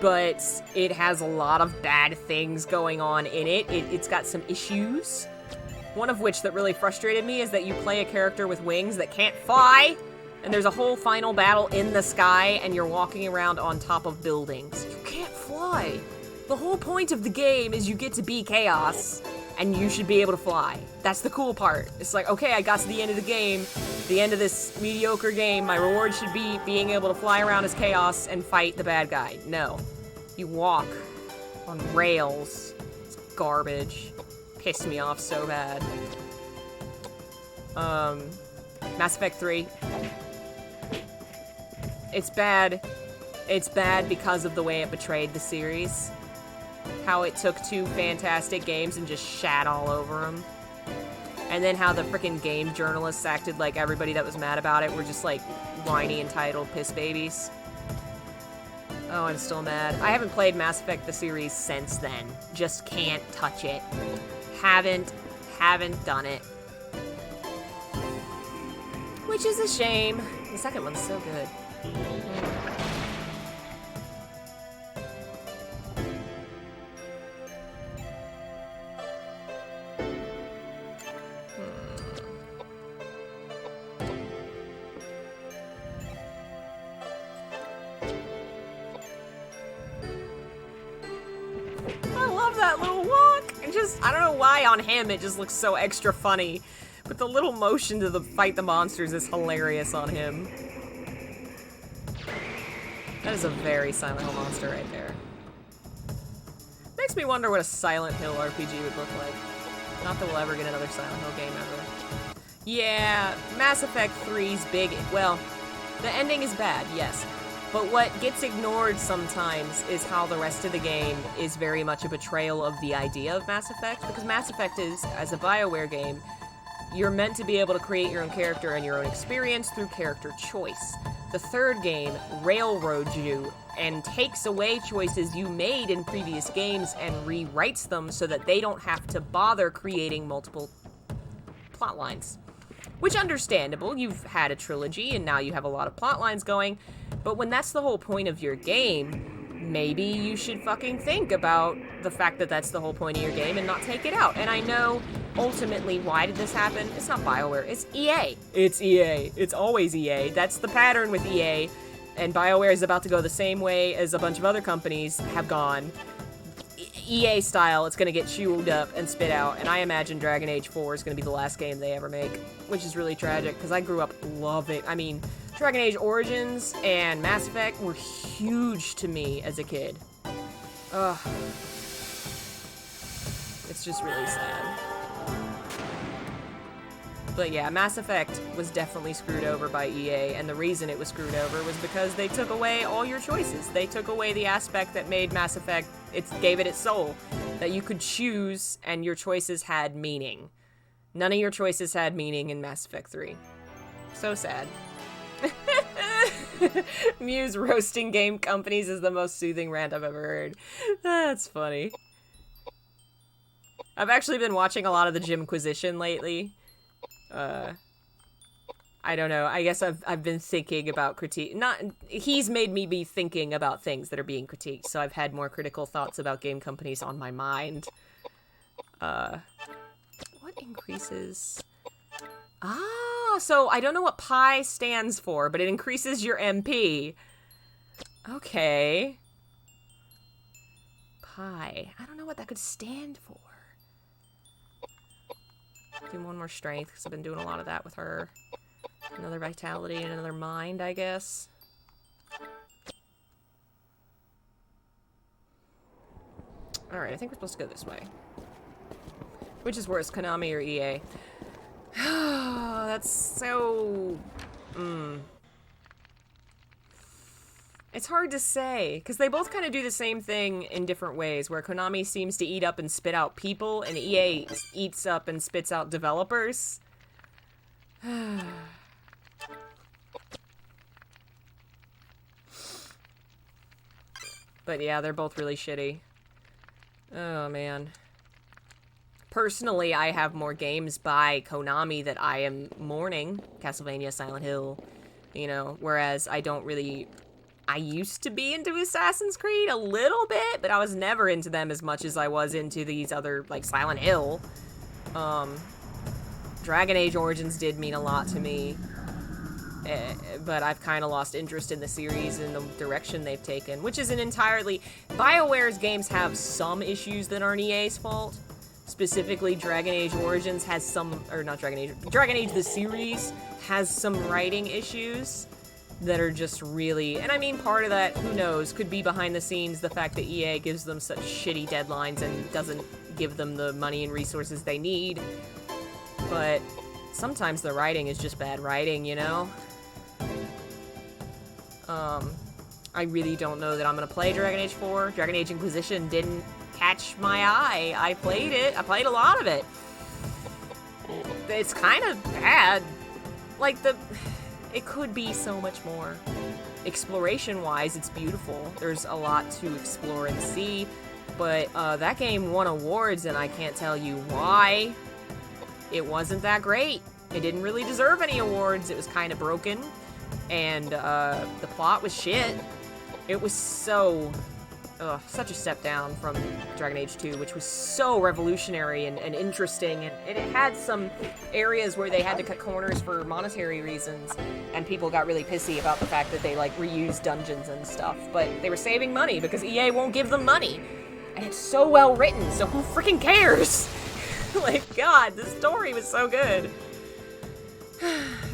S1: but it has a lot of bad things going on in it. It's got some issues. One of which that really frustrated me is that you play a character with wings that can't fly, and there's a whole final battle in the sky, and you're walking around on top of buildings. You can't fly. The whole point of the game is you get to be Chaos, and you should be able to fly. That's the cool part. It's like, okay, I got to the end of the game, the end of this mediocre game, my reward should be being able to fly around as Chaos and fight the bad guy. No. You walk on rails. It's garbage. Pissed me off so bad. Mass Effect 3. It's bad. It's bad because of the way it betrayed the series. How it took two fantastic games and just shat all over them. And then how the freaking game journalists acted like everybody that was mad about it were just like whiny, entitled piss babies. Oh, I'm still mad. I haven't played Mass Effect the series since then. Just can't touch it. Haven't done it. Which is a shame. The second one's so good. I love that little walk. It just, I don't know why on him it just looks so extra funny. But the little motion to fight the monsters is hilarious on him. That is a very Silent Hill monster right there. Makes me wonder what a Silent Hill RPG would look like. Not that we'll ever get another Silent Hill game ever. Yeah, Mass Effect 3's big, well, the ending is bad, yes. But what gets ignored sometimes is how the rest of the game is very much a betrayal of the idea of Mass Effect, because Mass Effect is, as a BioWare game, you're meant to be able to create your own character and your own experience through character choice. The third game railroads you and takes away choices you made in previous games and rewrites them so that they don't have to bother creating multiple plot lines. Which, understandable, you've had a trilogy and now you have a lot of plot lines going, but when that's the whole point of your game, maybe you should fucking think about the fact that that's the whole point of your game and not take it out. And I know, ultimately, why did this happen? It's not BioWare, it's EA. It's EA. It's always EA. That's the pattern with EA, and BioWare is about to go the same way as a bunch of other companies have gone. EA style, it's gonna get chewed up and spit out, and I imagine Dragon Age 4 is gonna be the last game they ever make, which is really tragic, because I grew up loving, I mean, Dragon Age Origins and Mass Effect were huge to me as a kid. Ugh. It's just really sad. But yeah, Mass Effect was definitely screwed over by EA, and the reason it was screwed over was because they took away all your choices. They took away the aspect that made Mass Effect, it gave it its soul, that you could choose and your choices had meaning. None of your choices had meaning in Mass Effect 3. So sad. Muse roasting game companies is the most soothing rant I've ever heard. That's funny. I've actually been watching a lot of the Jimquisition lately. I don't know. I guess I've been thinking about critique. He's made me be thinking about things that are being critiqued, so I've had more critical thoughts about game companies on my mind. What increases? Ah, so I don't know what pi stands for, but it increases your MP. Okay. Pi. I don't know what that could stand for. Do one more strength, because I've been doing a lot of that with her. Another vitality and another mind, I guess. Alright, I think we're supposed to go this way. Which is worse, Konami or EA? That's so... It's hard to say, because they both kind of do the same thing in different ways, where Konami seems to eat up and spit out people, and EA eats up and spits out developers. But yeah, they're both really shitty. Oh, man. Personally, I have more games by Konami that I am mourning. Castlevania, Silent Hill, you know, whereas I don't really... I used to be into Assassin's Creed a little bit, but I was never into them as much as I was into these other, like, Silent Hill. Dragon Age Origins did mean a lot to me. But I've kind of lost interest in the series and the direction they've taken, which is an entirely... BioWare's games have some issues that aren't EA's fault. Specifically, Dragon Age Origins has some... Or not Dragon Age... Dragon Age the series has some writing issues that are just really... And I mean, part of that, who knows, could be behind the scenes the fact that EA gives them such shitty deadlines and doesn't give them the money and resources they need. But sometimes the writing is just bad writing, you know? I really don't know that I'm gonna play Dragon Age 4. Dragon Age Inquisition didn't catch my eye. I played it. I played a lot of it. It's kind of bad. Like, it could be so much more. Exploration-wise, it's beautiful. There's a lot to explore and see. But, that game won awards, and I can't tell you why. It wasn't that great. It didn't really deserve any awards. It was kind of broken. And, the plot was shit. It was so... such a step down from Dragon Age 2, which was so revolutionary and interesting, and it had some areas where they had to cut corners for monetary reasons, and people got really pissy about the fact that they, like, reused dungeons and stuff, but they were saving money because EA won't give them money, and it's so well written, so who freaking cares? Like, God, the story was so good.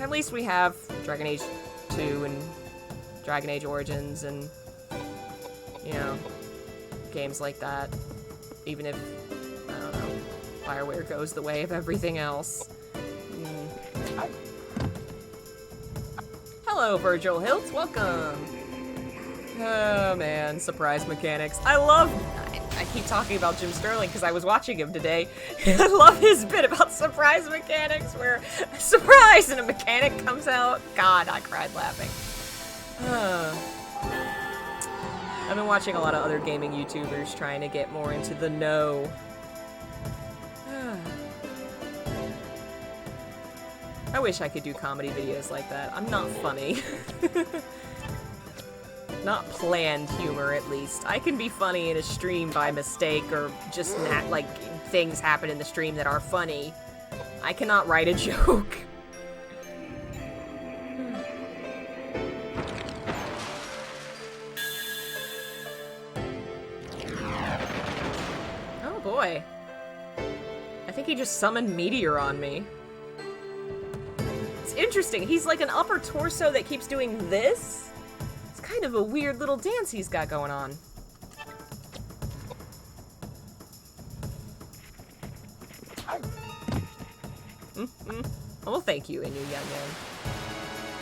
S1: At least we have Dragon Age 2 and Dragon Age Origins and, you know, games like that. Even if, I don't know, BioWare goes the way of everything else. Hello, Virgil Hiltz, welcome! Oh man, surprise mechanics. I keep talking about Jim Sterling because I was watching him today. I love his bit about surprise mechanics where, surprise, and a mechanic comes out. God, I cried laughing. I've been watching a lot of other gaming YouTubers trying to get more into the know. I wish I could do comedy videos like that. I'm not funny. Not planned humor, at least. I can be funny in a stream by mistake, or just like things happen in the stream that are funny. I cannot write a joke. Oh boy. I think he just summoned Meteor on me. It's interesting. He's like an upper torso that keeps doing this. Kind of a weird little dance he's got going on. Well, thank you, Inu Yang Yang.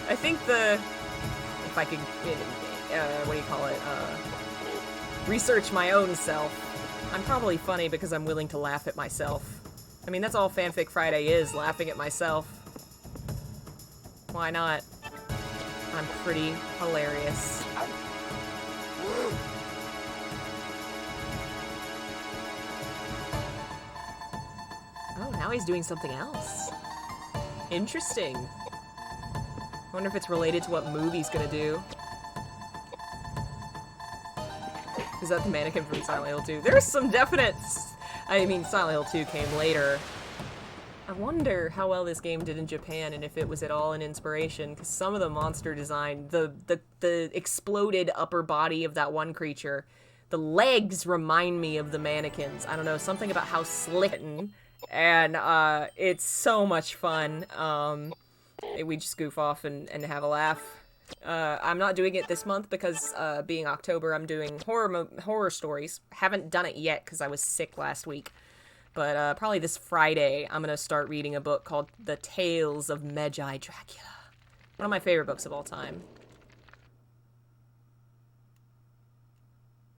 S1: I think if I could, what do you call it, research my own self, I'm probably funny because I'm willing to laugh at myself. I mean, that's all Fanfic Friday is, laughing at myself. Why not? I'm pretty hilarious. Oh, now he's doing something else. Interesting. wonder if it's related to what movie's gonna do. Is that the mannequin from Silent Hill 2? There's some definite... I mean, Silent Hill 2 came later. I wonder how well this game did in Japan and if it was at all an inspiration, because some of the monster design, the exploded upper body of that one creature, the legs remind me of the mannequins. I don't know, something about how slick, and it's so much fun. We just goof off and have a laugh. I'm not doing it this month because being October, I'm doing horror stories. Haven't done it yet because I was sick last week. But probably this Friday, I'm going to start reading a book called The Tales of Medjay Dracula. One of my favorite books of all time.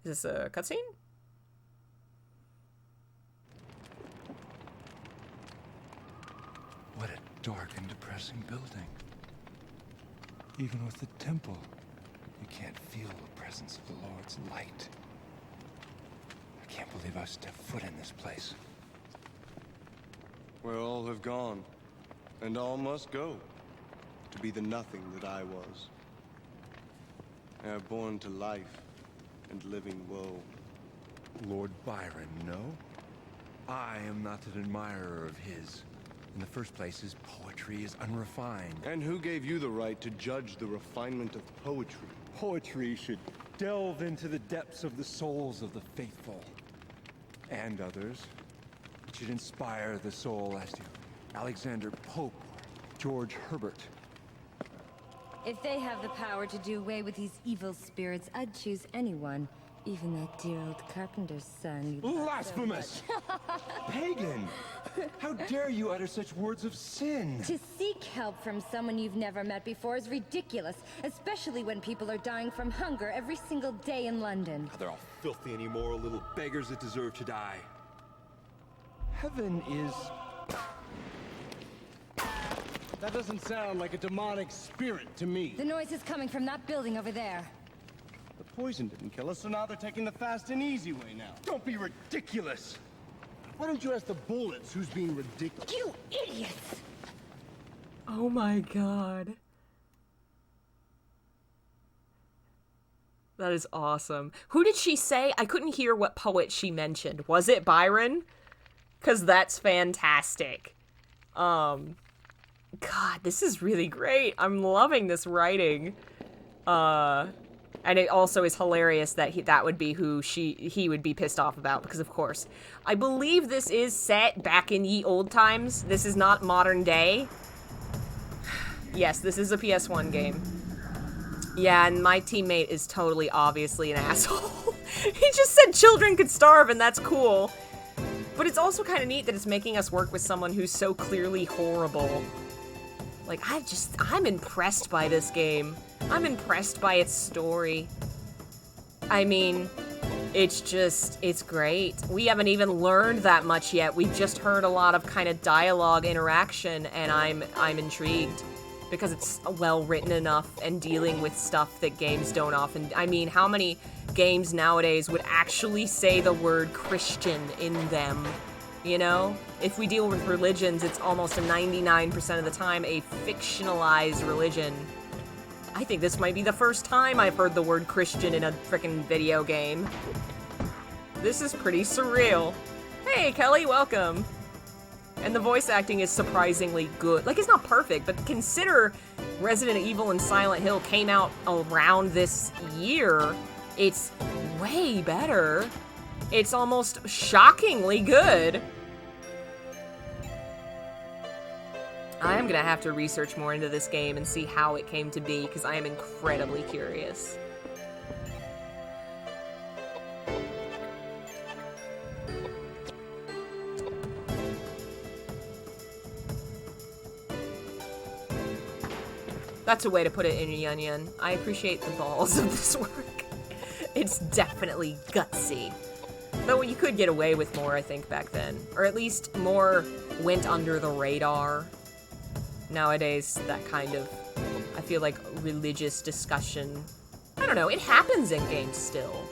S1: Is this a cutscene?
S7: What a dark and depressing building. Even with the temple, you can't feel the presence of the Lord's light. I can't believe I stepped foot in this place.
S2: Where all have gone, and all must go, to be the nothing that I was. Ere born to life and living woe.
S7: Lord Byron, no? I am not an admirer of his. In the first place, his poetry is unrefined.
S2: And who gave you the right to judge the refinement of poetry?
S7: Poetry should delve into the depths of the souls of the faithful. And others. It should inspire the soul as to Alexander Pope or George Herbert.
S3: If they have the power to do away with these evil spirits, I'd choose anyone. Even that dear old carpenter's son.
S7: Blasphemous! Pagan! How dare you utter such words of sin?
S3: To seek help from someone you've never met before is ridiculous, especially when people are dying from hunger every single day in London.
S7: They're all filthy and immoral little beggars that deserve to die. Heaven is...
S6: That doesn't sound like a demonic spirit to me.
S3: The noise is coming from that building over there.
S6: The poison didn't kill us, so now they're taking the fast and easy way now.
S7: Don't be ridiculous!
S6: Why don't you ask the bullets who's being ridiculous?
S3: You idiots!
S1: Oh my god. That is awesome. Who did she say? I couldn't hear what poet she mentioned. Was it Byron? Because that's fantastic. God, this is really great. I'm loving this writing. And it also is hilarious that that would be who he would be pissed off about, because of course. I believe this is set back in ye old times. This is not modern day. Yes, this is a PS1 game. Yeah, and my teammate is totally obviously an asshole. He just said children could starve, and that's cool. But it's also kind of neat that it's making us work with someone who's so clearly horrible. Like, I'm impressed by this game. I'm impressed by its story. I mean, it's great. We haven't even learned that much yet. We've just heard a lot of kind of dialogue interaction, and I'm intrigued. Because it's well written enough and dealing with stuff that games don't often... I mean, how many games nowadays would actually say the word Christian in them? You know? If we deal with religions, it's almost a 99% of the time a fictionalized religion. I think this might be the first time I've heard the word Christian in a frickin' video game. This is pretty surreal. Hey, Kelly, welcome. And the voice acting is surprisingly good. Like, it's not perfect, but consider Resident Evil and Silent Hill came out around this year. It's way better. It's almost shockingly good. I'm gonna have to research more into this game and see how it came to be, because I am incredibly curious. That's a way to put it, in a onion. I appreciate the balls of this work. It's definitely gutsy. Though you could get away with more, I think, back then. Or at least more went under the radar. Nowadays, that kind of, I feel like, religious discussion, I don't know, it happens in games still.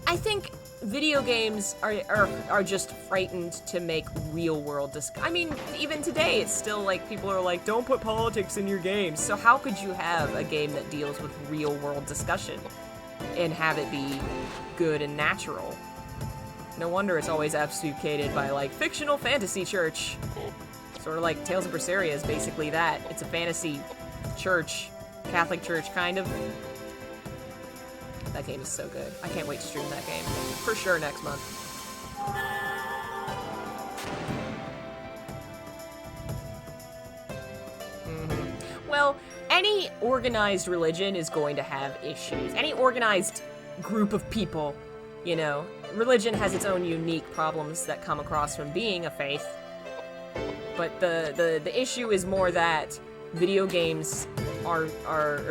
S1: I think video games are just frightened to make real world I mean, even today, it's still like, people are like, don't put politics in your games. So how could you have a game that deals with real world discussion and have it be good and natural? No wonder it's always obfuscated by, like, fictional fantasy church. Sort of like Tales of Berseria is basically that. It's a fantasy church, Catholic church, kind of. That game is so good. I can't wait to stream that game. For sure next month. Well, any organized religion is going to have issues. Any organized group of people, you know. Religion has its own unique problems that come across from being a faith. But the issue is more that video games or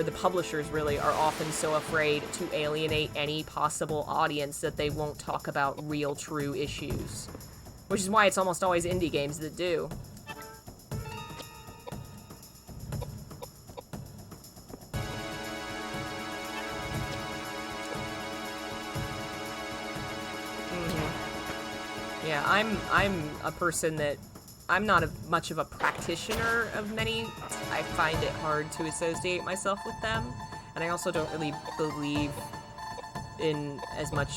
S1: the publishers really are often so afraid to alienate any possible audience that they won't talk about real, true issues. Which is why it's almost always indie games that do. Yeah, I'm a person that I'm not much of a practitioner of many. I find it hard to associate myself with them, and I also don't really believe in as much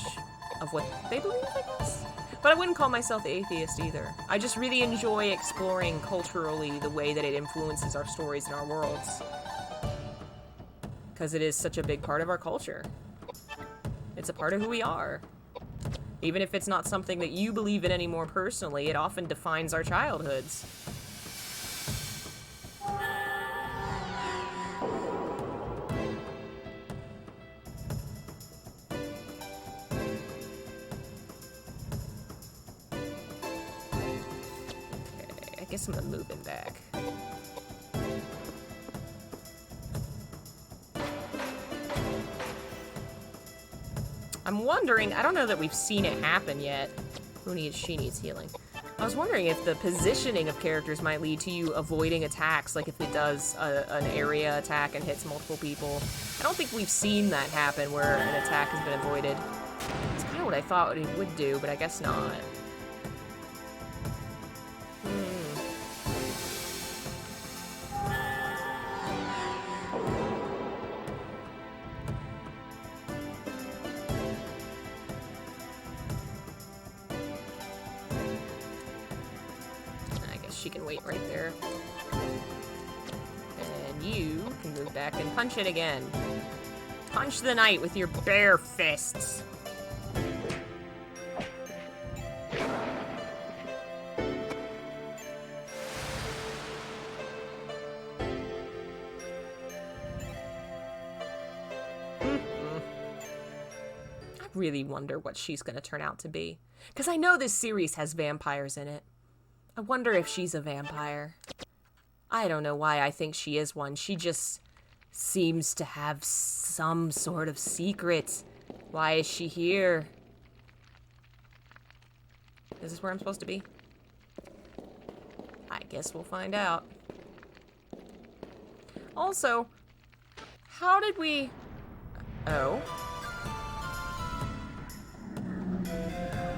S1: of what they believe, I guess. But I wouldn't call myself atheist either. I just really enjoy exploring culturally the way that it influences our stories and our worlds. Because it is such a big part of our culture. It's a part of who we are. Even if it's not something that you believe in anymore personally, it often defines our childhoods. Okay, I guess I'm gonna move him back. I'm wondering, I don't know that we've seen it happen yet. She needs healing. I was wondering if the positioning of characters might lead to you avoiding attacks, like if it does an area attack and hits multiple people. I don't think we've seen that happen where an attack has been avoided. It's kind of what I thought it would do, but I guess not. She can wait right there. And you can move back and punch it again. Punch the knight with your bare fists. I really wonder what she's gonna turn out to be. Because I know this series has vampires in it. I wonder if she's a vampire. I don't know why I think she is one. She just seems to have some sort of secret. Why is she here? Is this where I'm supposed to be? I guess we'll find out. Also, how did we... Oh.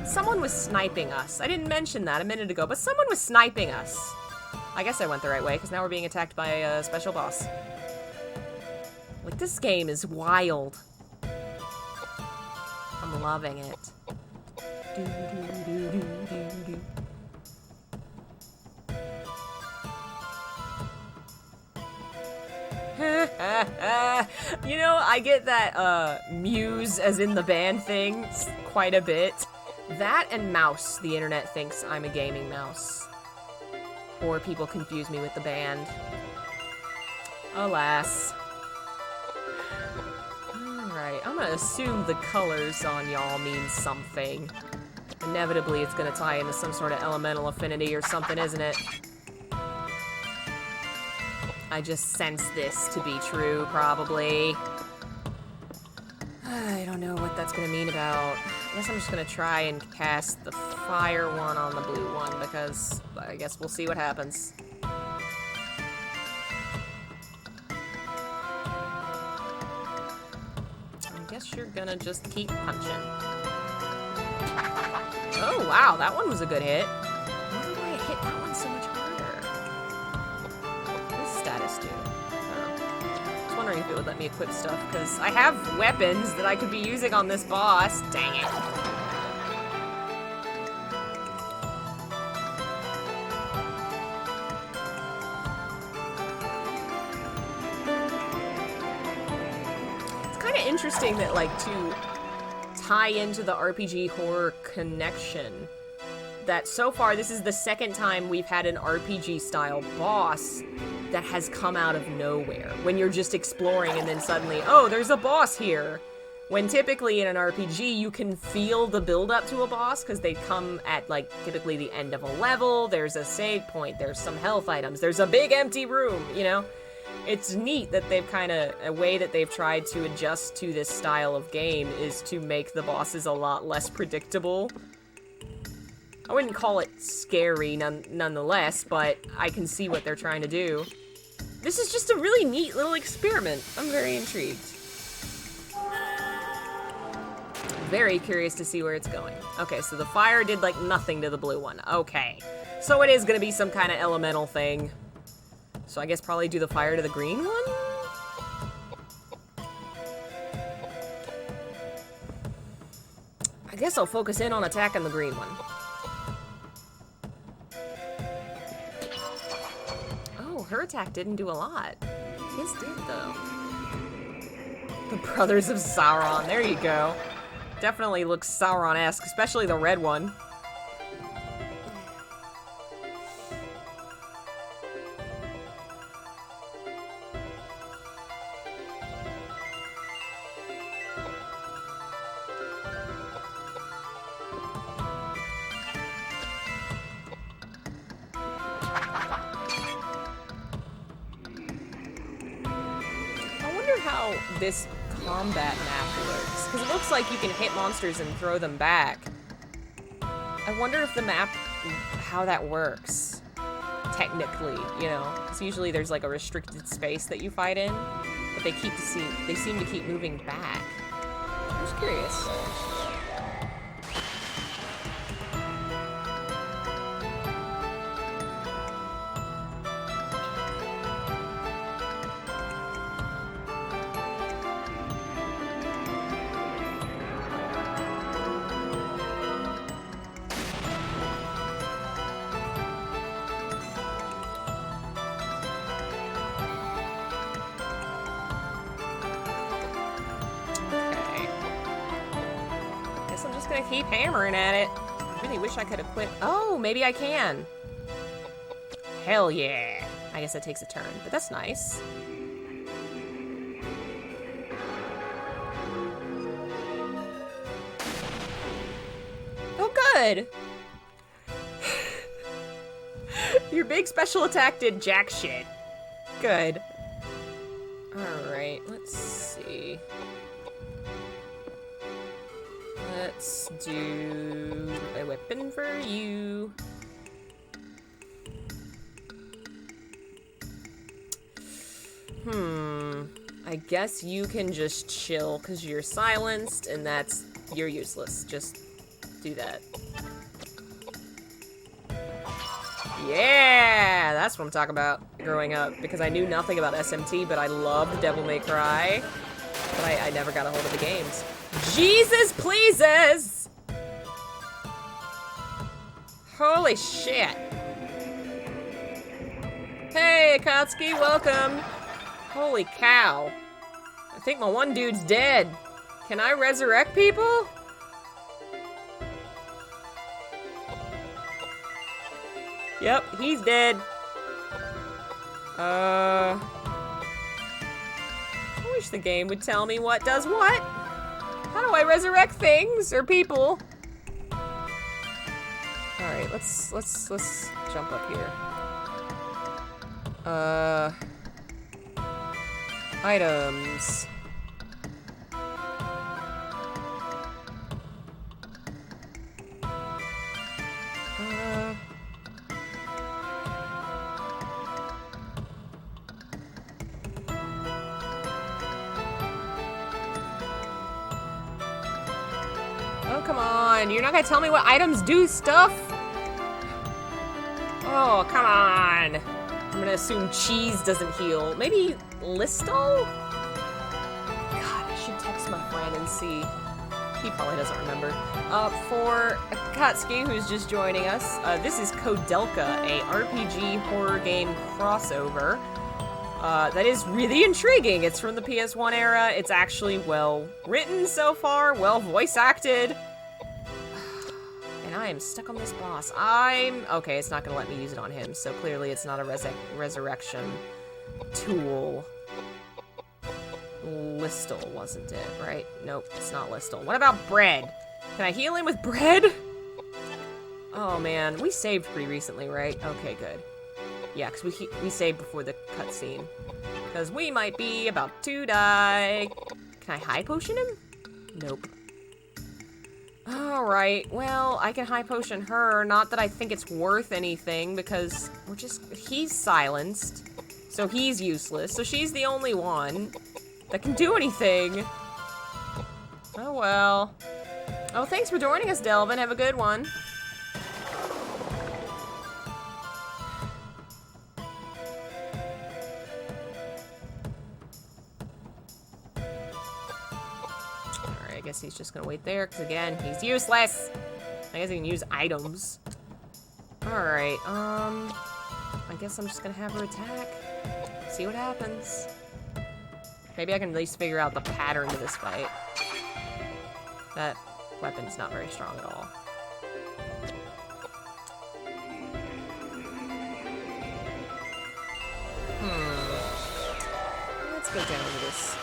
S1: Someone was sniping us. I didn't mention that a minute ago, but someone was sniping us. I guess I went the right way, because now we're being attacked by a special boss. Like, this game is wild. I'm loving it. You know, I get that Muse, as in the band thing, quite a bit. That and mouse, the internet thinks I'm a gaming mouse. Or people confuse me with the band. Alas. Alright, I'm gonna assume the colors on y'all mean something. Inevitably, it's gonna tie into some sort of elemental affinity or something, isn't it? I just sense this to be true, probably. I don't know what that's gonna mean about... I guess I'm just gonna try and cast the fire one on the blue one, because I guess we'll see what happens. I guess you're gonna just keep punching. Oh, wow, that one was a good hit. I wonder why it hit that one so much harder. What's status do? I was wondering if it would let me equip stuff, because I have weapons that I could be using on this boss. Dang it. Interesting that, like, to tie into the RPG horror connection, that so far this is the second time we've had an RPG style boss that has come out of nowhere, when you're just exploring and then suddenly, oh, there's a boss here, when typically in an RPG you can feel the build up to a boss because they come at, like, typically the end of a level, there's a save point, there's some health items, there's a big empty room, you know? It's neat that they've a way that they've tried to adjust to this style of game is to make the bosses a lot less predictable. I wouldn't call it scary nonetheless, but I can see what they're trying to do. This is just a really neat little experiment. I'm very intrigued. Very curious to see where it's going. Okay, so the fire did, like, nothing to the blue one. Okay. So it is gonna be some kind of elemental thing. So I guess probably do the fire to the green one? I guess I'll focus in on attacking the green one. Oh, her attack didn't do a lot. His did, though. The Brothers of Sauron, there you go. Definitely looks Sauron-esque, especially the red one. This combat map works, because it looks like you can hit monsters and throw them back. I wonder if the map, how that works, technically, you know, because usually there's like a restricted space that you fight in, but they seem to keep moving back. I'm just curious. Keep hammering at it. I really wish I could have quit. Oh, maybe I can. Hell yeah. I guess that takes a turn, but that's nice. Oh, good. Your big special attack did jack shit. Good. Alright, let's see. Let's do a weapon for you. I guess you can just chill because you're silenced and you're useless. Just do that. Yeah, that's what I'm talking about growing up, because I knew nothing about SMT, but I loved Devil May Cry, but I never got a hold of the games. Jesus pleases! Holy shit. Hey, Akatsuki, welcome. Holy cow. I think my one dude's dead. Can I resurrect people? Yep, he's dead. I wish the game would tell me what does what. How do I resurrect things or people? Alright, let's jump up here. Items. Oh, come on. You're not gonna tell me what items do stuff? Oh, come on. I'm gonna assume cheese doesn't heal. Maybe Listo? God, I should text my friend and see. He probably doesn't remember. For Akatsuki, who's just joining us, this is Koudelka, a RPG horror game crossover. That is really intriguing. It's from the PS1 era. It's actually well written so far, well voice acted. And I am stuck on this boss. Okay, it's not gonna let me use it on him, so clearly it's not a resurrection tool. Listle, wasn't it, right? Nope, it's not Listle. What about bread? Can I heal him with bread? Oh man, we saved pretty recently, right? Okay, good. Yeah, because we saved before the cutscene. Because we might be about to die. Can I high potion him? Nope. Alright, well, I can high potion her. Not that I think it's worth anything, because he's silenced. So he's useless. So she's the only one that can do anything. Oh well. Oh, thanks for joining us, Delvin. Have a good one. Alright, I guess he's just gonna wait there, because again, he's useless. I guess he can use items. Alright, I guess I'm just gonna have her attack. See what happens. Maybe I can at least figure out the pattern to this fight. That weapon's not very strong at all. Let's go down to this.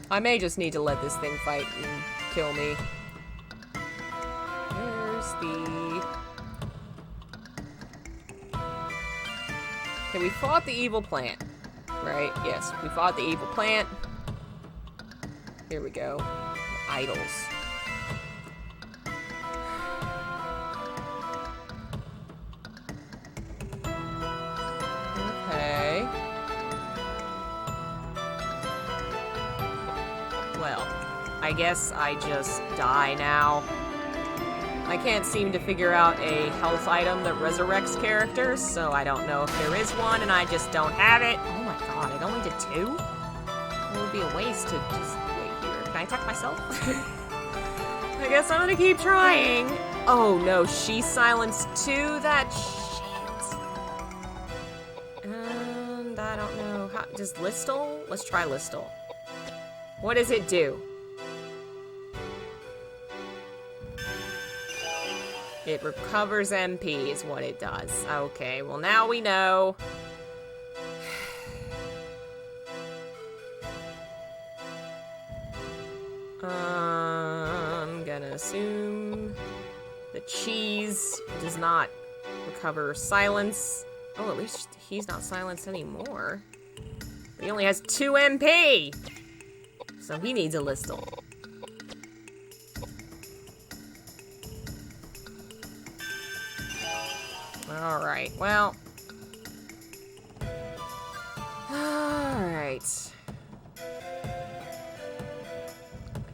S1: I may just need to let this thing fight and kill me. Where's the... Okay, we fought the evil plant, right? Yes, we fought the evil plant. Here we go. Idols. Okay. Well, I guess I just die now. I can't seem to figure out a health item that resurrects characters, so I don't know if there is one, and I just don't have it. Oh my god, it only did 2? It would be a waste to just wait here. Can I attack myself? I guess I'm gonna keep trying. Oh no, she's silenced too? That shit. And I don't know. Does Listle? Let's try Listle. What does it do? It recovers MP is what it does. Okay, well now we know. I'm gonna assume the cheese does not recover silence. Oh, at least he's not silenced anymore. He only has 2 MP! So he needs a Listle. Alright, well. Alright. I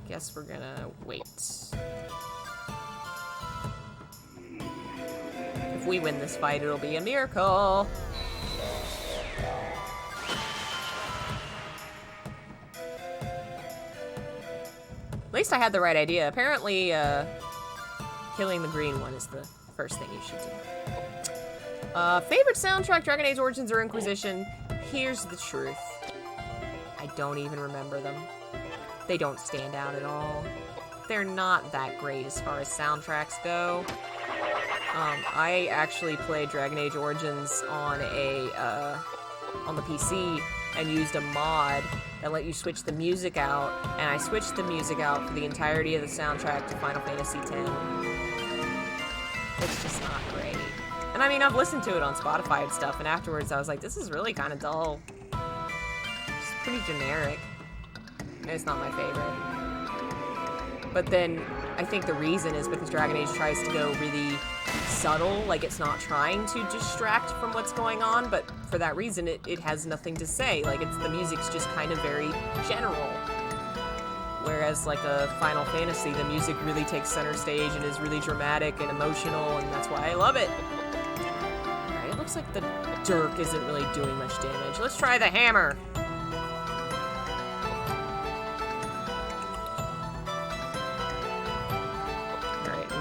S1: guess we're gonna wait. If we win this fight, it'll be a miracle. At least I had the right idea. Apparently, killing the green one is the first thing you should do. Favorite soundtrack, Dragon Age Origins or Inquisition? Here's the truth. I don't even remember them. They don't stand out at all. They're not that great as far as soundtracks go. I actually played Dragon Age Origins on the PC and used a mod that let you switch the music out, and I switched the music out for the entirety of the soundtrack to Final Fantasy X. It's just not great. And I mean, I've listened to it on Spotify and stuff, and afterwards I was like, this is really kind of dull. It's pretty generic. It's not my favorite. But then, I think the reason is because Dragon Age tries to go really subtle, like it's not trying to distract from what's going on, but for that reason it has nothing to say. Like the music's just kind of very general. Whereas like a Final Fantasy, the music really takes center stage and is really dramatic and emotional, and that's why I love it. Alright, it looks like the dirk isn't really doing much damage. Let's try the hammer.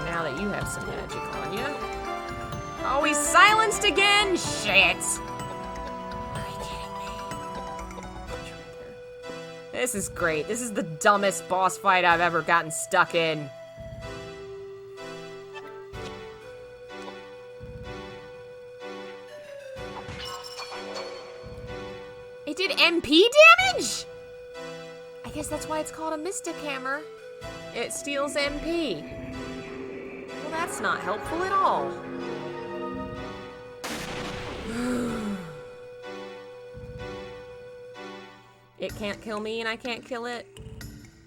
S1: Now that you have some magic on you. Oh, he's silenced again! Shit! Are you kidding me? This is great. This is the dumbest boss fight I've ever gotten stuck in. It did MP damage?! I guess that's why it's called a Mystic Hammer. It steals MP. Well, that's not helpful at all. It can't kill me and I can't kill it.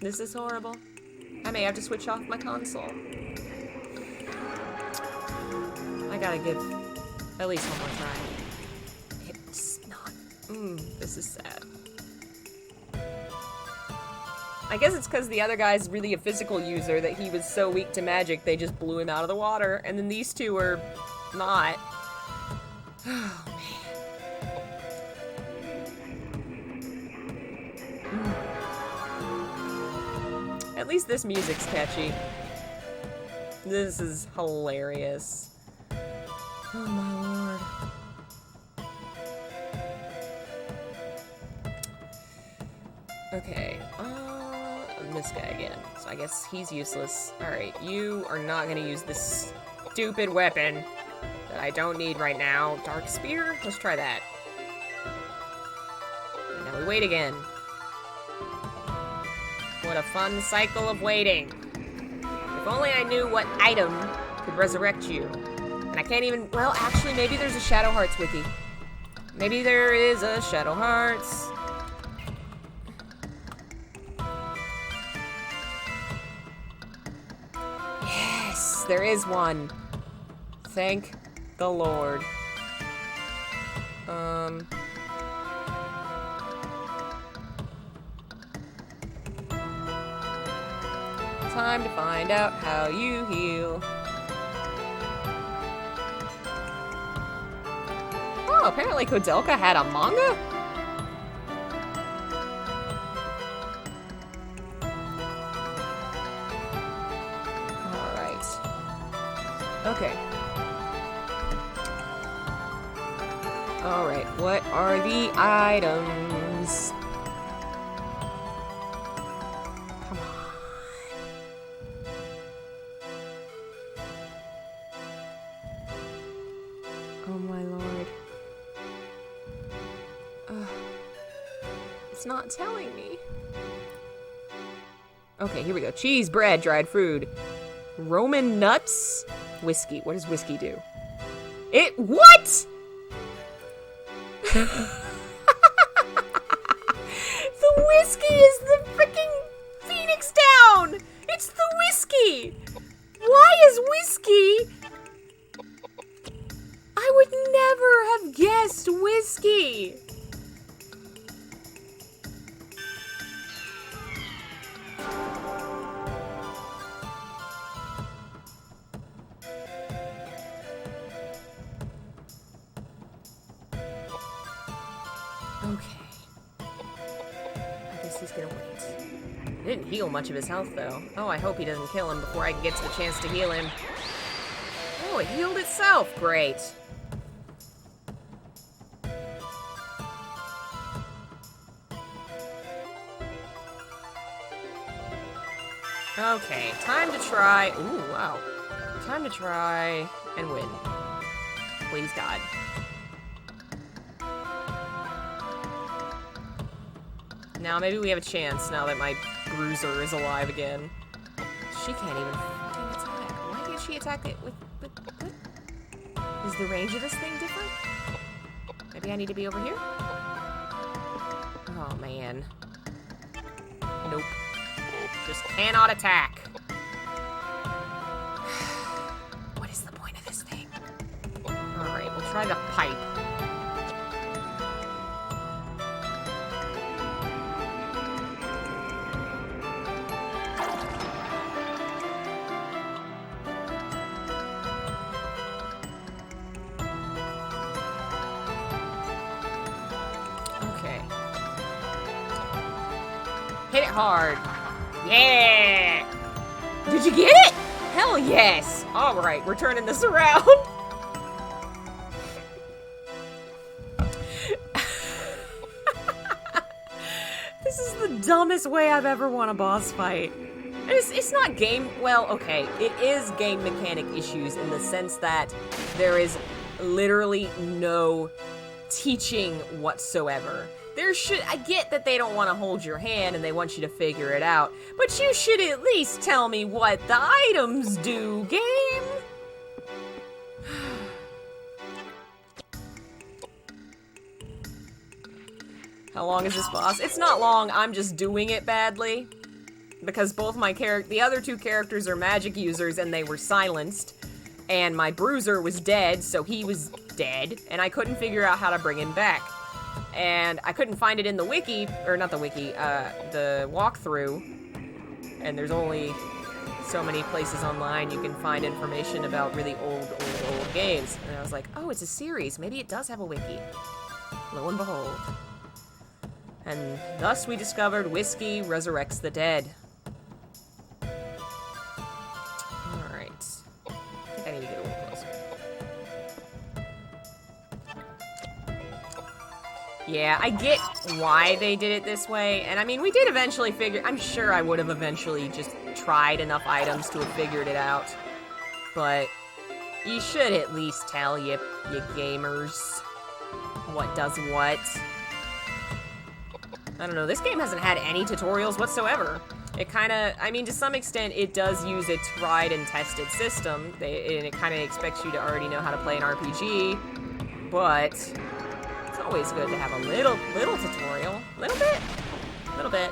S1: This is horrible. I may have to switch off my console. I gotta give at least one more try. It's not... this is sad. I guess it's because the other guy's really a physical user that he was so weak to magic they just blew him out of the water, and then these two are not. Oh, man. At least this music's catchy. This is hilarious. Oh my lord. Okay, this guy again. So I guess he's useless. Alright, you are not gonna use this stupid weapon that I don't need right now. Dark Spear? Let's try that. And now we wait again. What a fun cycle of waiting. If only I knew what item could resurrect you. And I can't even... Well, actually, maybe there's a Shadow Hearts wiki. Maybe there is a Shadow Hearts. Yes, there is one. Thank the Lord. Time to find out how you heal. Oh, apparently Koudelka had a manga? Alright. Okay. Alright, what are the items? Come on. Oh my lord. It's not telling me. Okay, here we go. Cheese, bread, dried fruit. Roman nuts? Whiskey. What does whiskey do? It... What?! The whiskey is the freaking Phoenix Down! It's the whiskey! Why is whiskey... I would never have guessed whiskey! Okay. I guess he's gonna wait. It didn't heal much of his health, though. Oh, I hope he doesn't kill him before I can get to the chance to heal him. Oh, it healed itself! Great. Okay, time to try... Ooh, wow. Time to try and win. Please, God. Now maybe we have a chance now that my bruiser is alive again. She can't even fucking attack. Why can't she attack it with what? Is the range of this thing different? Maybe I need to be over here? Oh, man. Nope. Just cannot attack. What is the point of this thing? Try the pipe. Okay. Hit it hard. Yeah! Did you get it? Hell yes! Alright, we're turning this around. This is the dumbest way I've ever won a boss fight. It's not game... Well, okay. It is game mechanic issues in the sense that there is literally no teaching whatsoever. I get that they don't want to hold your hand and they want you to figure it out, but you should at least tell me what the items do, game! How long is this boss? It's not long, I'm just doing it badly. Because both the other two characters are magic users and they were silenced. And my bruiser was dead, so he was dead, and I couldn't figure out how to bring him back. And I couldn't find it in the wiki, or not the wiki, the walkthrough. And there's only so many places online you can find information about really old games. And I was like, oh, it's a series. Maybe it does have a wiki. Lo and behold. And thus we discovered whiskey resurrects the dead. Alright. I think I need to get a little closer. Yeah, I get why they did it this way, and I mean, we did eventually figure... I'm sure I would have eventually just tried enough items to have figured it out, but you should at least tell you gamers what does what. I don't know, this game hasn't had any tutorials whatsoever. It kinda... I mean, to some extent, it does use a tried and tested system, and it kinda expects you to already know how to play an RPG, but... always good to have a little tutorial. Little bit.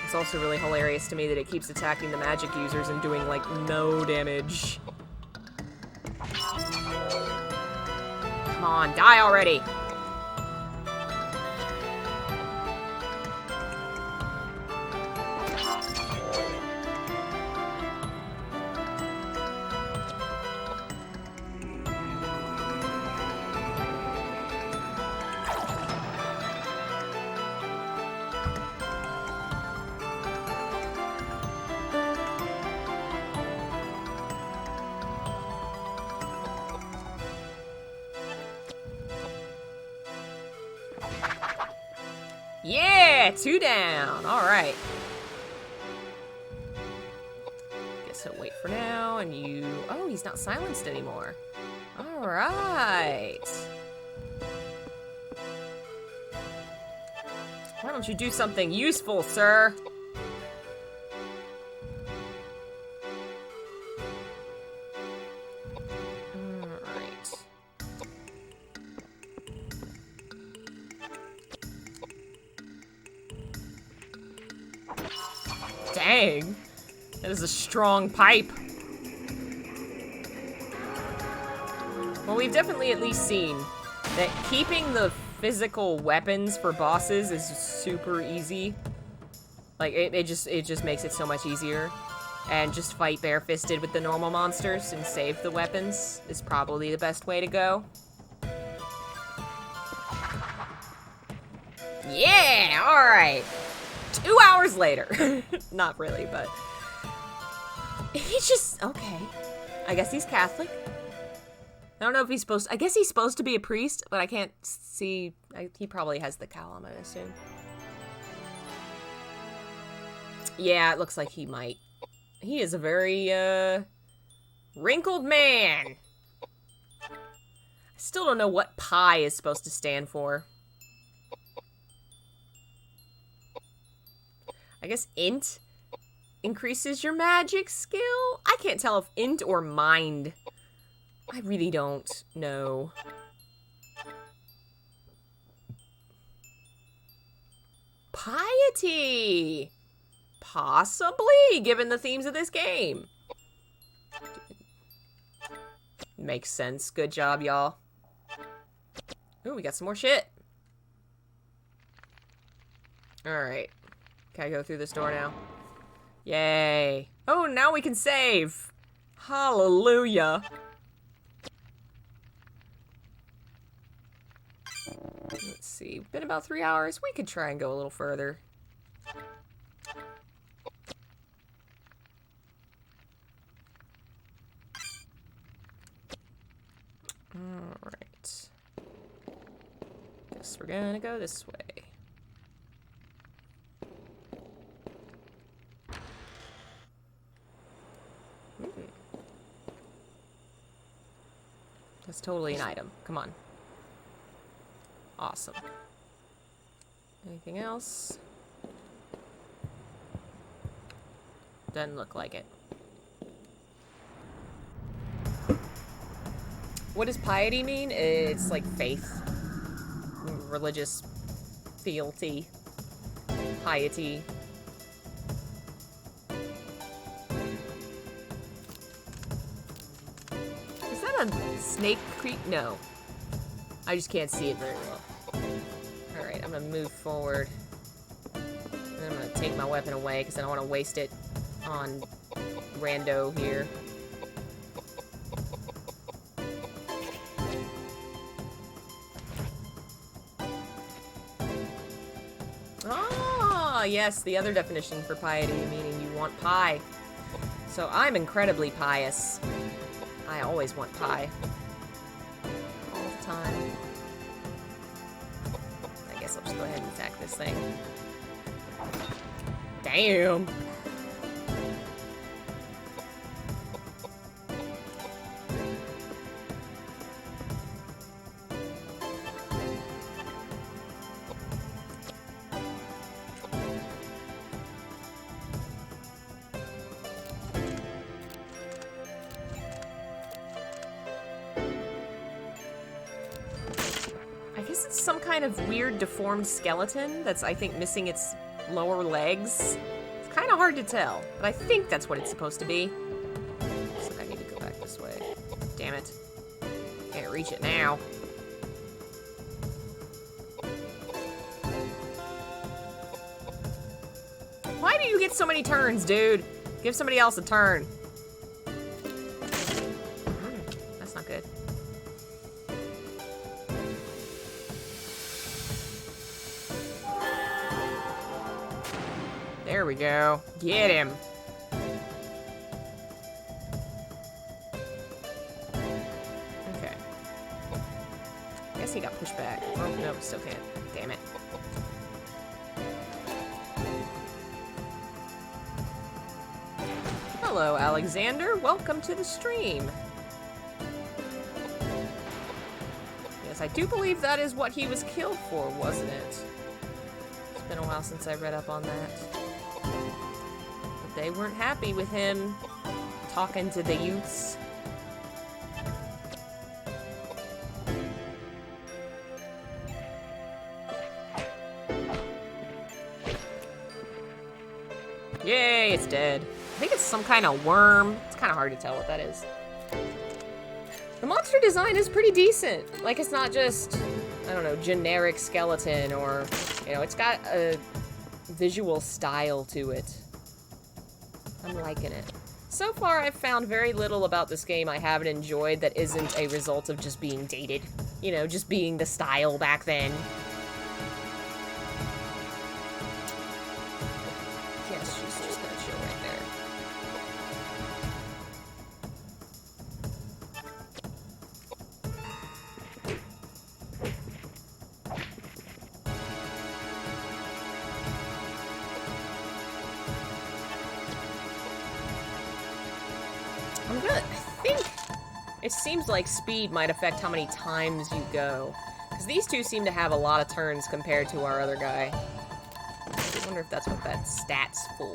S1: It's also really hilarious to me that it keeps attacking the magic users and doing, like, no damage. Come on, die already! Yeah, 2 down. All right. Guess I'll wait for now, and you... Oh, he's not silenced anymore. All right. Why don't you do something useful, sir? Dang, that is a strong pipe. Well, we've definitely at least seen that keeping the physical weapons for bosses is super easy. Like, it just makes it so much easier. And just fight bare-fisted with the normal monsters and save the weapons is probably the best way to go. Yeah, alright. 2 hours later. Not really, but... He's just... Okay. I guess he's Catholic. I don't know if he's supposed... I guess he's supposed to be a priest, but I can't see... he probably has the cowl, I'm gonna assume. Yeah, it looks like he might. He is a very, wrinkled man. I still don't know what pi is supposed to stand for. I guess int increases your magic skill? I can't tell if int or mind. I really don't know. Piety! Possibly, given the themes of this game. Makes sense. Good job, y'all. Ooh, we got some more shit. Alright. Can I go through this door now? Yay. Oh, now we can save. Hallelujah. Let's see. Been about 3 hours. We could try and go a little further. Alright. Guess we're gonna go this way. That's totally an item. Come on. Awesome. Anything else? Doesn't look like it. What does piety mean? It's like faith. Religious fealty. Piety. Is that a snake creep? No. I just can't see it very well. Alright, I'm gonna move forward. And I'm gonna take my weapon away because I don't want to waste it on rando here. Ah, yes, the other definition for piety, meaning you want pie. So I'm incredibly pious. I always want pie. All the time. I guess I'll just go ahead and attack this thing. Damn! I guess it's some kind of weird deformed skeleton that's, I think, missing its lower legs. It's kind of hard to tell, but I think that's what it's supposed to be. Looks like I need to go back this way. Damn it. Can't reach it now. Why do you get so many turns, dude? Give somebody else a turn. That's not good. There we go. Get him. Okay. Guess he got pushed back. Oh, no, still can't. Damn it. Hello, Alexander. Welcome to the stream. Yes, I do believe that is what he was killed for, wasn't it? It's been a while since I read up on that. But they weren't happy with him talking to the youths. Yay, it's dead. I think it's some kind of worm. It's kind of hard to tell what that is. The monster design is pretty decent. Like, it's not just, I don't know, generic skeleton or, you know, it's got a visual style to it. I'm liking it. So far, I've found very little about this game I haven't enjoyed that isn't a result of just being dated. You know, just being the style back then. Yes, she's just gonna chill right there. I'm good. I think it seems like speed might affect how many times you go. Because these two seem to have a lot of turns compared to our other guy. I wonder if that's what that stat's for.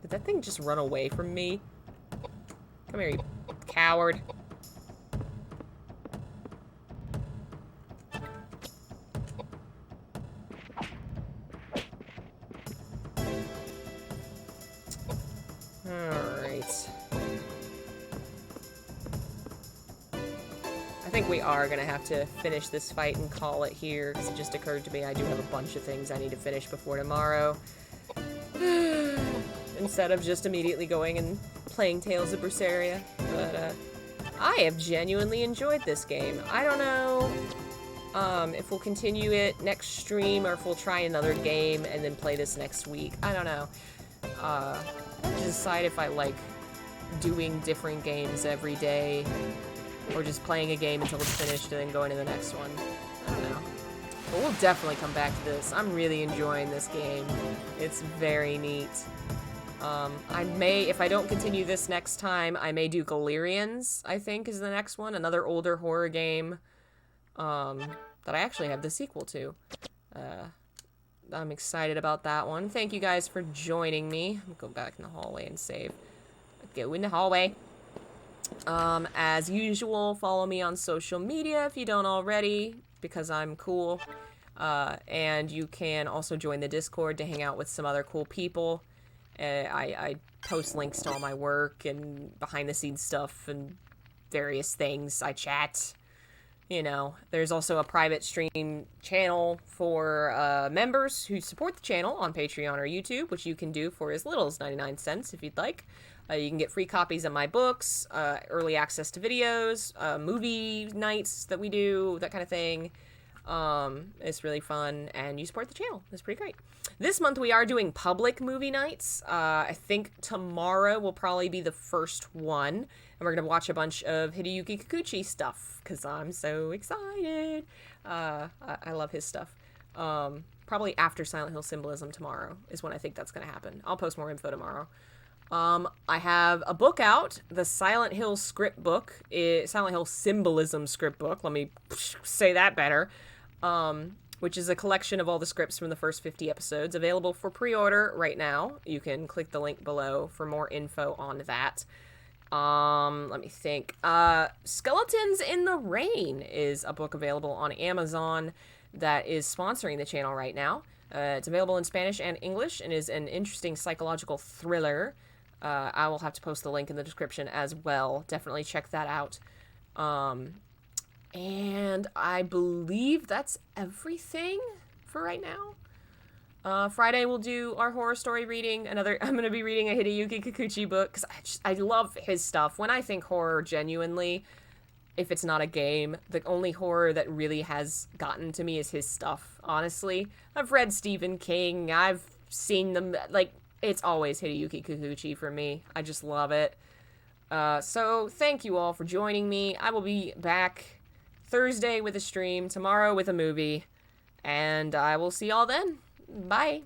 S1: Did that thing just run away from me? Come here, you coward. think we are gonna have to finish this fight and call it here, because it just occurred to me I do have a bunch of things I need to finish before tomorrow. Instead of just immediately going and playing Tales of Berseria. But, I have genuinely enjoyed this game. I don't know if we'll continue it next stream or if we'll try another game and then play this next week. I don't know. Decide if I like doing different games every day or just playing a game until it's finished and then going to the next one. I don't know. But we'll definitely come back to this. I'm really enjoying this game. It's very neat. I may, if I don't continue this next time, I may do Galerians, I think, is the next one. Another older horror game, that I actually have the sequel to. I'm excited about that one. Thank you guys for joining me. I'll go back in the hallway and save. Go in the hallway. As usual, follow me on social media if you don't already, because I'm cool. And you can also join the Discord to hang out with some other cool people. I post links to all my work and behind-the-scenes stuff and various things. I chat. You know, there's also a private stream channel for members who support the channel on Patreon or YouTube, which you can do for as little as 99 cents if you'd like. You can get free copies of my books, early access to videos, movie nights that we do, that kind of thing. It's really fun, and you support the channel. It's pretty great. This month we are doing public movie nights. I think tomorrow will probably be the first one, and we're going to watch a bunch of Hideyuki Kikuchi stuff, because I'm so excited. I love his stuff. Probably after Silent Hill Symbolism tomorrow is when I think that's going to happen. I'll post more info tomorrow. I have a book out, the Silent Hill script book, Silent Hill Symbolism script book, let me say that better, which is a collection of all the scripts from the first 50 episodes, available for pre-order right now. You can click the link below for more info on that. Let me think. Skeletons in the Rain is a book available on Amazon that is sponsoring the channel right now. It's available in Spanish and English and is an interesting psychological thriller. I will have to post the link in the description as well. Definitely check that out. And I believe that's everything for right now. Friday we'll do our horror story reading. I'm going to be reading a Hideyuki Kikuchi book because I love his stuff. When I think horror genuinely, if it's not a game, the only horror that really has gotten to me is his stuff, honestly. I've read Stephen King. I've seen them, like, it's always Hideyuki Kikuchi for me. I just love it. So thank you all for joining me. I will be back Thursday with a stream, tomorrow with a movie, and I will see y'all then. Bye.